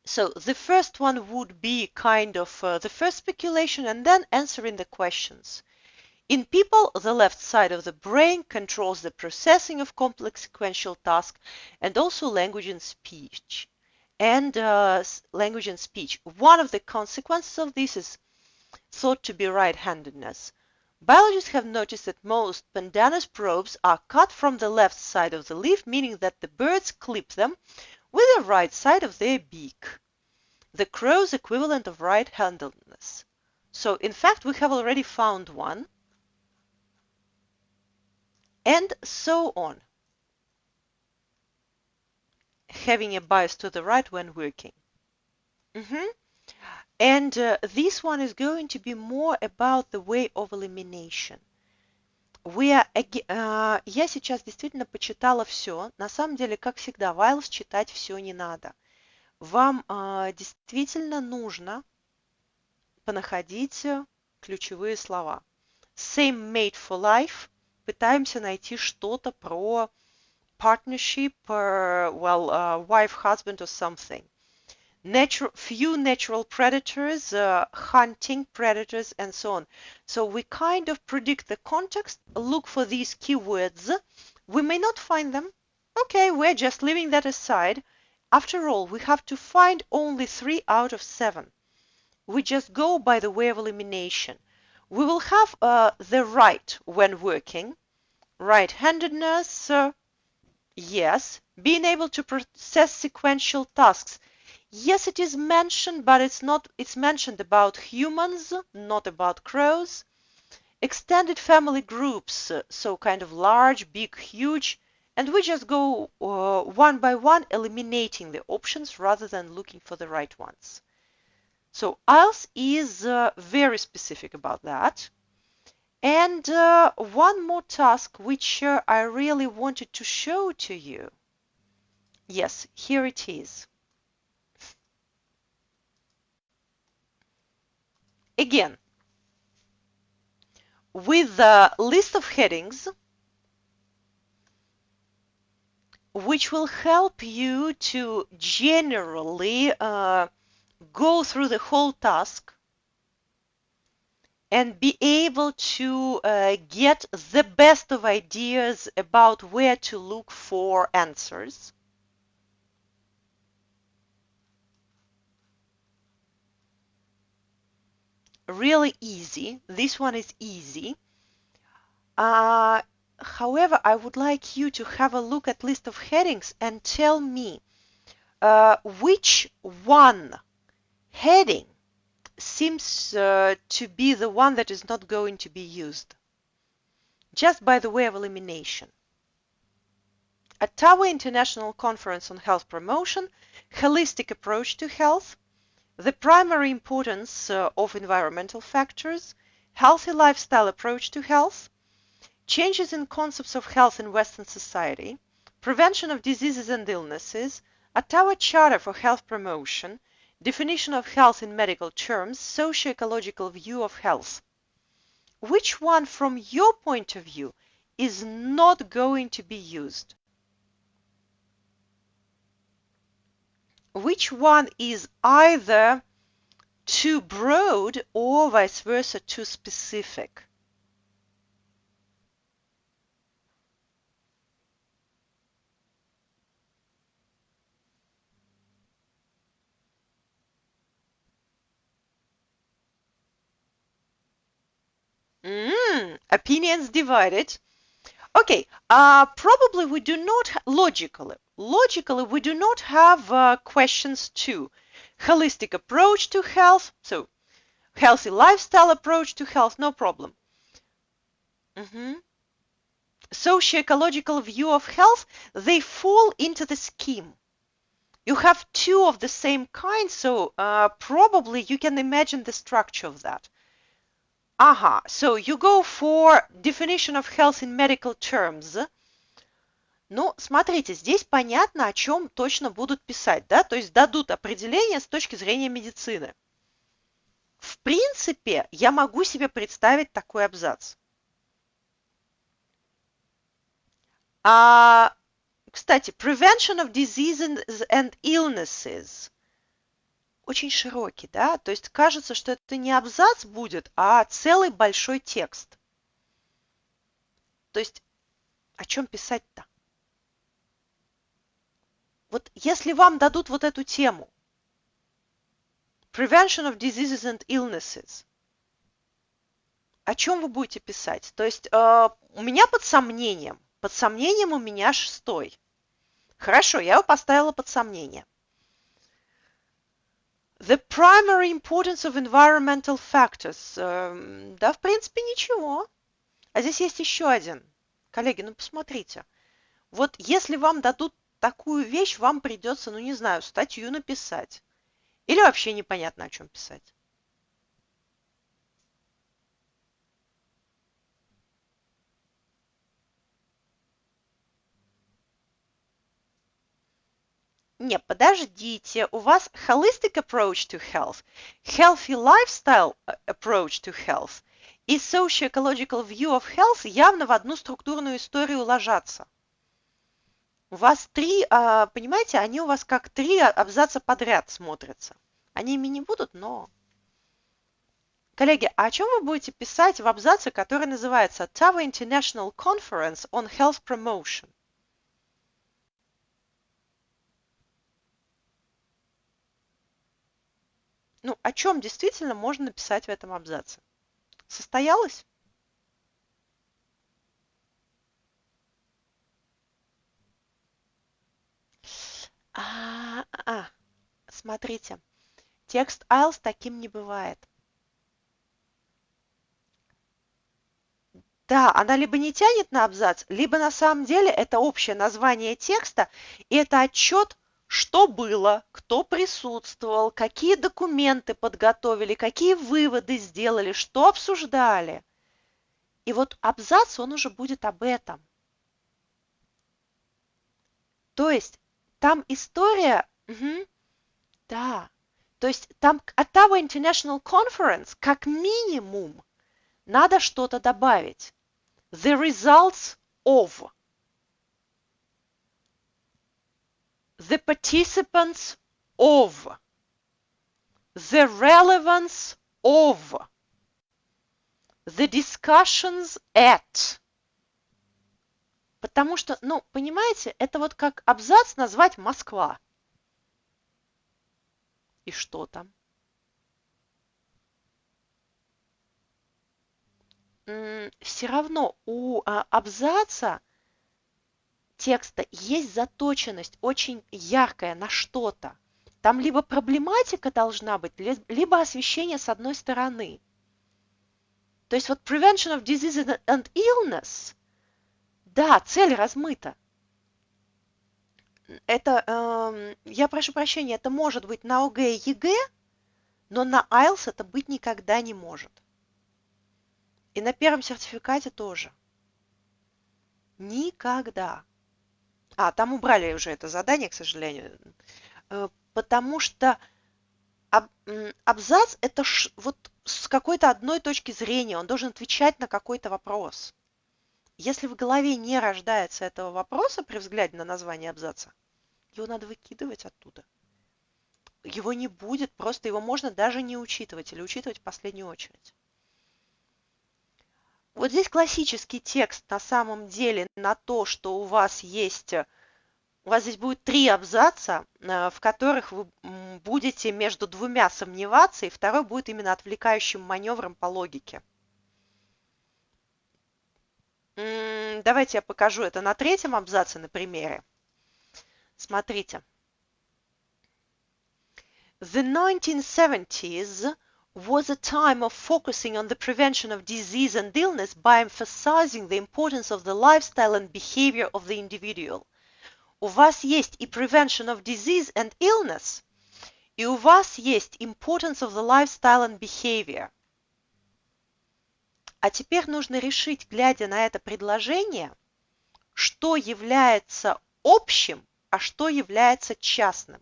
So the first one would be kind of the first speculation and then answering the questions. In people, the left side of the brain controls the processing of complex sequential tasks and also language and speech. Language and speech. One of the consequences of this is thought to be right-handedness. Biologists have noticed that most pandanus probes are cut from the left side of the leaf, meaning that the birds clip them with the right side of their beak, the crow's equivalent of right-handedness. So, in fact, we have already found one, and so on, having a bias to the right when working. And this one is going to be more about the way of elimination. Я сейчас действительно почитала все. На самом деле, как всегда, в Ielts читать все не надо. Вам действительно нужно понаходить ключевые слова. Same mate for life. Пытаемся найти что-то про partnership, wife, husband or something. Few natural predators, hunting predators, and so on. So we kind of predict the context, look for these keywords. We may not find them. Okay, we're just leaving that aside. After all, we have to find only 3 out of 7. We just go by the way of elimination. We will have the right when working, right-handedness, yes, being able to process sequential tasks. Yes, it is mentioned, but it's mentioned about humans, not about crows. Extended family groups, so kind of large, big, huge, and we just go one by one, eliminating the options rather than looking for the right ones. So Ielts is very specific about that. And one more task which I really wanted to show to you. Yes, here it is. Again, with a list of headings which will help you to generally go through the whole task and be able to get the best of ideas about where to look for answers. Really easy. This one is easy. However, I would like you to have a look at list of headings and tell me which one heading seems to be the one that is not going to be used, just by the way of elimination. Ottawa International Conference on Health Promotion, Holistic Approach to Health, the primary importance of environmental factors, healthy lifestyle approach to health, changes in concepts of health in Western society, prevention of diseases and illnesses, Ottawa Charter for Health Promotion, definition of health in medical terms, socio-ecological view of health. Which one, from your point of view, is not going to be used? Which one is either too broad or vice versa too specific? Opinions divided. Okay, probably we do not, logically, we do not have questions 2. Holistic approach to health, so healthy lifestyle approach to health, no problem. Socio-ecological view of health, they fall into the scheme. You have 2 of the same kind, so probably you can imagine the structure of that. So you go for definition of health in medical terms. Ну, смотрите, здесь понятно, о чем точно будут писать, да, то есть дадут определение с точки зрения медицины. В принципе, я могу себе представить такой абзац. А, кстати, prevention of diseases and illnesses очень широкий, да, то есть кажется, что это не абзац будет, а целый большой текст. То есть о чем писать-то? Вот если вам дадут вот эту тему, prevention of diseases and illnesses, о чем вы будете писать? То есть у меня под сомнением у меня 6. Хорошо, я его поставила под сомнение. The primary importance of environmental factors. Да, в принципе, ничего. А здесь есть еще один. Коллеги, ну посмотрите. Вот если вам дадут такую вещь, вам придется, ну не знаю, статью написать. Или вообще непонятно, о чем писать. Не, подождите, у вас holistic approach to health, healthy lifestyle approach to health и socio-ecological view of health явно в одну структурную историю ложатся. У вас 3, понимаете, они у вас как 3 абзаца подряд смотрятся. Они ими не будут, но... Коллеги, а о чем вы будете писать в абзаце, который называется Ottawa International Conference on Health Promotion? Ну, о чем действительно можно написать в этом абзаце? Состоялось? Смотрите, текст Ielts таким не бывает. Да, она либо не тянет на абзац, либо на самом деле это общее название текста, и это отчет, что было, кто присутствовал, какие документы подготовили, какие выводы сделали, что обсуждали. И вот абзац, он уже будет об этом. То есть там история... да. То есть там Ottawa International Conference как минимум надо что-то добавить. The results of. The participants of. The relevance of. The discussions at. Потому что, ну, понимаете, это вот как абзац назвать Москва. И что там? Все равно у абзаца текста есть заточенность очень яркая на что-то. Там либо проблематика должна быть, либо освещение с одной стороны. То есть вот prevention of disease and illness, да, цель размыта. Это, я прошу прощения, это может быть на ОГЭ и ЕГЭ, но на IELTS это быть никогда не может. И на первом сертификате тоже. Никогда. Там убрали уже это задание, к сожалению. Потому что абзац это вот с какой-то одной точки зрения. Он должен отвечать на какой-то вопрос. Если в голове не рождается этого вопроса при взгляде на название абзаца, его надо выкидывать оттуда. Его не будет, просто его можно даже не учитывать или учитывать в последнюю очередь. Вот здесь классический текст на самом деле на то, что у вас есть, у вас здесь будет 3 абзаца, в которых вы будете между двумя сомневаться, и второй будет именно отвлекающим маневром по логике. Давайте я покажу это на 3-м абзаце на примере. Смотрите. The 1970s was a time of focusing on the prevention of disease and illness by emphasizing the importance of the lifestyle and behavior of the individual. У вас есть и prevention of disease and illness, и у вас есть importance of the lifestyle and behavior. А теперь нужно решить, глядя на это предложение, что является общим, а что является частным.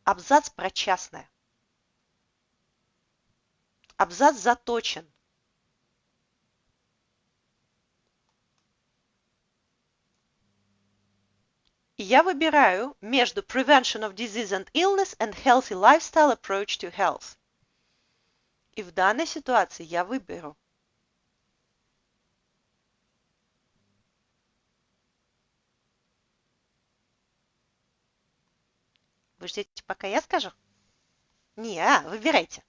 Абзац про частное. Абзац заточен. И я выбираю между prevention of disease and illness and healthy lifestyle approach to health. И в данной ситуации я выберу. Вы ждете, пока я скажу? Не, выбирайте.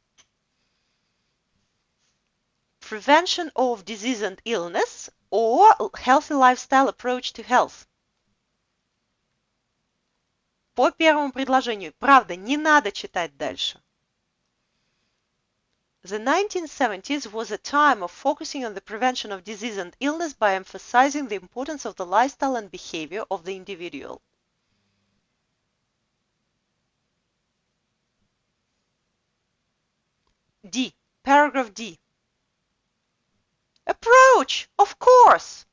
Prevention of disease and illness or healthy lifestyle approach to health. По первому предложению. Правда, не надо читать дальше. The 1970s was a time of focusing on the prevention of disease and illness by emphasizing the importance of the lifestyle and behavior of the individual. D. Paragraph D. Approach, of course.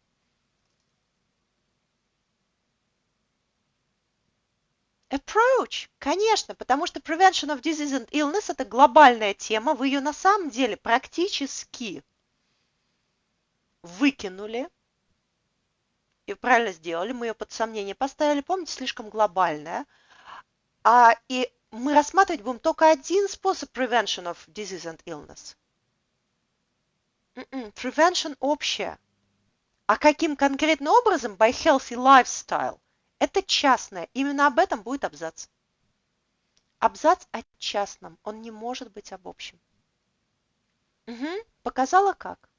Approach, конечно, потому что prevention of disease and illness – это глобальная тема, вы ее на самом деле практически выкинули, и правильно сделали, мы ее под сомнение поставили, помните, слишком глобальная, и мы рассматривать будем только один способ prevention of disease and illness. Prevention общее. А каким конкретным образом? By healthy lifestyle. Это частное. Именно об этом будет абзац. Абзац о частном. Он не может быть об общем. Показала как.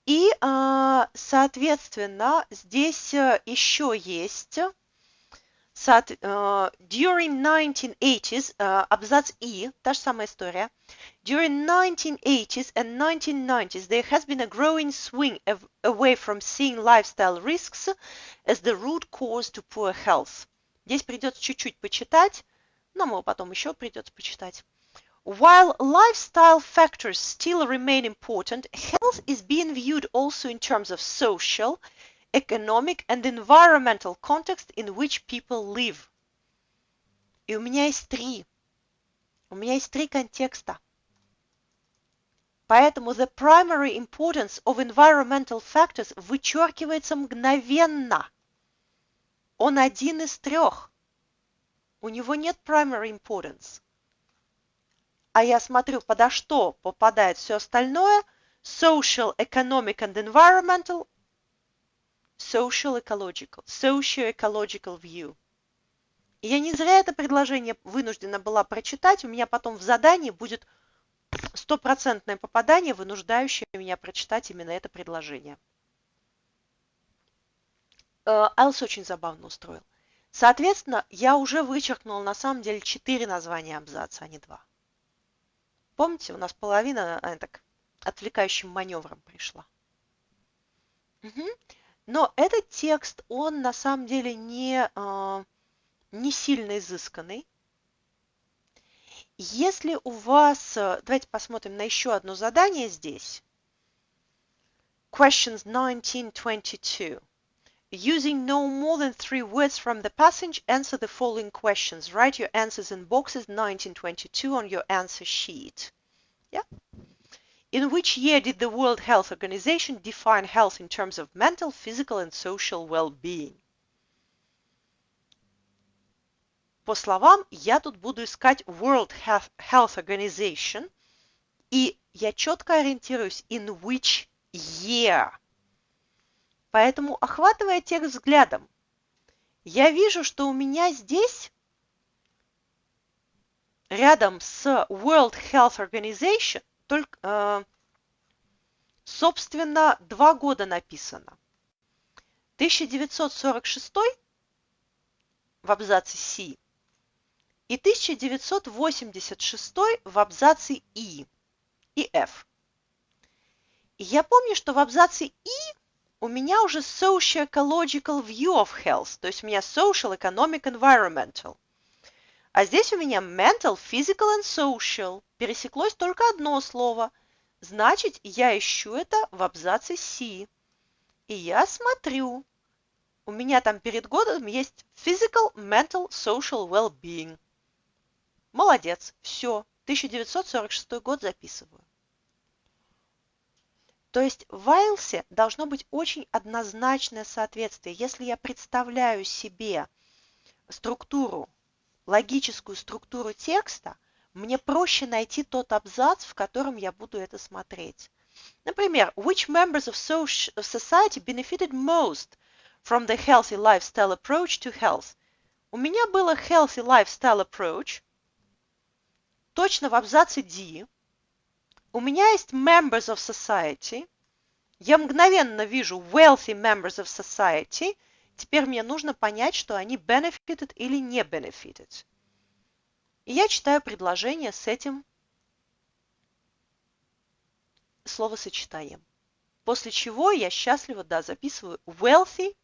И, соответственно, здесь еще есть during 1980s, абзац И, та же самая история. During 1980s and 1990s, there has been a growing swing away from seeing lifestyle risks as the root cause to poor health. Здесь придется чуть-чуть почитать, но мы потом еще придется почитать. While lifestyle factors still remain important, health is being viewed also in terms of social, economic and environmental context in which people live. И у меня есть три. У меня есть три контекста. Поэтому the primary importance of environmental factors вычеркивается мгновенно. Он один из трех. У него нет primary importance. А я смотрю, подо что попадает все остальное. Social, economic and environmental. Socio-ecological view. И я не зря это предложение вынуждена была прочитать. У меня потом в задании будет стопроцентное попадание, вынуждающее меня прочитать именно это предложение. Ielts очень забавно устроил. Соответственно, я уже вычеркнула на самом деле 4 названия абзаца, а не 2. Помните, у нас половина так, отвлекающим маневром пришла. Но этот текст, он на самом деле не сильно изысканный. Если у вас... Давайте посмотрим на еще одно задание здесь. Questions 1922. Using no more than 3 words from the passage, answer the following questions. Write your answers in boxes 1922 on your answer sheet. Yeah? In which year did the World Health Organization define health in terms of mental, physical and social well-being? По словам, я тут буду искать World Health Organization, и я четко ориентируюсь in which year. Поэтому, охватывая текст взглядом, я вижу, что у меня здесь рядом с World Health Organization только, собственно, 2 года написано. 1946 в абзаце C и 1986 в абзаце И и F. И я помню, что в абзаце И у меня уже socio-ecological view of health, то есть у меня social, economic, environmental. А здесь у меня mental, physical and social. Пересеклось только одно слово. Значит, я ищу это в абзаце C. И я смотрю, У меня там перед годом есть physical, mental, social well-being. Молодец, все, 1946 год записываю. То есть в Ielts должно быть очень однозначное соответствие. Если я представляю себе структуру, логическую структуру текста, мне проще найти тот абзац, в котором я буду это смотреть. Например, which members of society benefited most from the healthy lifestyle approach to health? У меня было healthy lifestyle approach, точно в абзаце D. У меня есть members of society. Я мгновенно вижу wealthy members of society. Теперь мне нужно понять, что они benefited или не benefited. И я читаю предложение с этим словосочетанием. После чего я счастливо, записываю wealthy.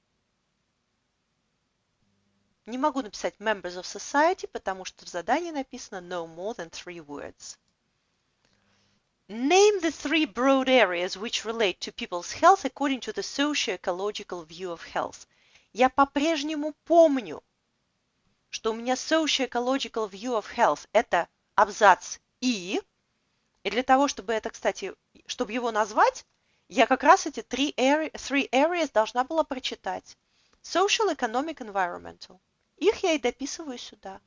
Не могу написать members of society, потому что в задании написано no more than 3 words. Name the 3 broad areas which relate to people's health according to the socio-ecological view of health. Я по-прежнему помню, что у меня socio-ecological view of health – это абзац И для того, чтобы это, кстати, чтобы его назвать, я как раз эти 3 areas должна была прочитать. Social, economic, environmental. Их я и дописываю сюда.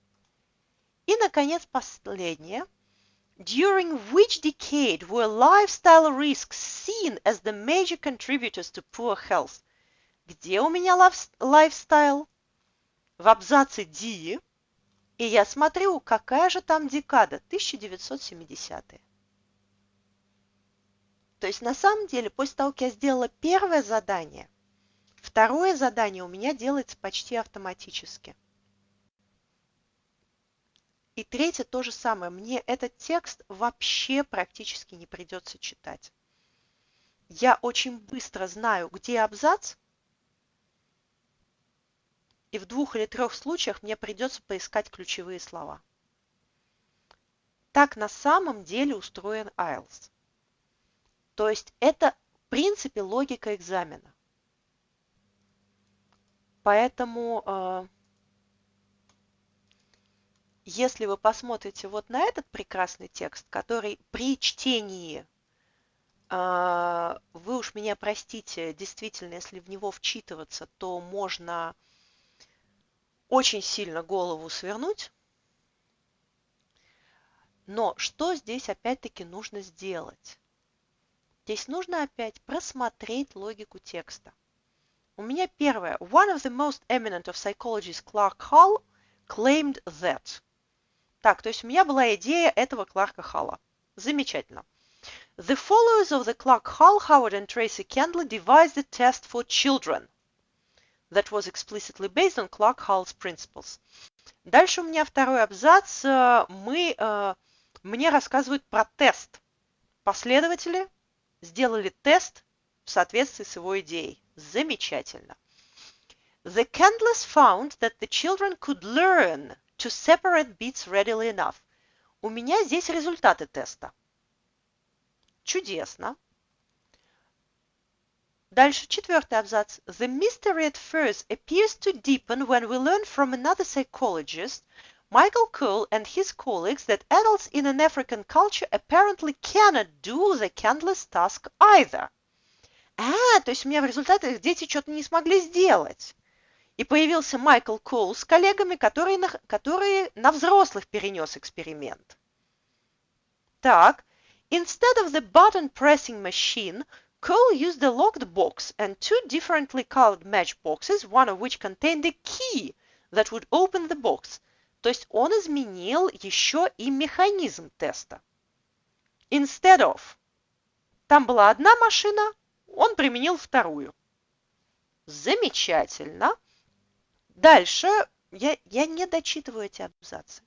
И, наконец, последнее. During which decade were lifestyle risks seen as the major contributors to poor health? Где у меня lifestyle? В абзаце D. И я смотрю, какая же там декада? 1970-е. То есть, на самом деле, после того, как я сделала первое задание, второе задание у меня делается почти автоматически. И третье то же самое. Мне этот текст вообще практически не придется читать. Я очень быстро знаю, где абзац, и в 2 или 3 случаях мне придется поискать ключевые слова. Так на самом деле устроен Ielts. То есть это, в принципе, логика экзамена. Поэтому, если вы посмотрите вот на этот прекрасный текст, который при чтении, вы уж меня простите, действительно, если в него вчитываться, то можно очень сильно голову свернуть. Но что здесь опять-таки нужно сделать? Здесь нужно опять просмотреть логику текста. У меня первое. One of the most eminent of psychologists, Clark Hall, claimed that. Так, то есть у меня была идея этого Кларка Халла. Замечательно. The followers of the Clark Hall, Howard and Tracy Kendall devised a test for children that was explicitly based on Clark Hall's principles. Дальше у меня второй абзац. Мне рассказывают про тест. Последователи сделали тест в соответствии с его идеей. Замечательно. The Kendalls found that the children could learn to separate bits readily enough. У меня здесь результаты теста. Чудесно. Дальше четвертый абзац. The mystery at first appears to deepen when we learn from another psychologist, Michael Cole and his colleagues, that adults in an African culture apparently cannot do the Kendalls task either. То есть у меня в результате дети что-то не смогли сделать. И появился Майкл Коул с коллегами, которые на взрослых перенес эксперимент. Так, instead of the button pressing machine, Cole used a locked box and 2 differently colored matchboxes, one of which contained a key that would open the box. То есть он изменил еще и механизм теста. Instead of. Там была одна машина, он применил вторую. Замечательно. Дальше я не дочитываю эти абзацы.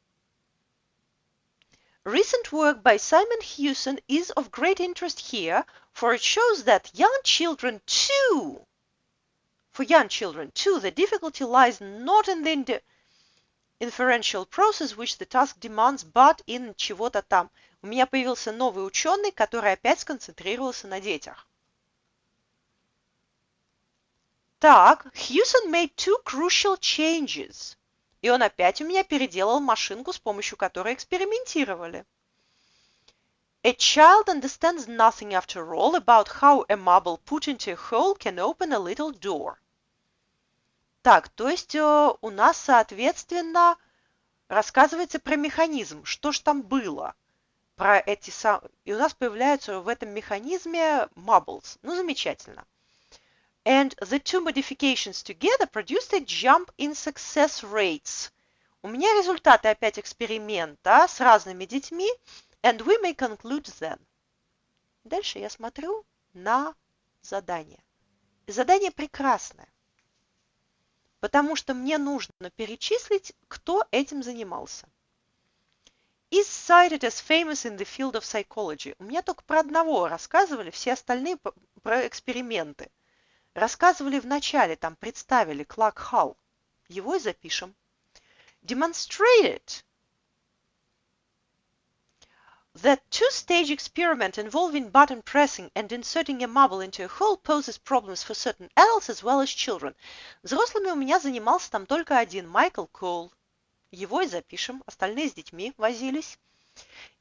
Recent work by Simon Hewson is of great interest here, for it shows that for young children too, the difficulty lies not in the inferential process which the task demands, but in чего-то там. У меня появился новый ученый, который опять сконцентрировался на детях. Так, Hewson made two crucial changes. И он опять у меня переделал машинку, с помощью которой экспериментировали. A child understands nothing after all about how a marble put into a hole can open a little door. Так, то есть у нас, соответственно, рассказывается про механизм, что ж там было. Про эти И у нас появляются в этом механизме marbles. Ну, замечательно. And the two modifications together produced a jump in success rates. У меня результаты опять эксперимента с разными детьми. And we may conclude then. Дальше я смотрю на задание. И задание прекрасное. Потому что мне нужно перечислить, кто этим занимался. Is cited as famous in the field of psychology. У меня только про одного рассказывали, все остальные про эксперименты. Рассказывали в начале, там представили Кларк Халл. Его и запишем. Demonstrated that two-stage experiment involving button pressing and inserting a marble into a hole poses problems for certain adults as well as children. Взрослыми у меня занимался там только один, Майкл Коул. Его и запишем, остальные с детьми возились.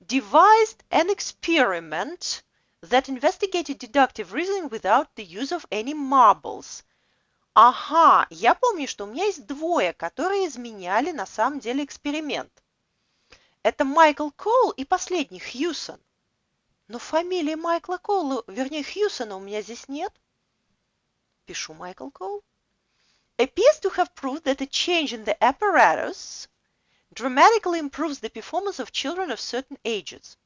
Devised an experiment that investigated deductive reasoning without the use of any marbles. Ага, я помню, что у меня есть двое, которые изменяли на самом деле эксперимент. Это Майкл Коул и последний, Хьюсон. Но фамилии Майкла Коула, вернее Хьюсона у меня здесь нет. Пишу Майкл Коул. Appears to have proved that a change in the apparatus dramatically improves the performance of children of certain ages.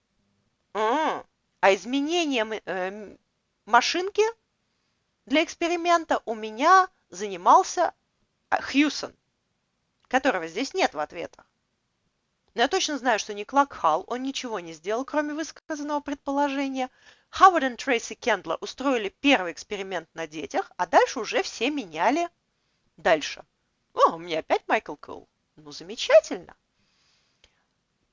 А изменением машинки для эксперимента у меня занимался Хьюсон, которого здесь нет в ответах. Но я точно знаю, что не Кларк Халл, он ничего не сделал, кроме высказанного предположения. Ховард и Трейси Кендлер устроили первый эксперимент на детях, а дальше уже все меняли дальше. О, у меня опять Майкл Коул. Ну, замечательно.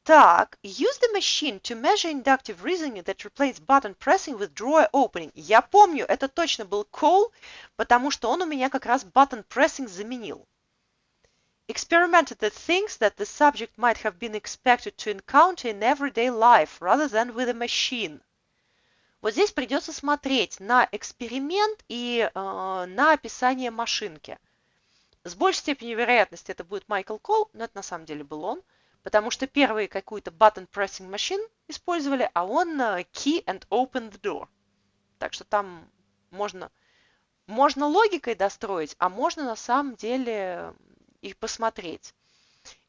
Так, use the machine to measure inductive reasoning that replaced button pressing with drawer opening. Я помню, это точно был Коул, потому что он у меня как раз button pressing заменил. Experimented with things that the subject might have been expected to encounter in everyday life rather than with a machine. Вот здесь придется смотреть на эксперимент и на описание машинки. С большей степенью вероятности это будет Майкл Коул, но это на самом деле был он, потому что первые какую-то button pressing machine использовали, а он key and open the door. Так что там можно логикой достроить, а можно на самом деле и посмотреть.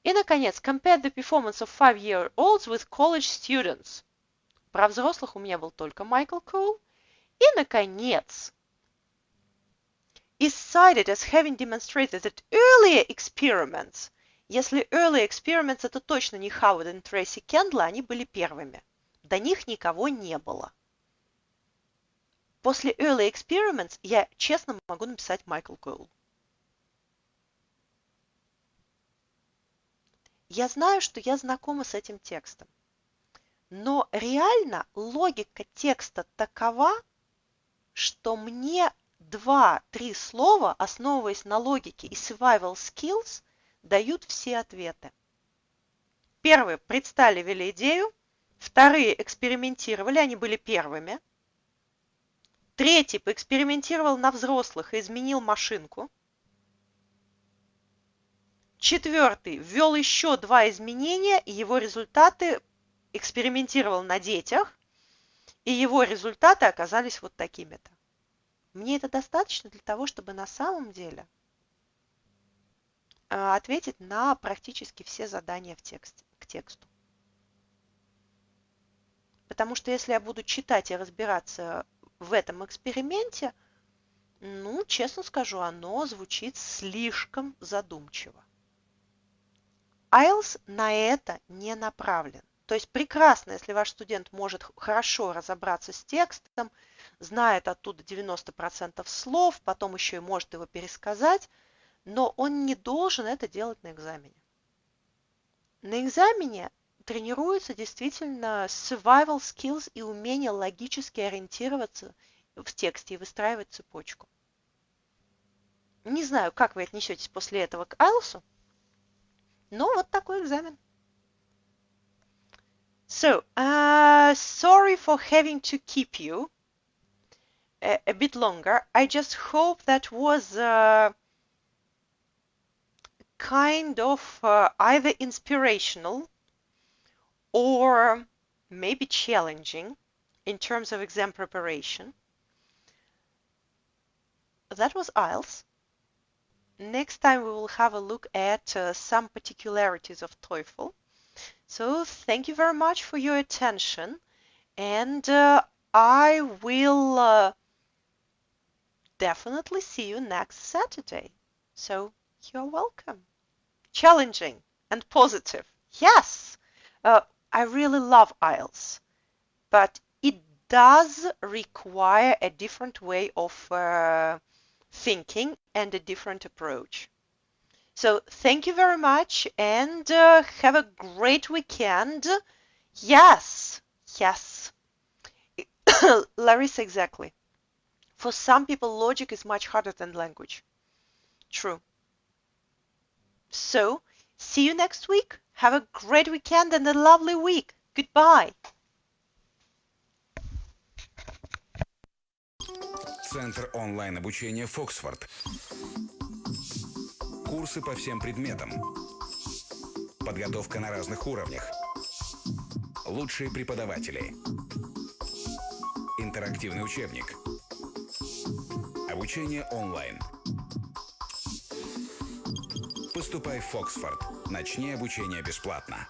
И, наконец, compare the performance of 5-year-olds with college students. Про взрослых у меня был только Майкл Коул. И, наконец, is cited as having demonstrated that earlier experiments, если early experiments это точно не Ховард и Трейси Кендлер, они были первыми. До них никого не было. После early experiments я честно могу написать Майкл Коул. Я знаю, что я знакома с этим текстом, но реально логика текста такова, что мне 2-3 слова, основываясь на логике и survival skills, дают все ответы. Первые представили идею, вторые экспериментировали, они были первыми. Третий поэкспериментировал на взрослых и изменил машинку. Четвертый ввел еще 2 изменения, и его результаты экспериментировал на детях, и его результаты оказались вот такими-то. Мне это достаточно для того, чтобы на самом деле ответить на практически все задания к тексту. Потому что если я буду читать и разбираться в этом эксперименте, ну, честно скажу, оно звучит слишком задумчиво. Ielts на это не направлен. То есть прекрасно, если ваш студент может хорошо разобраться с текстом, знает оттуда 90% слов, потом еще и может его пересказать, но он не должен это делать на экзамене. На экзамене тренируются действительно survival skills и умение логически ориентироваться в тексте и выстраивать цепочку. Не знаю, как вы отнесетесь после этого к IELTS, но вот такой экзамен. So, sorry for having to keep you a bit longer. I just hope that was kind of either inspirational or maybe challenging in terms of exam preparation. That was IELTS. Next time we will have a look at some particularities of TOEFL. So thank you very much for your attention, and I will definitely see you next Saturday. So you're welcome. Challenging and positive. Yes, I really love IELTS, but it does require a different way of thinking and a different approach. So thank you very much and have a great weekend. Yes, yes. Larissa, exactly. For some people, logic is much harder than language. True. So, see you next week. Have a great weekend and a lovely week. Goodbye. Центр онлайн-обучения «Фоксфорд». Курсы по всем предметам. Подготовка на разных уровнях. Лучшие преподаватели. Интерактивный учебник. Обучение онлайн. Поступай в Фоксфорд. Начни обучение бесплатно.